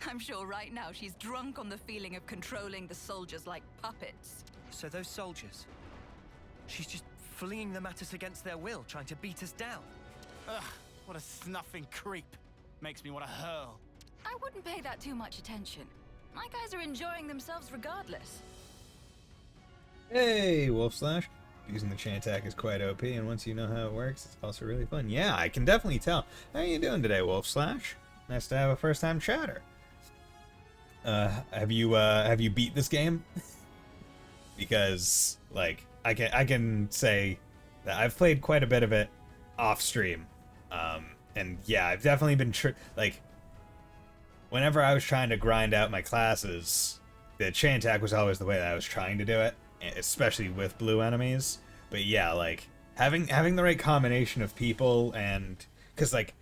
I'm sure right now she's drunk on the feeling of controlling the soldiers like puppets. So those soldiers, she's just flinging them at us against their will, trying to beat us down. Ugh, what a snuffing creep. Makes me want to hurl. I wouldn't pay that too much attention. My guys are enjoying themselves regardless. Hey, Wolf Slash. Using the chain attack is quite OP, and once you know how it works, it's also really fun. Yeah, I can definitely tell. How are you doing today, Wolf Slash? Nice to have a first-time chatter. Have you beat this game? Because, like, I can say that I've played quite a bit of it off stream. And yeah, I've definitely been like, whenever I was trying to grind out my classes, the chain attack was always the way that I was trying to do it, especially with blue enemies. But yeah, like having the right combination of people, and because like,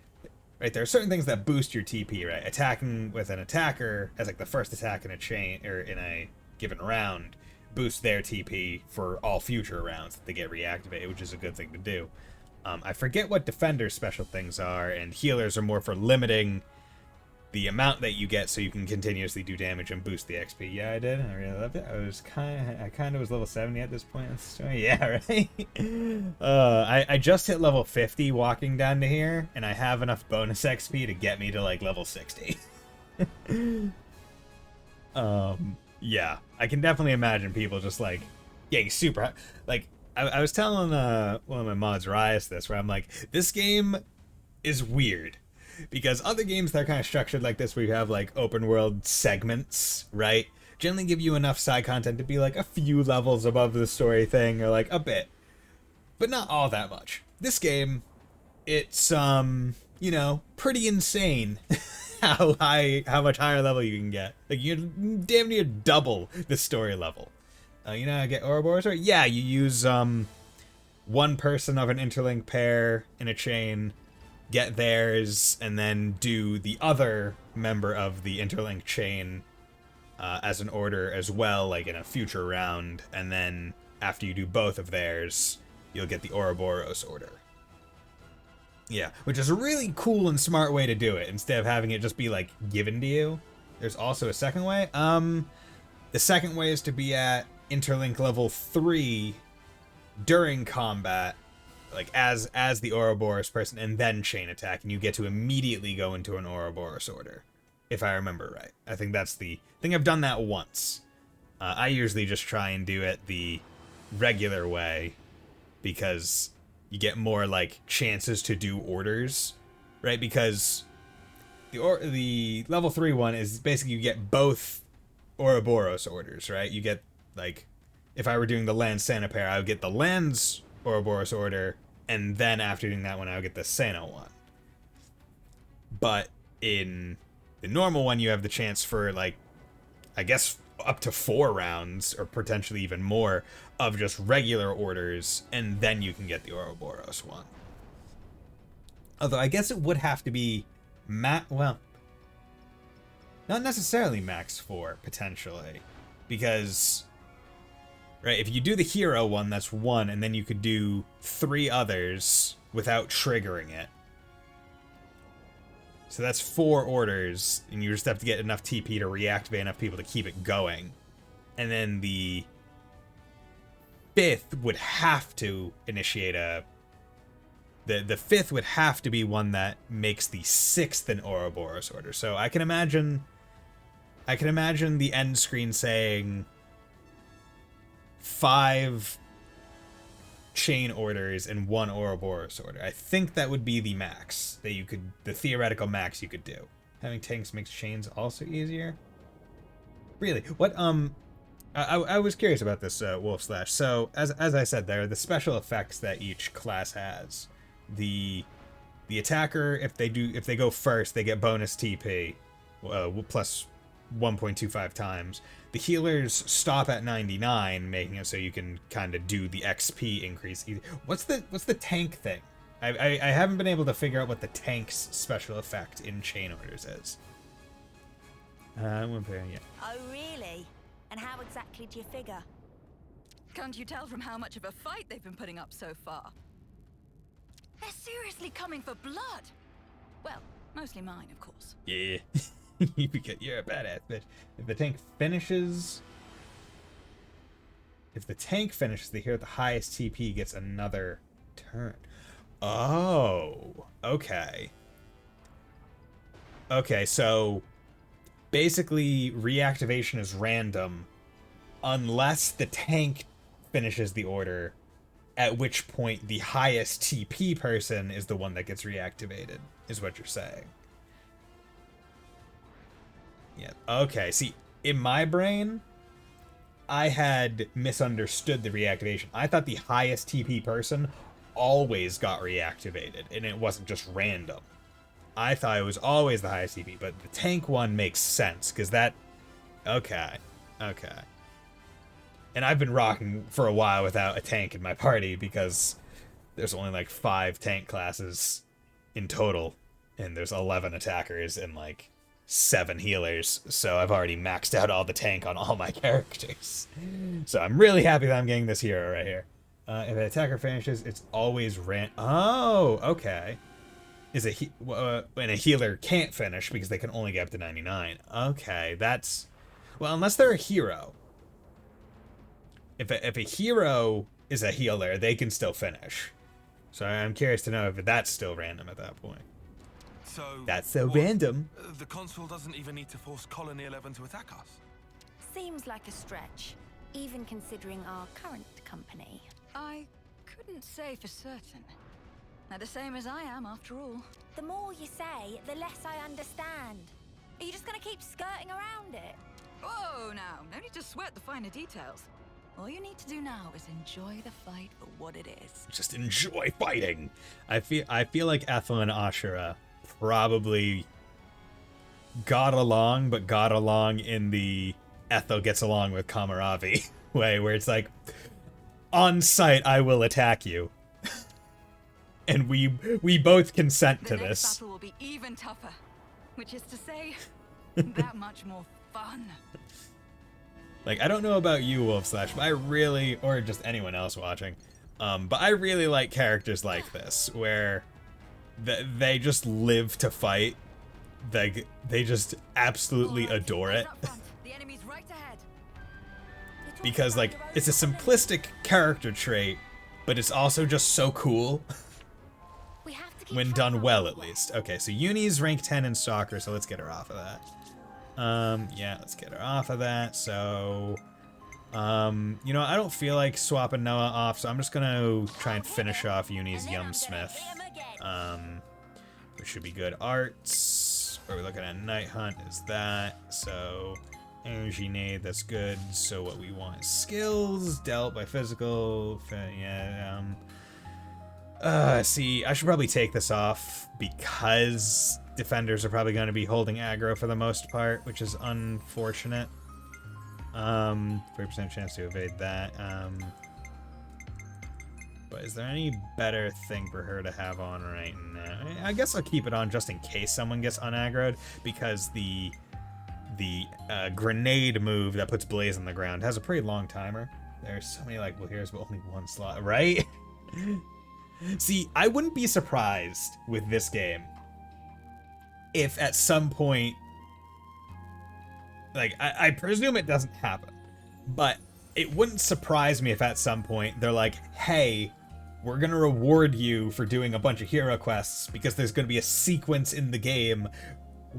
right, there are certain things that boost your TP, right? Attacking with an attacker as like the first attack in a chain or in a given round boosts their TP for all future rounds that they get reactivated, which is a good thing to do. I forget what defender's special things are, and healers are more for limiting the amount that you get so you can continuously do damage and boost the XP. Yeah, I did. I really loved it. I kind of was level 70 at this point in the story. Yeah, right? I just hit level 50 walking down to here, and I have enough bonus XP to get me to, like, level 60. Yeah, I can definitely imagine people just, like, getting super... Like, I was telling one of my mods, Rias, this, where I'm like, this game is weird. Because other games that are kind of structured like this, where you have, like, open world segments, right, generally give you enough side content to be, like, a few levels above the story thing, or, like, a bit. But not all that much. This game, it's, you know, pretty insane how much higher level you can get. Like, you damn near double the story level. You know how to get Ouroboros? Or yeah, you use one person of an interlink pair in a chain, get theirs, and then do the other member of the interlink chain as an order as well, like in a future round. And then after you do both of theirs, you'll get the Ouroboros order. Yeah, which is a really cool and smart way to do it, instead of having it just be, like, given to you. There's also a second way. The second way is to be at interlink level 3 during combat, like as the Ouroboros person, and then chain attack, and you get to immediately go into an Ouroboros order, if I remember right. I think that's the thing. I've done that once. I usually just try and do it the regular way, because you get more, like, chances to do orders, right? Because the level 3 one is basically you get both Ouroboros orders, right? You get, like, if I were doing the Land Santa pair, I would get the Land's Ouroboros order, and then after doing that one, I would get the Santa one. But in the normal one, you have the chance for, like, I guess up to 4 rounds, or potentially even more, of just regular orders, and then you can get the Ouroboros one. Although I guess it would have to be well, not necessarily max 4, potentially, because, right, if you do the hero one, that's 1, and then you could do 3 others without triggering it. So that's 4 orders, and you just have to get enough TP to reactivate enough people to keep it going. And then the 5th would have to initiate the 5th would have to be one that makes the 6th an Ouroboros order. So I can imagine the end screen saying 5 chain orders and 1 Ouroboros order. I think that would be the max that you could, the theoretical max you could do. Having tanks makes chains also easier. Really? What, I was curious about this, Wolf Slash. So, as I said, there are the special effects that each class has. The attacker, if they go first, they get bonus TP, plus 1.25 times. The healers stop at 99, making it so you can kind of do the XP increase. What's the tank thing? I haven't been able to figure out what the tank's special effect in Chain Orders is. I won't play it yet. Oh, really? And how exactly do you figure? Can't you tell from how much of a fight they've been putting up so far? They're seriously coming for blood. Well, mostly mine, of course. Yeah. You're a badass bitch. If the tank finishes... If the tank finishes the hero with the highest TP gets another turn. Oh, okay. Okay, so basically reactivation is random unless the tank finishes the order, at which point the highest TP person is the one that gets reactivated, is what you're saying. Yeah, okay, see, in my brain, I had misunderstood the reactivation. I thought the highest TP person always got reactivated, and it wasn't just random. I thought it was always the highest TP, but the tank one makes sense, because that... Okay. And I've been rocking for a while without a tank in my party, because there's only like 5 tank classes in total, and there's 11 attackers and like 7 healers, so I've already maxed out all the tank on all my characters. So I'm really happy that I'm getting this hero right here. If an attacker finishes, it's always Oh, okay. And a healer can't finish because they can only get up to 99. Okay, that's... Well, unless they're a hero. If a hero is a healer, they can still finish. So I'm curious to know if that's still random at that point. So that's so random. The console doesn't even need to force Colony 11 to attack us. Seems like a stretch, even considering our current company. I couldn't say for certain. They're the same as I am, after all. The more you say, the less I understand. Are you just gonna keep skirting around it? Whoa, now. No need to sweat the finer details. All you need to do now is enjoy the fight for what it is. Just enjoy fighting. I feel like Ethel and Ashura probably got along, but got along in the Ethel gets along with Kamaravi way, where it's like, on sight, I will attack you. And we both consent to this. The next battle will be even tougher, which is to say, that much more fun. Like, I don't know about you, Wolf Slash, but I really, or just anyone else watching, but I really like characters like this, where they just live to fight. They just absolutely adore it. The enemy's right ahead. Because, like, it's a simplistic character trait, but it's also just so cool. When done well, at least. Okay, so Uni's rank 10 in soccer, so let's get her off of that. Yeah, let's get her off of that. So, you know, I don't feel like swapping Noah off, so I'm just gonna try and finish off Uni's Yumsmith. Which should be good. Arts, what are we looking at? Night Hunt is that. So, Energy Nade, that's good. So what we want is skills, dealt by physical, yeah, see, I should probably take this off because defenders are probably going to be holding aggro for the most part, which is unfortunate. 30% chance to evade that. But is there any better thing for her to have on right now? I guess I'll keep it on just in case someone gets unaggroed, because the grenade move that puts Blaze on the ground has a pretty long timer. There's so many like, well, here's only one slot, right? See, I wouldn't be surprised with this game if at some point, like, I presume it doesn't happen, but it wouldn't surprise me if at some point they're like, hey, we're going to reward you for doing a bunch of hero quests because there's going to be a sequence in the game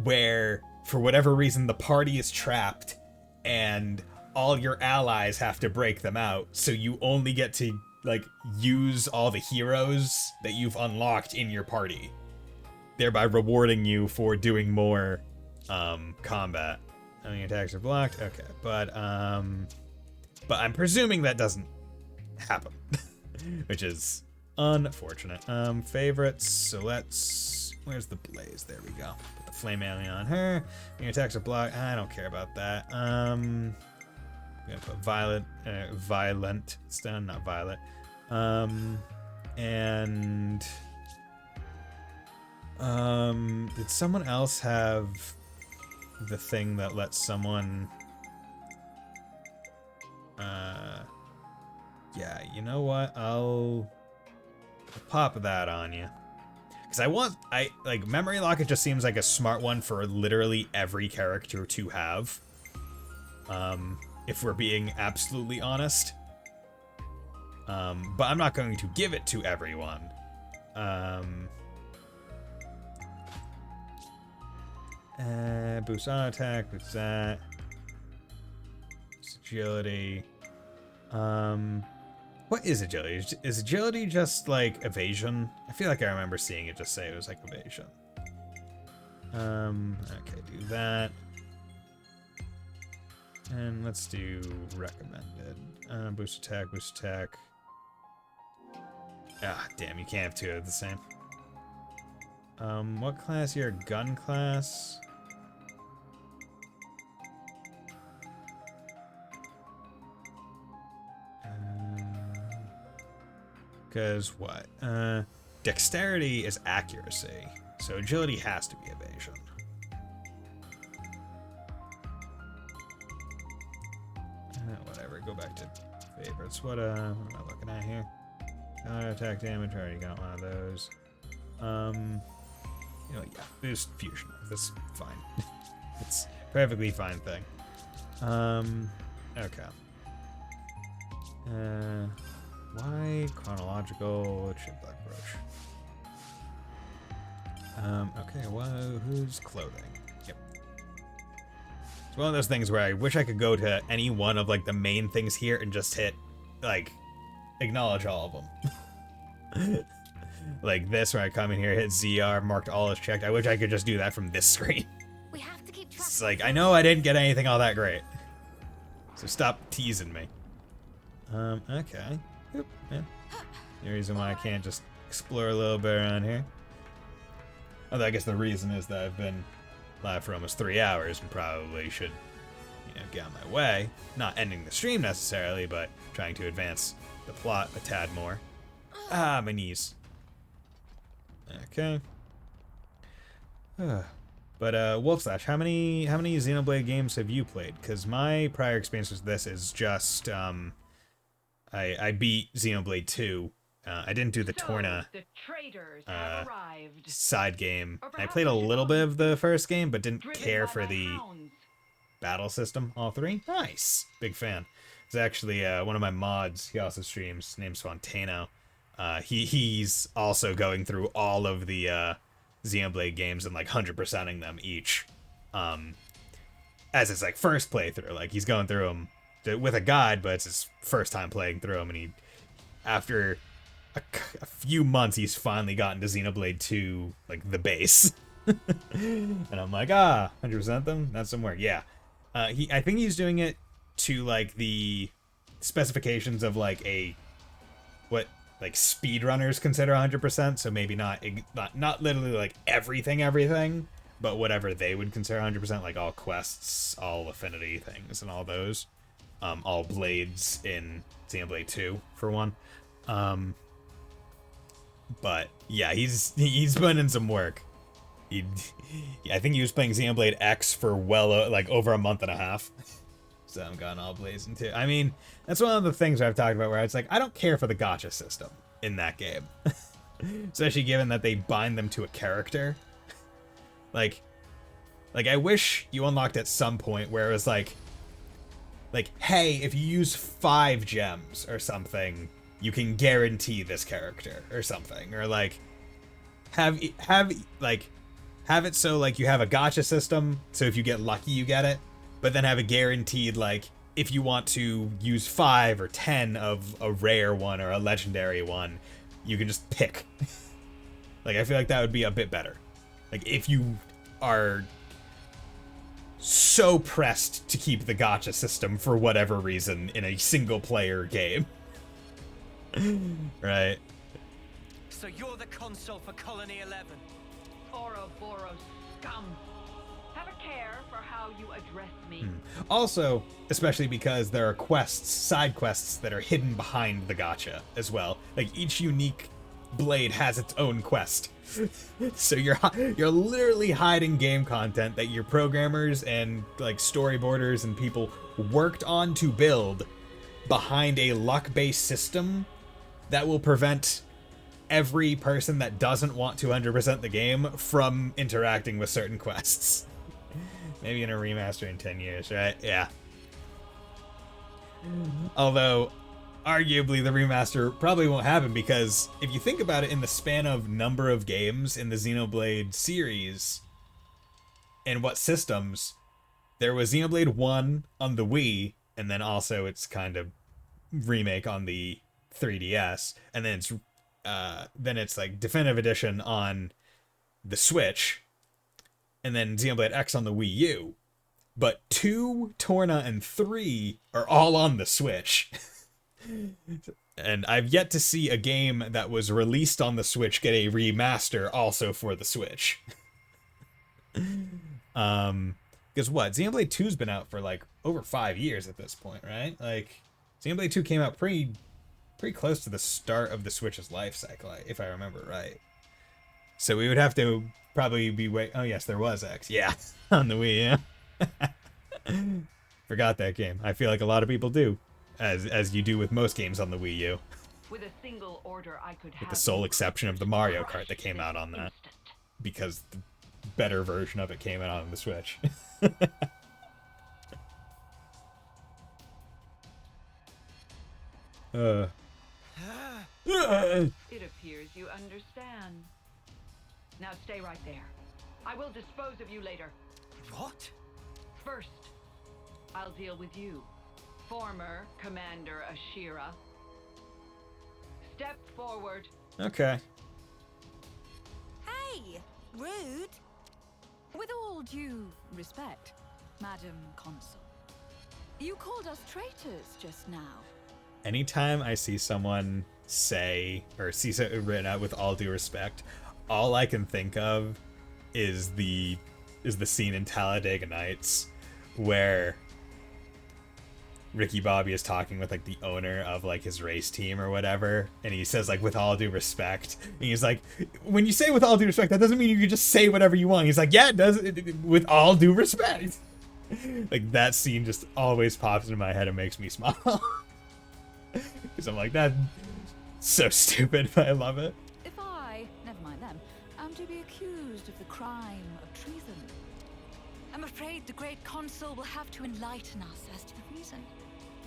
where, for whatever reason, the party is trapped and all your allies have to break them out, so you only get to like use all the heroes that you've unlocked in your party, thereby rewarding you for doing more combat. I mean, attacks are blocked. Okay, but I'm presuming that doesn't happen, which is unfortunate. Favorites. So where's the Blaze? There we go. Put the Flame Alien on her. Your attacks are blocked. I don't care about that. I'm gonna put Violent Stun, not Violet. And Did someone else have the thing that lets someone... Yeah, you know what? I'll pop that on you. Because like, Memory Lock, it just seems like a smart one for literally every character to have. If we're being absolutely honest. But I'm not going to give it to everyone. Boost auto attack, boost that. Boost agility. What is agility? Is agility just like evasion? I feel like I remember seeing it just say it was like evasion. Okay, do that. And let's do recommended. Boost attack, boost attack. Ah, damn, you can't have two of the same. What class here? Gun class? Because what? Dexterity is accuracy, so agility has to be evasion. Whatever, go back to favorites. What am I looking at here? Auto attack damage, already got one of those. You know, yeah, boost fusion. That's fine. It's a perfectly fine thing. Okay. Why chronological chip black brooch? Okay, well, who's clothing? Yep. It's one of those things where I wish I could go to any one of like the main things here and just hit like acknowledge all of them. Like this, where I come in here, hit ZR, marked all as checked. I wish I could just do that from this screen. We have to keep track. It's like, I know I didn't get anything all that great. So stop teasing me. Okay. Oop, yeah. The reason why I can't just explore a little bit around here. Although I guess the reason is that I've been live for almost 3 hours and probably should, you know, get on my way. Not ending the stream necessarily, but trying to advance the plot a tad more. Ah, my knees. Okay. But Wolf Slash, how many Xenoblade games have you played? Because my prior experience with this is just I beat Xenoblade 2. I didn't do the Torna side game. I played a little bit of the first game, but didn't care for the battle system. All three? Nice. Big fan. It's actually one of my mods. He also streams, named Swantano. He's also going through all of the Xenoblade games and like 100%ing them each. As his like first playthrough. Like he's going through them with a guide, but it's his first time playing through them, and he, after a few months, he's finally gotten to Xenoblade 2, like the base. And I'm like, 100% them? That's some work. Yeah. I think he's doing it to like the specifications of like what like speedrunners consider 100%, so maybe not literally like everything, but whatever they would consider 100%, like all quests, all affinity things, and all those. All blades in Xenoblade 2, for one. But yeah, he's putting in some work. I think he was playing Xenoblade X for like over a month and a half. So I'm going all blazing too. I mean, that's one of the things I've talked about where it's like, I don't care for the gacha system in that game. Especially given that they bind them to a character. Like I wish you unlocked at some point where it was like, hey, if you use 5 gems or something, you can guarantee this character or something. Or like, have it so like you have a gacha system, so if you get lucky, you get it. But then have a guaranteed, like, if you want to use 5 or 10 of a rare one or a legendary one, you can just pick. Like, I feel like that would be a bit better. Like, if you are so pressed to keep the gacha system for whatever reason in a single player game. Right. So you're the consul for Colony 11. Ouroboros scum. Have a care for how you address me. Also, especially because there are quests, side quests, that are hidden behind the gacha as well. Like, each unique Xenoblade has its own quest. So you're literally hiding game content that your programmers and like storyboarders and people worked on to build behind a luck-based system that will prevent every person that doesn't want to 100% the game from interacting with certain quests. Maybe in a remaster in 10 years, right? Yeah. Although, arguably, the remaster probably won't happen because if you think about it in the span of number of games in the Xenoblade series and what systems, there was Xenoblade 1 on the Wii, and then also its kind of remake on the 3DS, and then it's like Definitive Edition on the Switch, and then Xenoblade X on the Wii U. But 2, Torna, and 3 are all on the Switch. And I've yet to see a game that was released on the Switch get a remaster also for the Switch. Because what? Xenoblade 2's been out for like over 5 years at this point, right? Like, Xenoblade 2 came out pretty close to the start of the Switch's life cycle, if I remember right. So we would have to probably be oh yes, there was X. Yeah, on the Wii, yeah. Forgot that game. I feel like a lot of people do, as you do with most games on the Wii U. With a single order, I could with the sole exception of the Mario Kart that came out on that, because the better version of it came out on the Switch. It appears you understand. Now stay right there. I will dispose of you later. What? First, I'll deal with you, former Commander Ashira. Step forward. Okay. Hey, rude. With all due respect, Madam Consul, you called us traitors just now. Anytime I see someone say, or see something written out with all due respect, all I can think of is the scene in Talladega Nights where Ricky Bobby is talking with like the owner of like his race team or whatever, and he says like with all due respect, and he's like, when you say with all due respect, that doesn't mean you can just say whatever you want. He's like, yeah, it does, with all due respect. Like that scene just always pops into my head and makes me smile. Because I'm like, that's so stupid, but I love it. If I, never mind them, am to be accused of the crime of treason, I'm afraid the great consul will have to enlighten us as to the reason.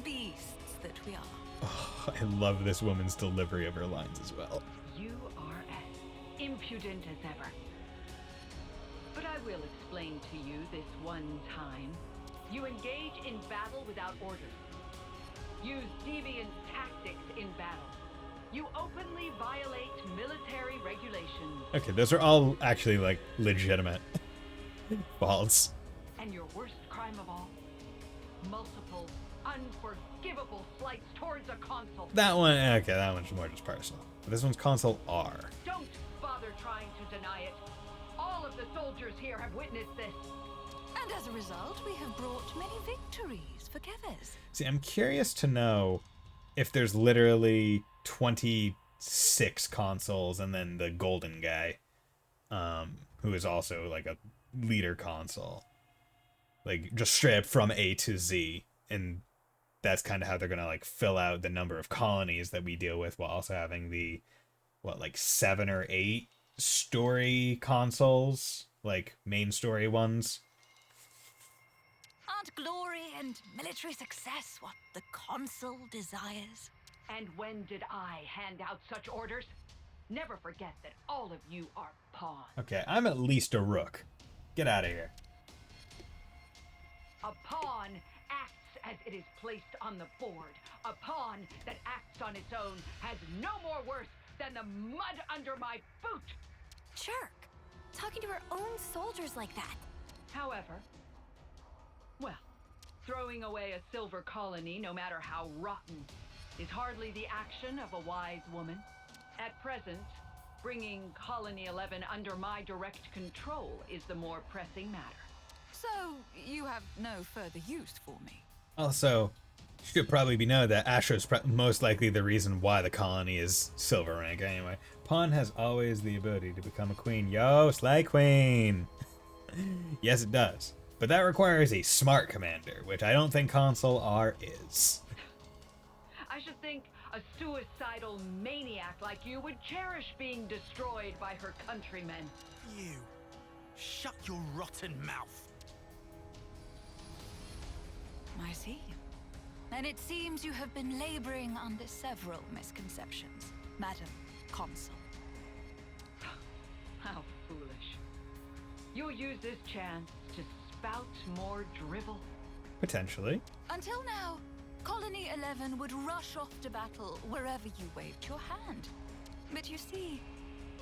Beasts that we are. Oh, I love this woman's delivery of her lines as well. You are as impudent as ever. But I will explain to you this one time. You engage in battle without orders. Use deviant tactics in battle. You openly violate military regulations. Okay, those are all actually like legitimate faults. And your worst crime of all, multiple unforgivable slights towards a consul. That one, okay, that one's more just personal. But this one's Consul R. Don't bother trying to deny it. All of the soldiers here have witnessed this. And as a result, we have brought many victories for Kevers. See, I'm curious to know if there's literally 26 consoles and then the golden guy, who is also like a leader console. Like just straight up from A to Z. And that's kind of how they're going to like fill out the number of colonies that we deal with while also having the, what, like 7 or 8 story consoles, like main story ones. Aren't glory and military success what the consul desires? And when did I hand out such orders? Never forget that all of you are pawns. Okay, I'm at least a rook. Get out of here. A pawn acts as it is placed on the board. A pawn that acts on its own has no more worth than the mud under my boot. Jerk. Talking to her own soldiers like that. However, well, throwing away a silver colony, no matter how rotten, is hardly the action of a wise woman. At present, bringing Colony 11 under my direct control is the more pressing matter. So, you have no further use for me? Also, Should probably be known that Astro's most likely the reason why the colony is silver rank anyway. Pawn has always the ability to become a queen. Yo, Slay Queen! Yes, it does. But that requires a smart commander, which I don't think Consul R is. I should think a suicidal maniac like you would cherish being destroyed by her countrymen. You. Shut your rotten mouth. I see. And it seems you have been laboring under several misconceptions, Madam Consul. How foolish. You'll use this chance to spout more drivel? Potentially. Until now, Colony 11 would rush off to battle wherever you waved your hand. But you see,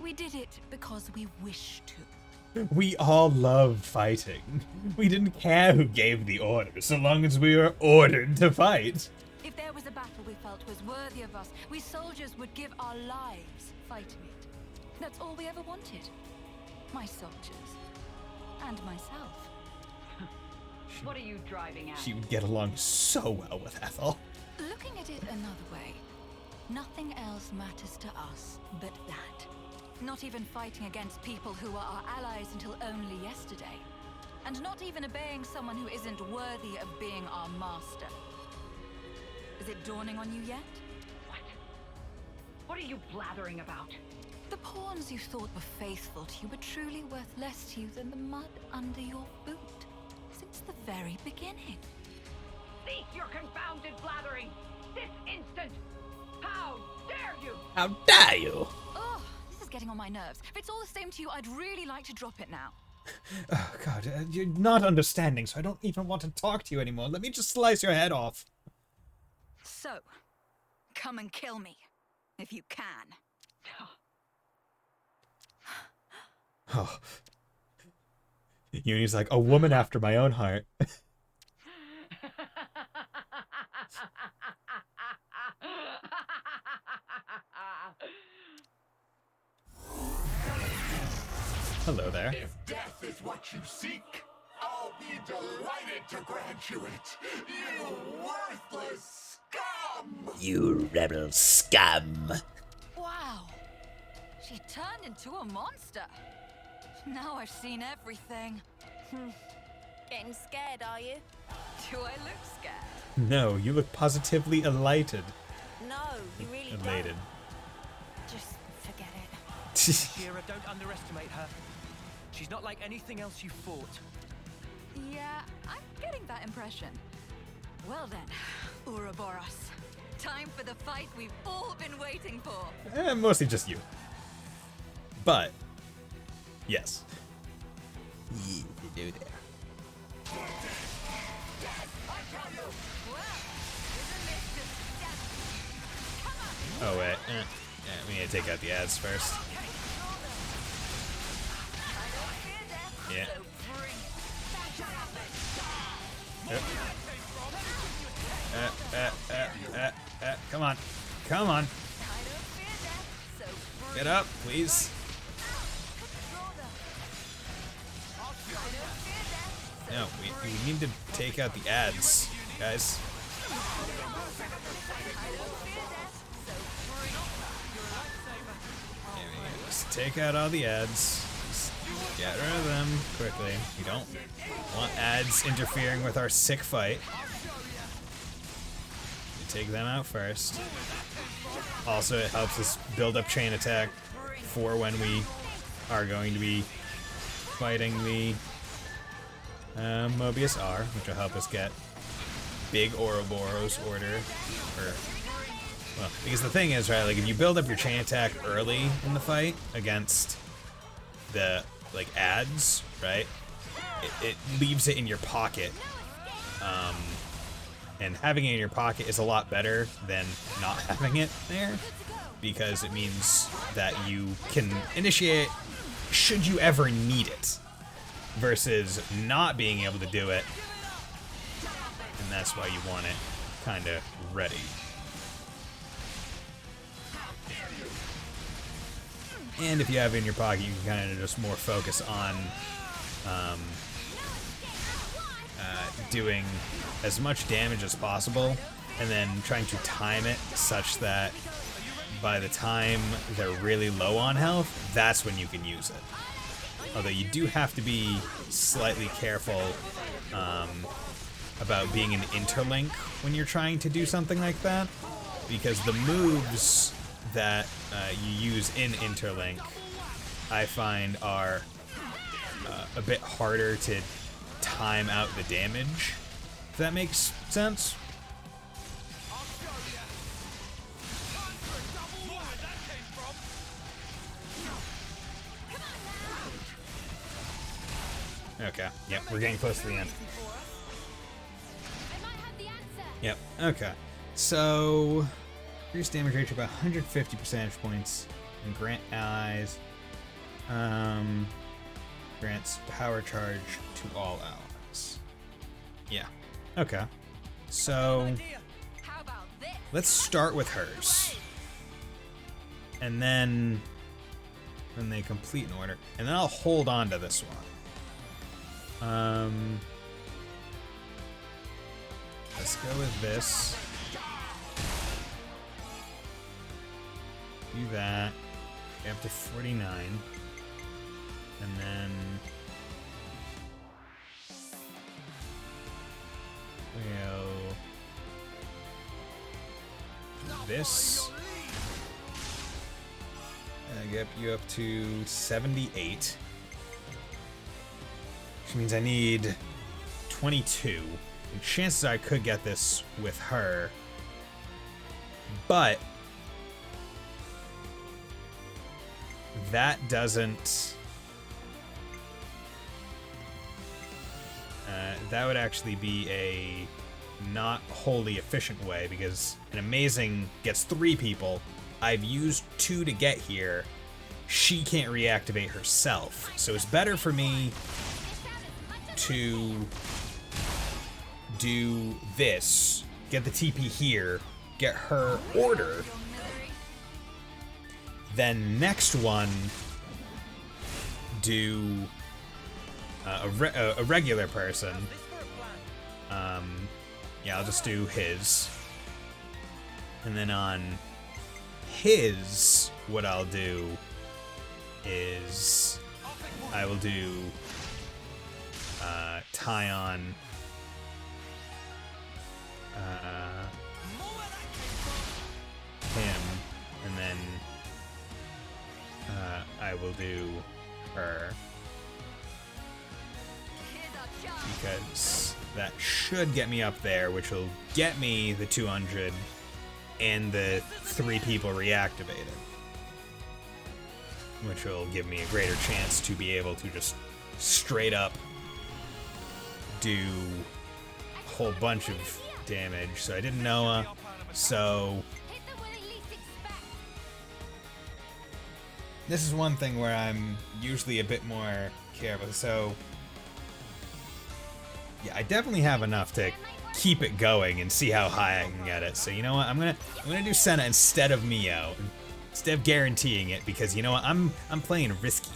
we did it because we wished to. We all love fighting. We didn't care who gave the order, so long as we were ordered to fight. If there was a battle we felt was worthy of us, we soldiers would give our lives fighting it. That's all we ever wanted. My soldiers. And myself. What are you driving at? She would get along so well with Ethel. Looking at it another way, nothing else matters to us but that. Not even fighting against people who were our allies until only yesterday. And not even obeying someone who isn't worthy of being our master. Is it dawning on you yet? What? What are you blathering about? The pawns you thought were faithful to you were truly worth less to you than the mud under your boot. Since the very beginning. Cease your confounded blathering! This instant! How dare you! How dare you! Oh, this is getting on my nerves. If it's all the same to you, I'd really like to drop it now. Oh god, you're not understanding, so I don't even want to talk to you anymore. Let me just slice your head off. So, come and kill me, if you can. Oh. Uni's like, a woman after my own heart. Hello there. If death is what you seek, I'll be delighted to grant you it. You worthless scum! You rebel scum. Wow. She turned into a monster. Now I've seen everything. Getting scared, are you? Do I look scared? No, you look positively elated. No, you really Elated. don't. Just forget it. Shira, don't underestimate her. She's not like anything else you fought. Yeah, I'm getting that impression. Well then, Ouroboros. Time for the fight we've all been waiting for. Mostly just you. But, yes. You do there. Oh wait, yeah, we need to take out the ads first. Yeah. Come on. Come on. Get up, please. No, we need to take out the ads, guys. Just take out all the ads. Just get rid of them quickly. We don't want ads interfering with our sick fight. We take them out first. Also, it helps us build up chain attack for when we are going to be fighting the Mobius R, which will help us get big Ouroboros order. Well, because the thing is, right, like if you build up your chain attack early in the fight against the, like, ads, right, it leaves it in your pocket. And having it in your pocket is a lot better than not having it there, because it means that you can initiate should you ever need it, versus not being able to do it, and that's why you want it kind of ready. And if you have it in your pocket, you can kind of just more focus on doing as much damage as possible and then trying to time it such that by the time they're really low on health, that's when you can use it. Although you do have to be slightly careful about being an interlink when you're trying to do something like that, because the moves that you use in interlink, I find, are a bit harder to time out the damage, if that makes sense. Okay, yep, we're getting close to the end. Yep, okay. So, increase damage rate to about 150 percentage points, and grant allies, grants power charge to all allies. Yeah, okay. So, let's start with hers. And then they complete in order. And then I'll hold on to this one. Let's go with this. Do that. Get up to 49. And then we'll do this. And get you up to 78. Which means I need 22. And chances are I could get this with her. But that doesn't... that would actually be a not wholly efficient way, because an amazing gets 3 people. I've used 2 to get here. She can't reactivate herself. So it's better for me to do this, get the TP here, get her order, then next one do a regular person. Yeah, I'll just do his, and then on his, what I'll do is I will do tie on him, and then I will do her, because that should get me up there, which will get me the 200 and the 3 people reactivated, which will give me a greater chance to be able to just straight up do a whole bunch of damage. So I did Noah, so this is one thing where I'm usually a bit more careful. So yeah, I definitely have enough to keep it going and see how high I can get it. So you know what, I'm gonna do Senna instead of Mio, instead of guaranteeing it, because you know what, I'm playing risky.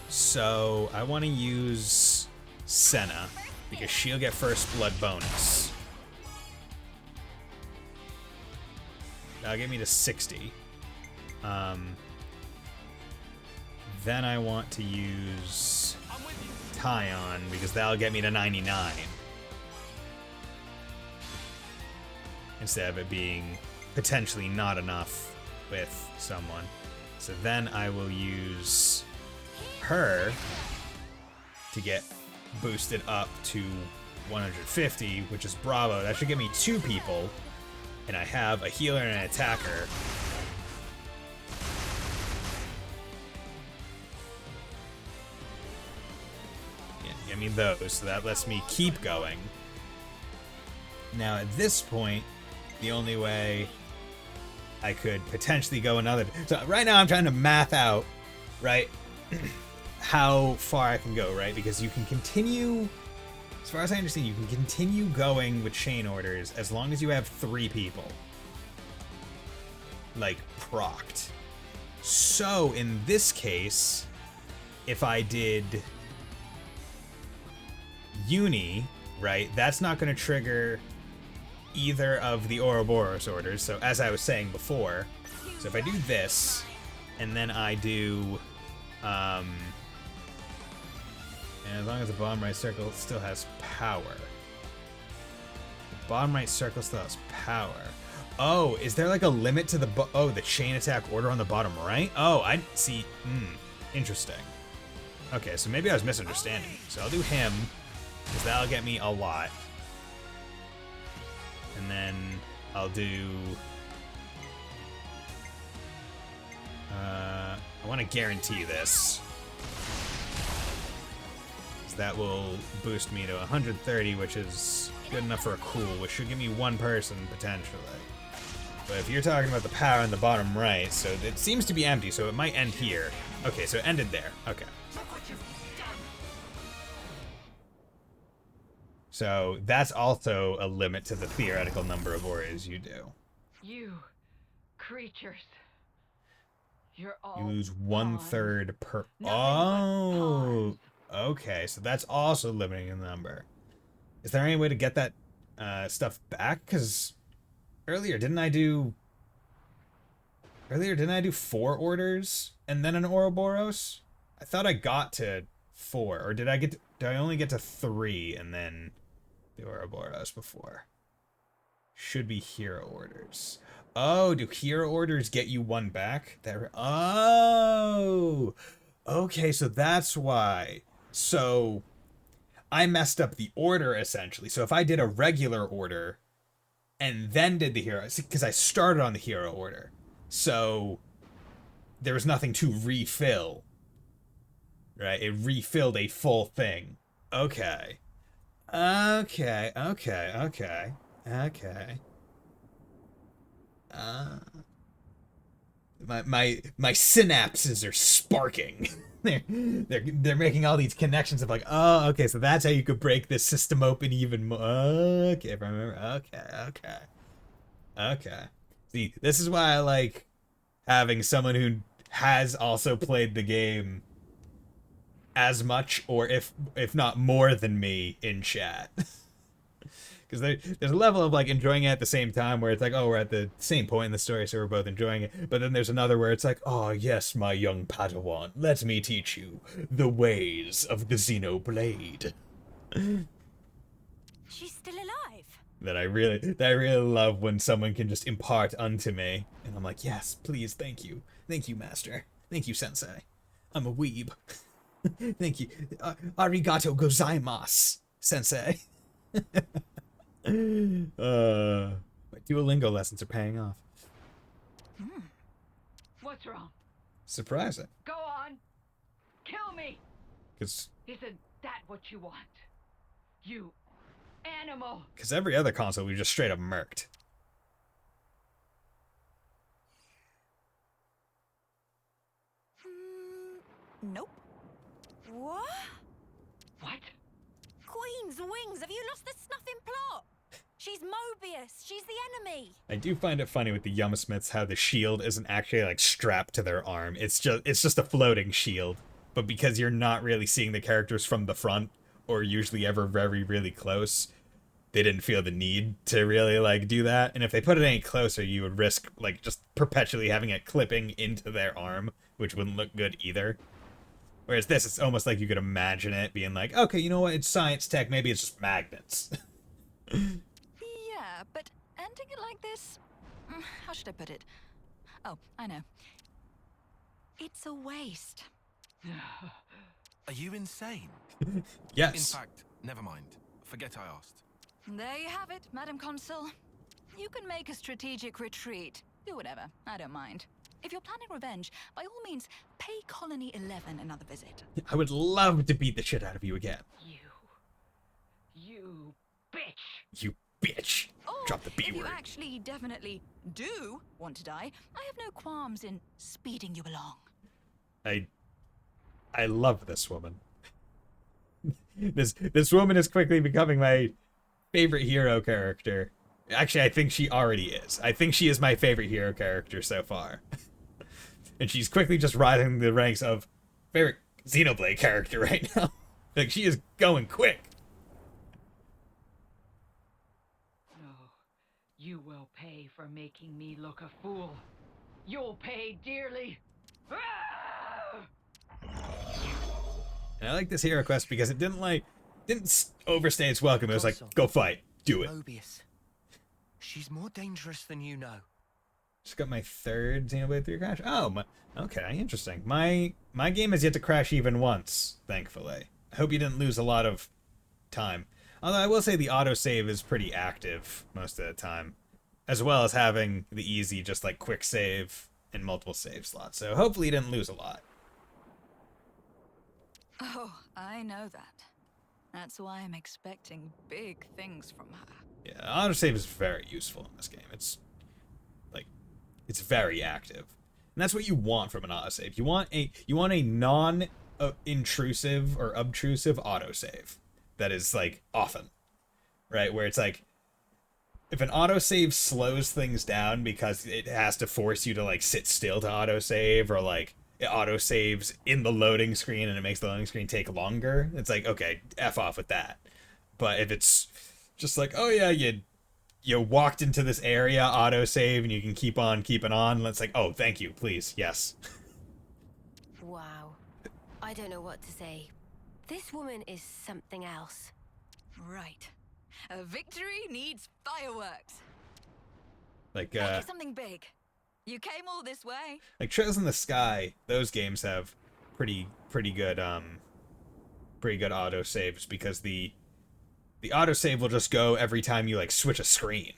So I want to use Senna because she'll get first blood bonus. That'll get me to 60. Then I want to use Tyon because that'll get me to 99. Instead of it being potentially not enough with someone. So then I will use her to get boosted up to 150, which is Bravo. That should give me 2 people, and I have a healer and an attacker. Yeah, I mean those, so that lets me keep going. Now at this point, the only way I could potentially go another... So right now I'm trying to math out, right, how far I can go, right? Because you can continue, as far as I understand, you can continue going with chain orders as long as you have 3 people, like, procced. So in this case, if I did Uni, right, that's not going to trigger either of the Ouroboros orders. So as I was saying before, so if I do this, and then I do, and as long as the bottom right circle still has power. The bottom right circle still has power. Oh, is there like a limit to the the chain attack order on the bottom right? Oh, I see. Interesting. Okay, so maybe I was misunderstanding. So I'll do him, because that'll get me a lot. And then I'll do... I want to guarantee this. So that will boost me to 130, which is good enough for a cool, which should give me one person, potentially. But if you're talking about the power in the bottom right, so it seems to be empty, so it might end here. Okay, so it ended there. Okay. So that's also a limit to the theoretical number of auras you do. You creatures. You're all You lose 1/3 per... Oh! Okay, so that's also limiting the number. Is there any way to get that stuff back? Because earlier, didn't I do 4 orders and then an Ouroboros? I thought I got to 4, or did I only get to 3 and then the Ouroboros before? Should be hero orders. Oh, do hero orders get you 1 back? Oh! Okay, so that's why. So I messed up the order, essentially. So if I did a regular order and then did the hero, because I started on the hero order, so there was nothing to refill, right? It refilled a full thing. Okay. Okay. My synapses are sparking. they're making all these connections of like, oh, okay, so that's how you could break this system open even more. Okay, if I remember. Okay. See, this is why I like having someone who has also played the game as much, or if not more than me, in chat. Because there's a level of like enjoying it at the same time where it's like, oh, we're at the same point in the story, so we're both enjoying it. But then there's another where it's like, oh yes, my young Padawan, let me teach you the ways of the Xenoblade. She's still alive. That I really love when someone can just impart unto me, and I'm like, yes, please, thank you, master, thank you, sensei. I'm a weeb. Thank you, arigato gozaimasu, sensei. My Duolingo lessons are paying off. What's wrong? Surprising. Go on. Kill me. Because Isn't that what you want? You animal. every other console we just straight up murked. Nope. What? What? Queen's wings. Have you lost the snuffing plot? She's Mobius. She's the enemy. I do find it funny with the Yumsmiths how the shield isn't actually like strapped to their arm. It's just a floating shield. But because you're not really seeing the characters from the front, or usually ever very, really close, they didn't feel the need to really like do that. And if they put it any closer, you would risk like just perpetually having it clipping into their arm, which wouldn't look good either. Whereas this, it's almost like you could imagine it being like, okay, you know what, it's science tech, maybe it's just magnets. Yeah, but ending it like this... How should I put it? Oh, I know. It's a waste. Are you insane? Yes. In fact, never mind. Forget I asked. There you have it, Madam Consul. You can make a strategic retreat. Do whatever, I don't mind. If you're planning revenge, by all means, pay Colony 11 another visit. I would love to beat the shit out of you again. You bitch. You bitch. Drop the B If you word. actually definitely do want to die, I have no qualms in speeding you along. I love this woman. This woman is quickly becoming my favorite hero character. Actually, I think she already is. I think she is my favorite hero character so far. And she's quickly just rising the ranks of favorite Xenoblade character right now. Like, she is going quick. You will pay for making me look a fool. You'll pay dearly. Ah! And I like this hero quest because it didn't overstay its welcome. It was like, go fight, do it. Mobius. She's more dangerous than you know. Just got my third Xenoblade 3 crash. Oh, okay, interesting. My game has yet to crash even once, thankfully. I hope you didn't lose a lot of time. Although I will say the autosave is pretty active most of the time, as well as having the easy, just like quick save and multiple save slots. So hopefully you didn't lose a lot. Oh, I know that. That's why I'm expecting big things from her. Yeah, autosave is very useful in this game. It's very active. And that's what you want from an autosave. You want a non-intrusive or obtrusive autosave that is like often, right? Where it's like, if an autosave slows things down because it has to force you to like sit still to autosave, or like it autosaves in the loading screen and it makes the loading screen take longer, it's like, okay, F off with that. But if it's just like, oh yeah, you walked into this area, autosave, and you can keep on keeping on, and it's like, oh, thank you, please, yes. Wow. I don't know what to say. This woman is something else. Right. A victory needs fireworks. Like, Make it something big. You came all this way. Like Trails in the Sky, those games have pretty good autosaves, because the autosave will just go every time you like switch a screen.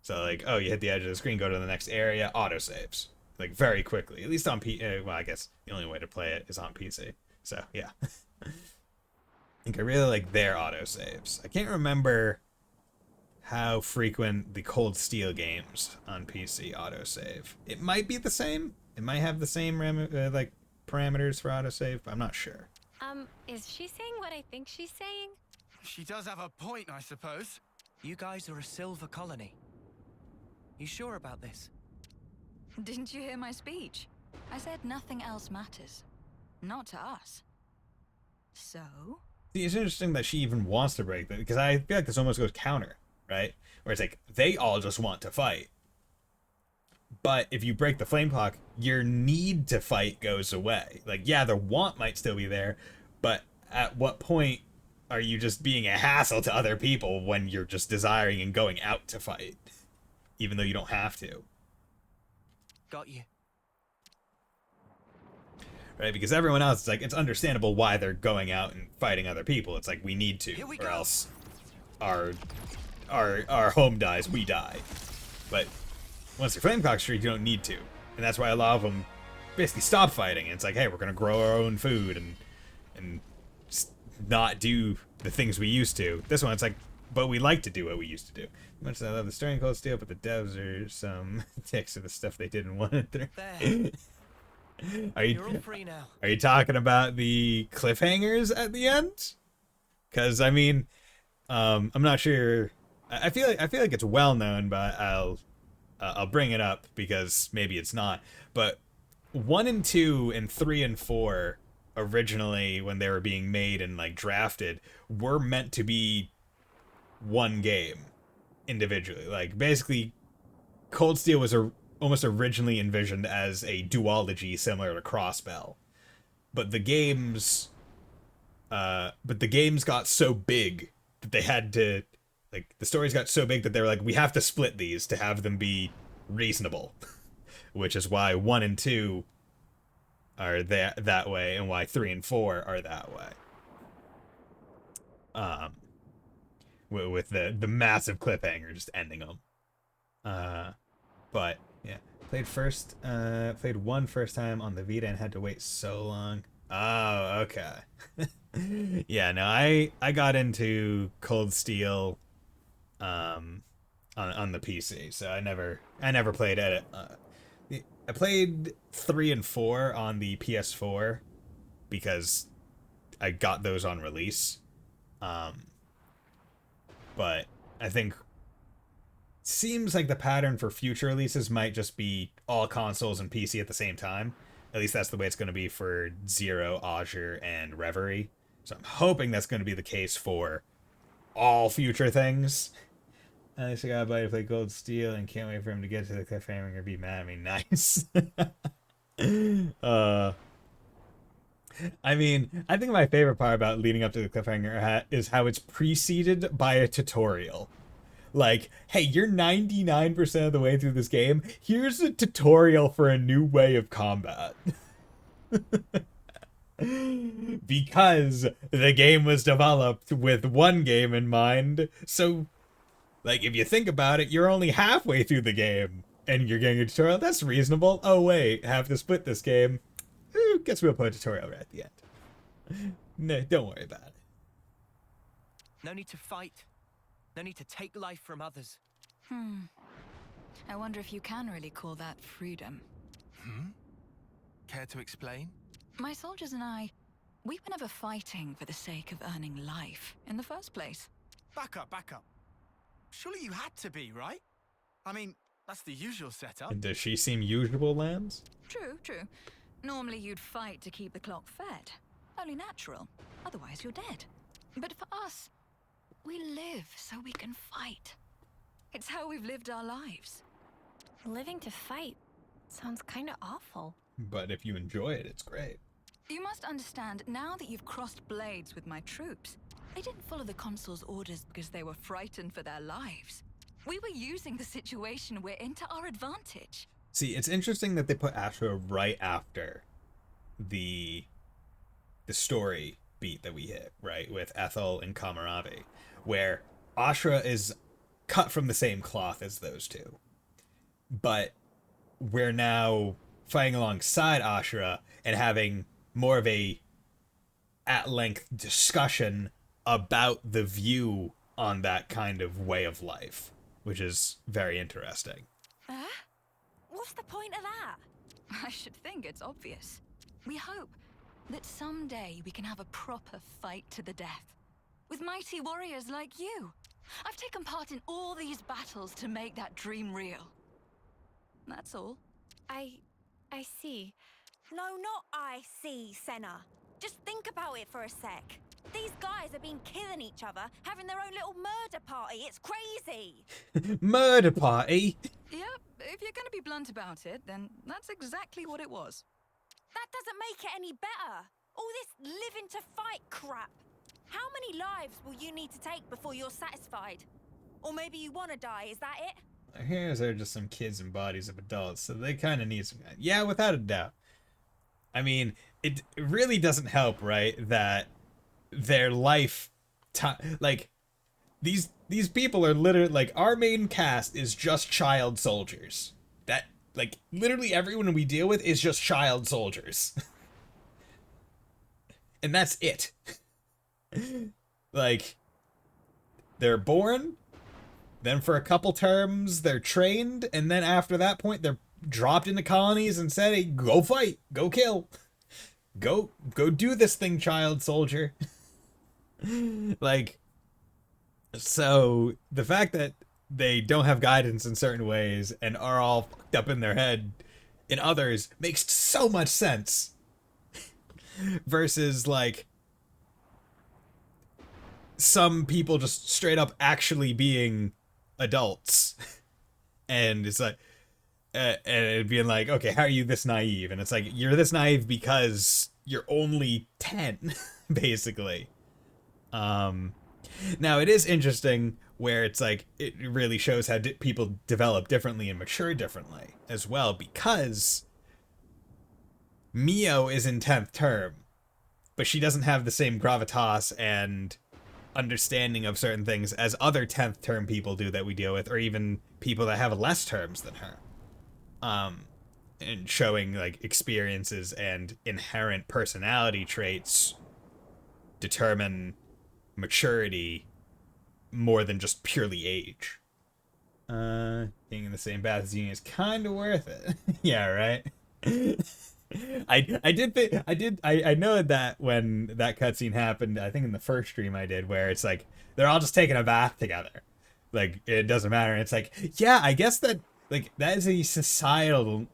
So like, oh, you hit the edge of the screen, go to the next area, autosaves like very quickly. At least on well, I guess the only way to play it is on PC. So yeah. I think I really like their autosaves. I can't remember how frequent the Cold Steel games on PC autosave. It might be the same. It might have the same like parameters for autosave, but I'm not sure. Is she saying what I think she's saying? She does have a point, I suppose. You guys are a silver colony. You sure about this? Didn't you hear my speech? I said nothing else matters. Not to us. So? See, it's interesting that she even wants to break that, because I feel like this almost goes counter, right? Where it's like, they all just want to fight. But if you break the flame clock, your need to fight goes away. Like, yeah, the want might still be there, but at what point are you just being a hassle to other people when you're just desiring and going out to fight, even though you don't have to? Got you. Right, because everyone else, it's like, it's understandable why they're going out and fighting other people. It's like, we need to, or else our home dies, we die. But once you're flame clock streak, you don't need to. And that's why a lot of them basically stop fighting. And it's like, hey, we're gonna grow our own food and not do the things we used to. This one, it's like, but we like to do what we used to do. Much as I love the story in Cold Steel, but the devs are some ticks of the stuff they didn't want it through. You're all free now. Are you talking about the cliffhangers at the end? Because I mean, I'm not sure. I feel like it's well known, but I'll bring it up because maybe it's not. But 1 and 2 and 3 and 4 originally, when they were being made and like drafted, were meant to be one game individually. Like basically, Cold Steel was almost originally envisioned as a duology similar to Crossbell, but the games got so big that they had to, like, the stories got so big that they were like, we have to split these to have them be reasonable, which is why 1 and 2 are that way, and why 3 and 4 are that way. With the massive cliffhanger just ending them. But yeah, played 1 first time on the Vita and had to wait so long. Oh, okay. Yeah, no, I got into Cold Steel on the PC, so I never played it. I played 3 and 4 on the PS4 because I got those on release. But I think seems like the pattern for future releases might just be all consoles and PC at the same time. At least that's the way it's going to be for Zero, Azure, and Reverie. So I'm hoping that's going to be the case for all future things. At least I got a buddy to play Gold Steel and can't wait for him to get to the cliffhanger and be mad at me. Nice. I mean, I think my favorite part about leading up to the cliffhanger is how it's preceded by a tutorial. Like, hey, you're 99% of the way through this game. Here's a tutorial for a new way of combat. Because the game was developed with one game in mind. So, like, if you think about it, you're only halfway through the game and you're getting a tutorial. That's reasonable. Oh, wait, have to split this game. Guess we'll put a tutorial right at the end. No, don't worry about it. No need to fight. No need to take life from others. I wonder if you can really call that freedom. Care to explain? My soldiers and I, we were never fighting for the sake of earning life in the first place. Back up, back up. Surely you had to be, right? I mean, that's the usual setup. Does she seem usual, Lambs? True, true. Normally you'd fight to keep the clock fed. Only natural. Otherwise you're dead. But for us, we live so we can fight. It's how we've lived our lives. Living to fight sounds kind of awful. But if you enjoy it, it's great. You must understand, now that you've crossed blades with my troops, they didn't follow the consul's orders because they were frightened for their lives. We were using the situation we're in to our advantage. See, it's interesting that they put Ashura right after the story beat that we hit, right, with Ethel and Kamaravi, where Ashura is cut from the same cloth as those two. But we're now fighting alongside Ashura and having more of a at-length discussion about the view on that kind of way of life, which is very interesting. What's the point of that? I should think it's obvious. We hope that someday we can have a proper fight to the death, with mighty warriors like you. I've taken part in all these battles to make that dream real. That's all. I see. No, not I see, Senna. Just think about it for a sec. These guys have been killing each other, having their own little murder party. It's crazy. Murder party? Yep, if you're going to be blunt about it, then that's exactly what it was. That doesn't make it any better. All this living to fight crap. How many lives will you need to take before you're satisfied? Or maybe you want to die, is that it? Here's are just some kids in bodies of adults, so they kind of need some... Yeah, without a doubt. I mean, it really doesn't help, right, that their life... like, these people are literally... Like, our main cast is just child soldiers. That, like, literally everyone we deal with is just child soldiers. And that's it. Like, they're born... Then for a couple terms, they're trained, and then after that point, they're dropped into colonies and said, hey, go fight, go kill. Go do this thing, child soldier. Like, so the fact that they don't have guidance in certain ways and are all fucked up in their head in others makes so much sense. Versus, like, some people just straight up actually being adults. And it's like, and it being like, okay, how are you this naive? And it's like, you're this naive because you're only 10, basically. Now it is interesting where it's like, it really shows how people develop differently and mature differently as well, because Mio is in 10th term, but she doesn't have the same gravitas and understanding of certain things as other 10th term people do that we deal with, or even people that have less terms than her. And showing, like, experiences and inherent personality traits determine maturity more than just purely age. Being in the same bath as Union is kind of worth it. Yeah, right? I know that when that cutscene happened, I think in the first stream I did, where it's like they're all just taking a bath together, like it doesn't matter. And it's like, yeah, I guess that, like, that is a societal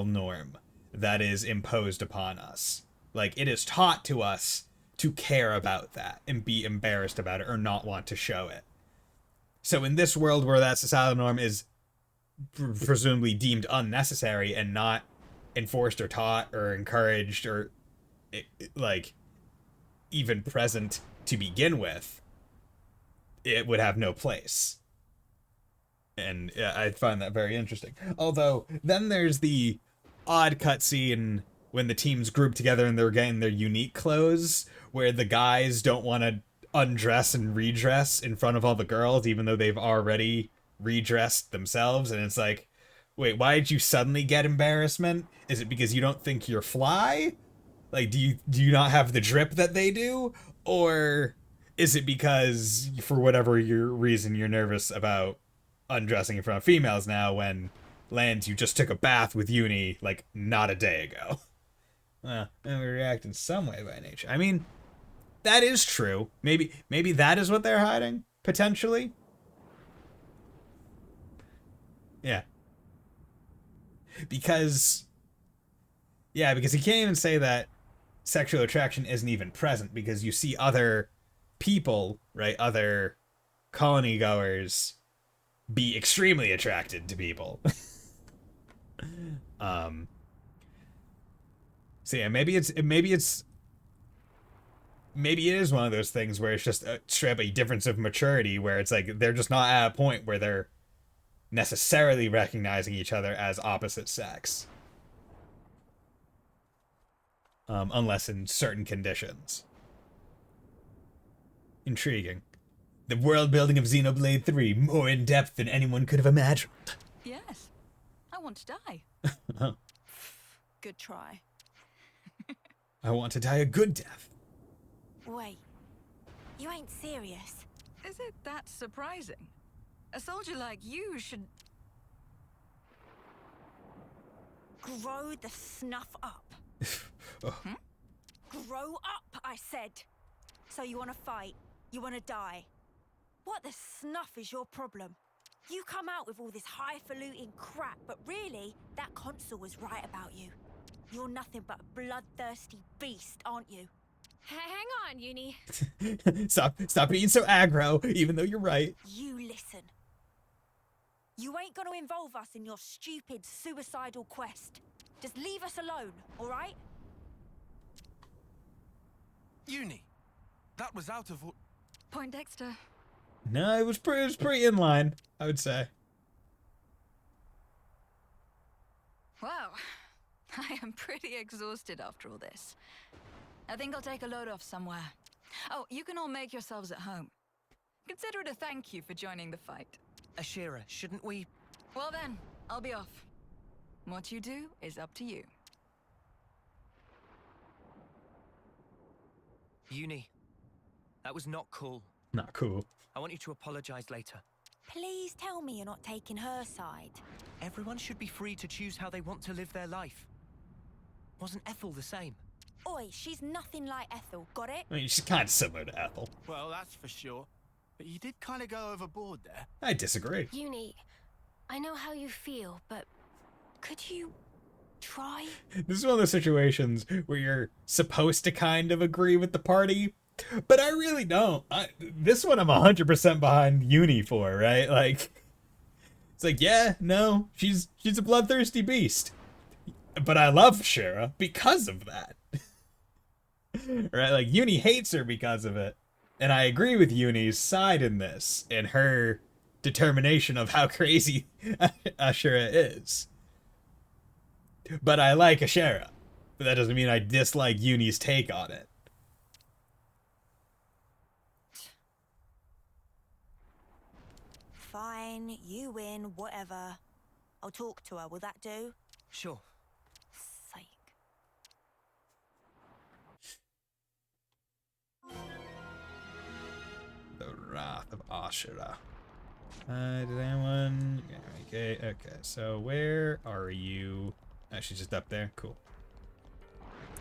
norm that is imposed upon us. Like, it is taught to us to care about that and be embarrassed about it or not want to show it. So in this world where that societal norm is presumably deemed unnecessary and not enforced or taught or encouraged or like even present to begin with, it would have no place. And yeah, I find that very interesting. Although then there's the odd cutscene when the teams group together and they're getting their unique clothes, where the guys don't want to undress and redress in front of all the girls, even though they've already redressed themselves. And it's like, wait, why did you suddenly get embarrassment? Is it because you don't think you're fly? Like, do you not have the drip that they do? Or is it because, for whatever your reason, you're nervous about undressing in front of females now when, Lance, you just took a bath with Uni, like, not a day ago? Well, and we react in some way by nature. I mean, that is true. Maybe that is what they're hiding, potentially. Yeah. Because he can't even say that sexual attraction isn't even present, because you see other people, right, other colony goers be extremely attracted to people. So yeah, maybe it is one of those things where it's just straight up a difference of maturity, where it's like they're just not at a point where they're necessarily recognizing each other as opposite sex. Unless in certain conditions. Intriguing. The world building of Xenoblade 3, more in depth than anyone could have imagined. Yes. I want to die. Good try. I want to die a good death. Wait, you ain't serious? Is it that surprising? A soldier like you should... Grow the snuff up. Grow up, I said. So you want to fight? You want to die? What the snuff is your problem? You come out with all this highfalutin crap, but really, that consul was right about you. You're nothing but a bloodthirsty beast, aren't you? Hang on, Uni. Stop being so aggro, even though you're right. You listen. You ain't gonna involve us in your stupid suicidal quest. Just leave us alone, all right? Uni, that was out of... Point Dexter. No, it was pretty in line, I would say. Wow. I am pretty exhausted after all this. I think I'll take a load off somewhere. Oh, you can all make yourselves at home. Consider it a thank you for joining the fight. Ashira, shouldn't we... Well then, I'll be off. What you do is up to you. Uni, that was not cool. Not cool. I want you to apologize later. Please tell me you're not taking her side. Everyone should be free to choose how they want to live their life. Wasn't Ethel the same? Oi, she's nothing like Ethel, got it? I mean, she's kind of similar to Ethel. Well, that's for sure. But you did kind of go overboard there. I disagree. Uni, I know how you feel, but could you try? This is one of those situations where you're supposed to kind of agree with the party, but I really don't. This one I'm 100% behind Uni for, right? Like, it's like, yeah, no, she's a bloodthirsty beast. But I love Shira because of that. Right? Like, Uni hates her because of it. And I agree with Uni's side in this, in her determination of how crazy Ashura is. But I like Ashura. But that doesn't mean I dislike Uni's take on it. Fine, you win, whatever. I'll talk to her, will that do? Sure. Sake. The Wrath of Ashura. Did anyone... Okay, so where are you? Oh, she's just up there? Cool.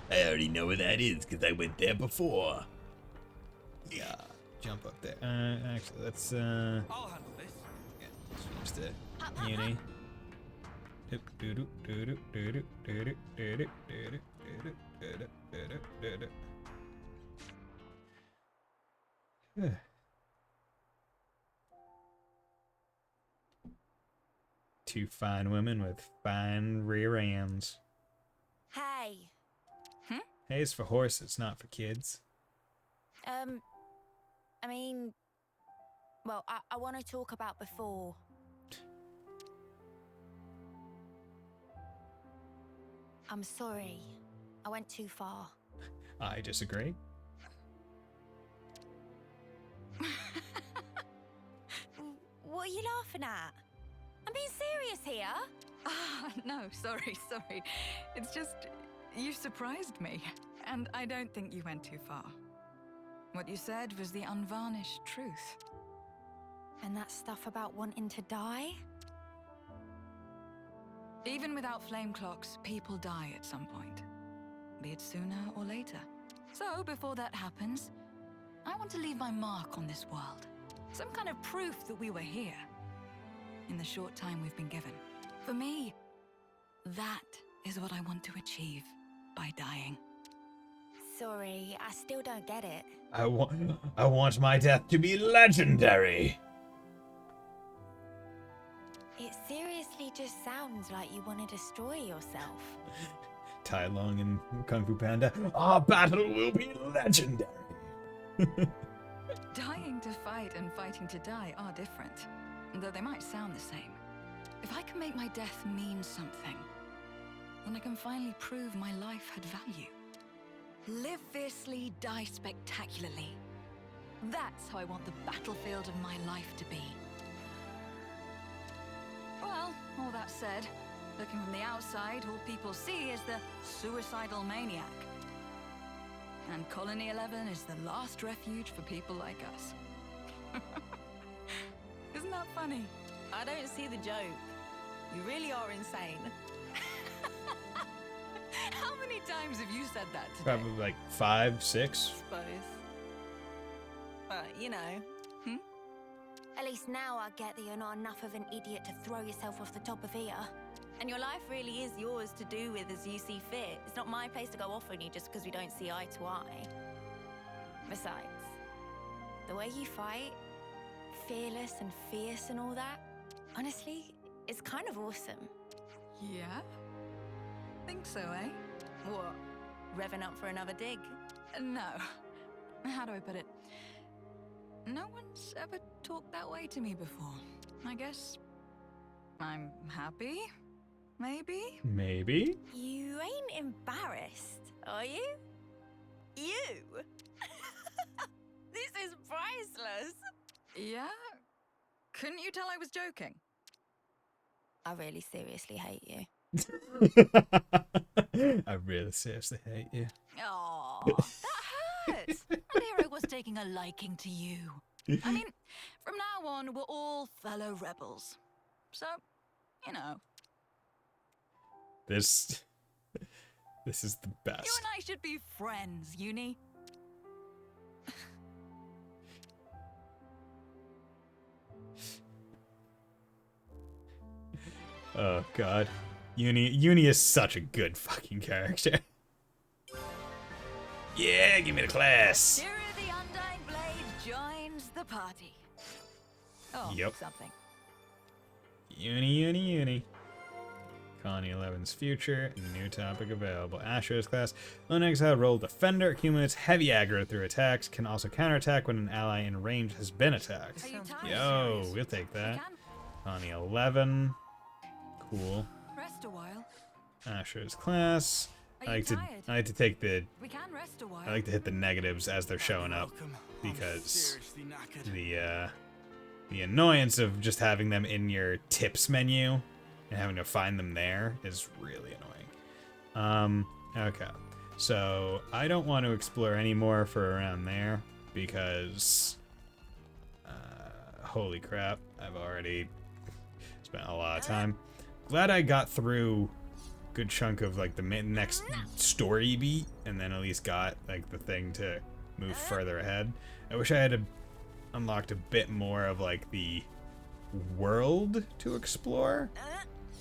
I already know where that is, because I went there before. Yeah, jump up there. Actually, let's, I'll handle this. Yeah, let's change to Uni. Two fine women with fine rear ends. Hey. Hey, it's for horses, not for kids. I mean, well, I want to talk about before. I'm sorry. I went too far. I disagree. What are you laughing at? I'm being serious here. Ah, no, sorry. It's just, you surprised me. And I don't think you went too far. What you said was the unvarnished truth. And that stuff about wanting to die? Even without flame clocks, people die at some point. Be it sooner or later. So, before that happens, I want to leave my mark on this world. Some kind of proof that we were here. In the short time we've been given. For me, that is what I want to achieve by dying. Sorry, I still don't get it. I want my death to be legendary. It seriously just sounds like you want to destroy yourself. Tai Lung and Kung Fu Panda. Our battle will be legendary. Dying to fight and fighting to die are different, though they might sound the same. If I can make my death mean something, then I can finally prove my life had value. Live fiercely, die spectacularly. That's how I want the battlefield of my life to be. Well, all that said, looking from the outside, all people see is the suicidal maniac. And Colony 11 is the last refuge for people like us. Isn't that funny? I don't see the joke. You really are insane. How many times have you said that today? Probably like 5, 6. Suppose. But, you know. At least now I get that you're not enough of an idiot to throw yourself off the top of here. And your life really is yours to do with as you see fit. It's not my place to go off on you just because we don't see eye to eye. Besides, the way you fight, fearless and fierce and all that, honestly, it's kind of awesome. Yeah? Think so, eh? What? Revving up for another dig? No. How do I put it? No one's ever talked that way to me before. I guess I'm happy? Maybe? Maybe? You ain't embarrassed, are you? You? This is priceless. Yeah? Couldn't you tell I was joking? I really seriously hate you. I really seriously hate you. Oh, that hurts. And here I was taking a liking to you. I mean, from now on, we're all fellow rebels. So, you know. This is the best. You and I should be friends, Uni. Oh god. Uni is such a good fucking character. Yeah, give me the class. Shira the Undying Blade joins the party. Oh, Yep. something. Uni. Colony 11's future, new topic available. Astro's class. Lone Exile roll Defender, accumulates heavy aggro through attacks, can also counterattack when an ally in range has been attacked. Yo, we'll take that. Colony 11. Cool. Rest a while. Astro's class. I like to take the We can rest a while. I like to hit the negatives as they're showing up because the annoyance of just having them in your tips menu and having to find them there is really annoying. Okay. So I don't want to explore any more for around there because holy crap, I've already spent a lot of time. Glad I got through a good chunk of like the next story beat and then at least got like the thing to move further ahead. I wish I had unlocked a bit more of like the world to explore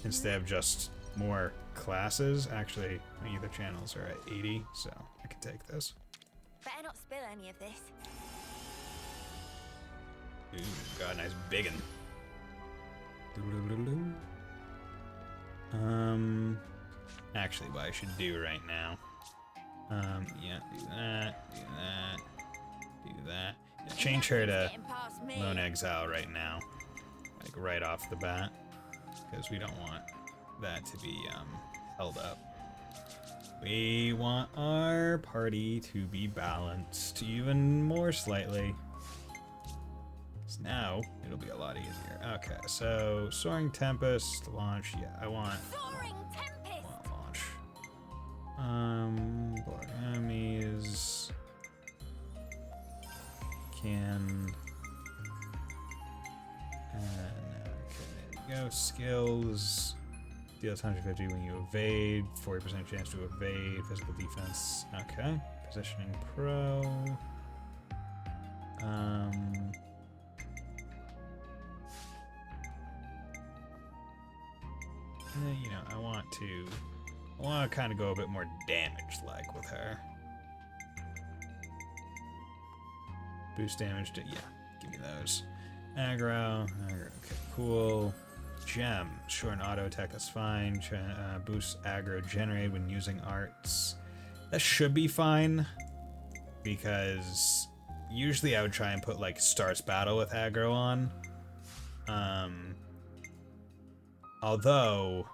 instead of just more classes. Actually, my ether channels are at 80, so I can take this. Better not spill any of this. Ooh, got a nice big one. Actually, what I should do right now. Yeah, do that, do that, do that. Yeah, change her to Lone Exile right now. Like, right off the bat. Because we don't want that to be, held up. We want our party to be balanced even more slightly. So now, it'll be a lot easier. Okay, so Soaring Tempest, launch, yeah, I want... Soaring Tempest! Launch. Block enemies... Can... Okay, there you go. Skills... Deals 150 when you evade, 40% chance to evade, physical defense, okay. Positioning Pro... you know, I want to kind of go a bit more damage-like with her. Boost damage to, yeah, give me those. Aggro, okay, cool. Gem, short auto attack, that's fine. Boost aggro generated when using arts. That should be fine, because usually I would try and put, like, starts battle with aggro on. Although,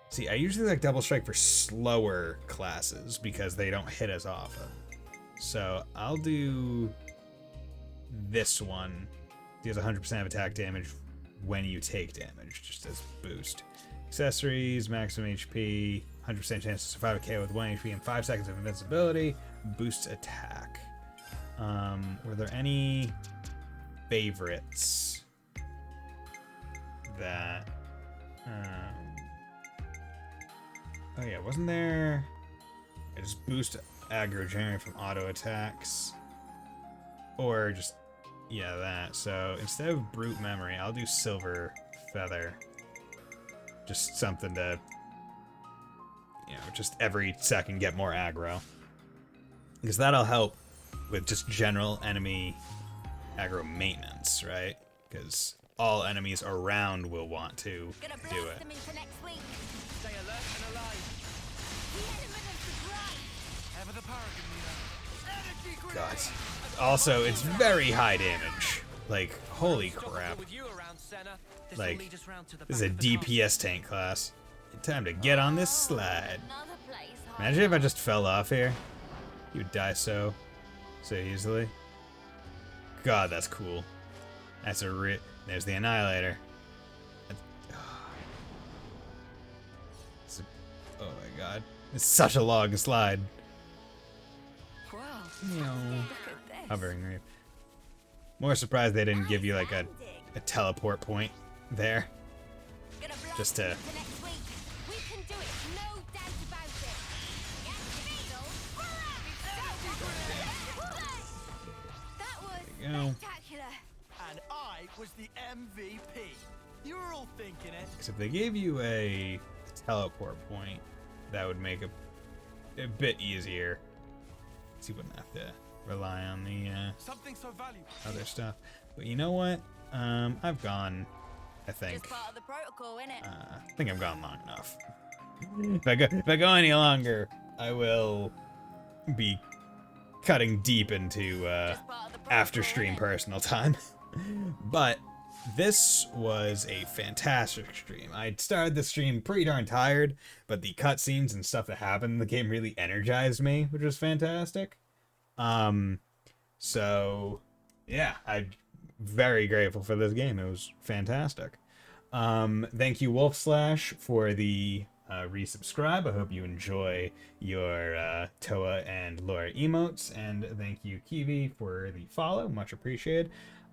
see, I usually like double strike for slower classes because they don't hit as often. So I'll do this one. Deals 100% of attack damage when you take damage, just as boost. Accessories, maximum HP, 100% chance to survive a KO with 1 HP and 5 seconds of invincibility. Boosts attack. Were there any favorites that oh yeah, wasn't there? I just boost aggro generate from auto attacks, or just yeah, that. So instead of brute memory, I'll do silver feather, just something to, you know, just every second get more aggro, because that'll help with just general enemy aggro maintenance, right? Because all enemies around will want to do it. Stay alert and alive. God. Also, it's very high damage. Like, holy crap. Like, this is a DPS tank class. Time to get on this slide. Imagine if I just fell off here. You would die so easily. God, that's cool. That's a there's the Annihilator. Oh my god. It's such a long slide. Hovering reef. More surprised they didn't give you like a teleport point there. Just to... There you go. And I was the MVP. You were all thinking it. Because if they gave you a teleport point, that would make it a bit easier. So you wouldn't have to rely on the something so valuable. other stuff. But you know what? I've gone, I think. Just part of the protocol, innit? I think I've gone long enough. If I go any longer, I will be cutting deep into after stream personal time. But this was a fantastic stream. I started the stream pretty darn tired, but the cutscenes and stuff that happened in the game really energized me, which was fantastic. So yeah, I'm very grateful for this game. It was fantastic. Thank you, Wolfslash, for the resubscribe. I hope you enjoy your Toa and Laura emotes, and thank you, Kiwi, for the follow. Much appreciated.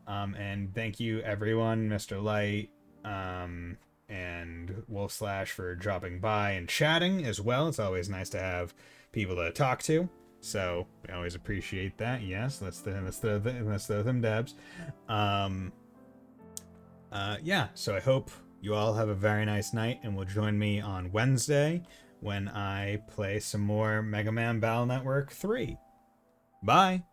And thank you, everyone, Mr. Light, and Wolfslash, for dropping by and chatting as well. It's always nice to have people to talk to, so we always appreciate that. Yes, let's throw them dabs. Yeah, so I hope you all have a very nice night, and will join me on Wednesday when I play some more Mega Man Battle Network 3. Bye!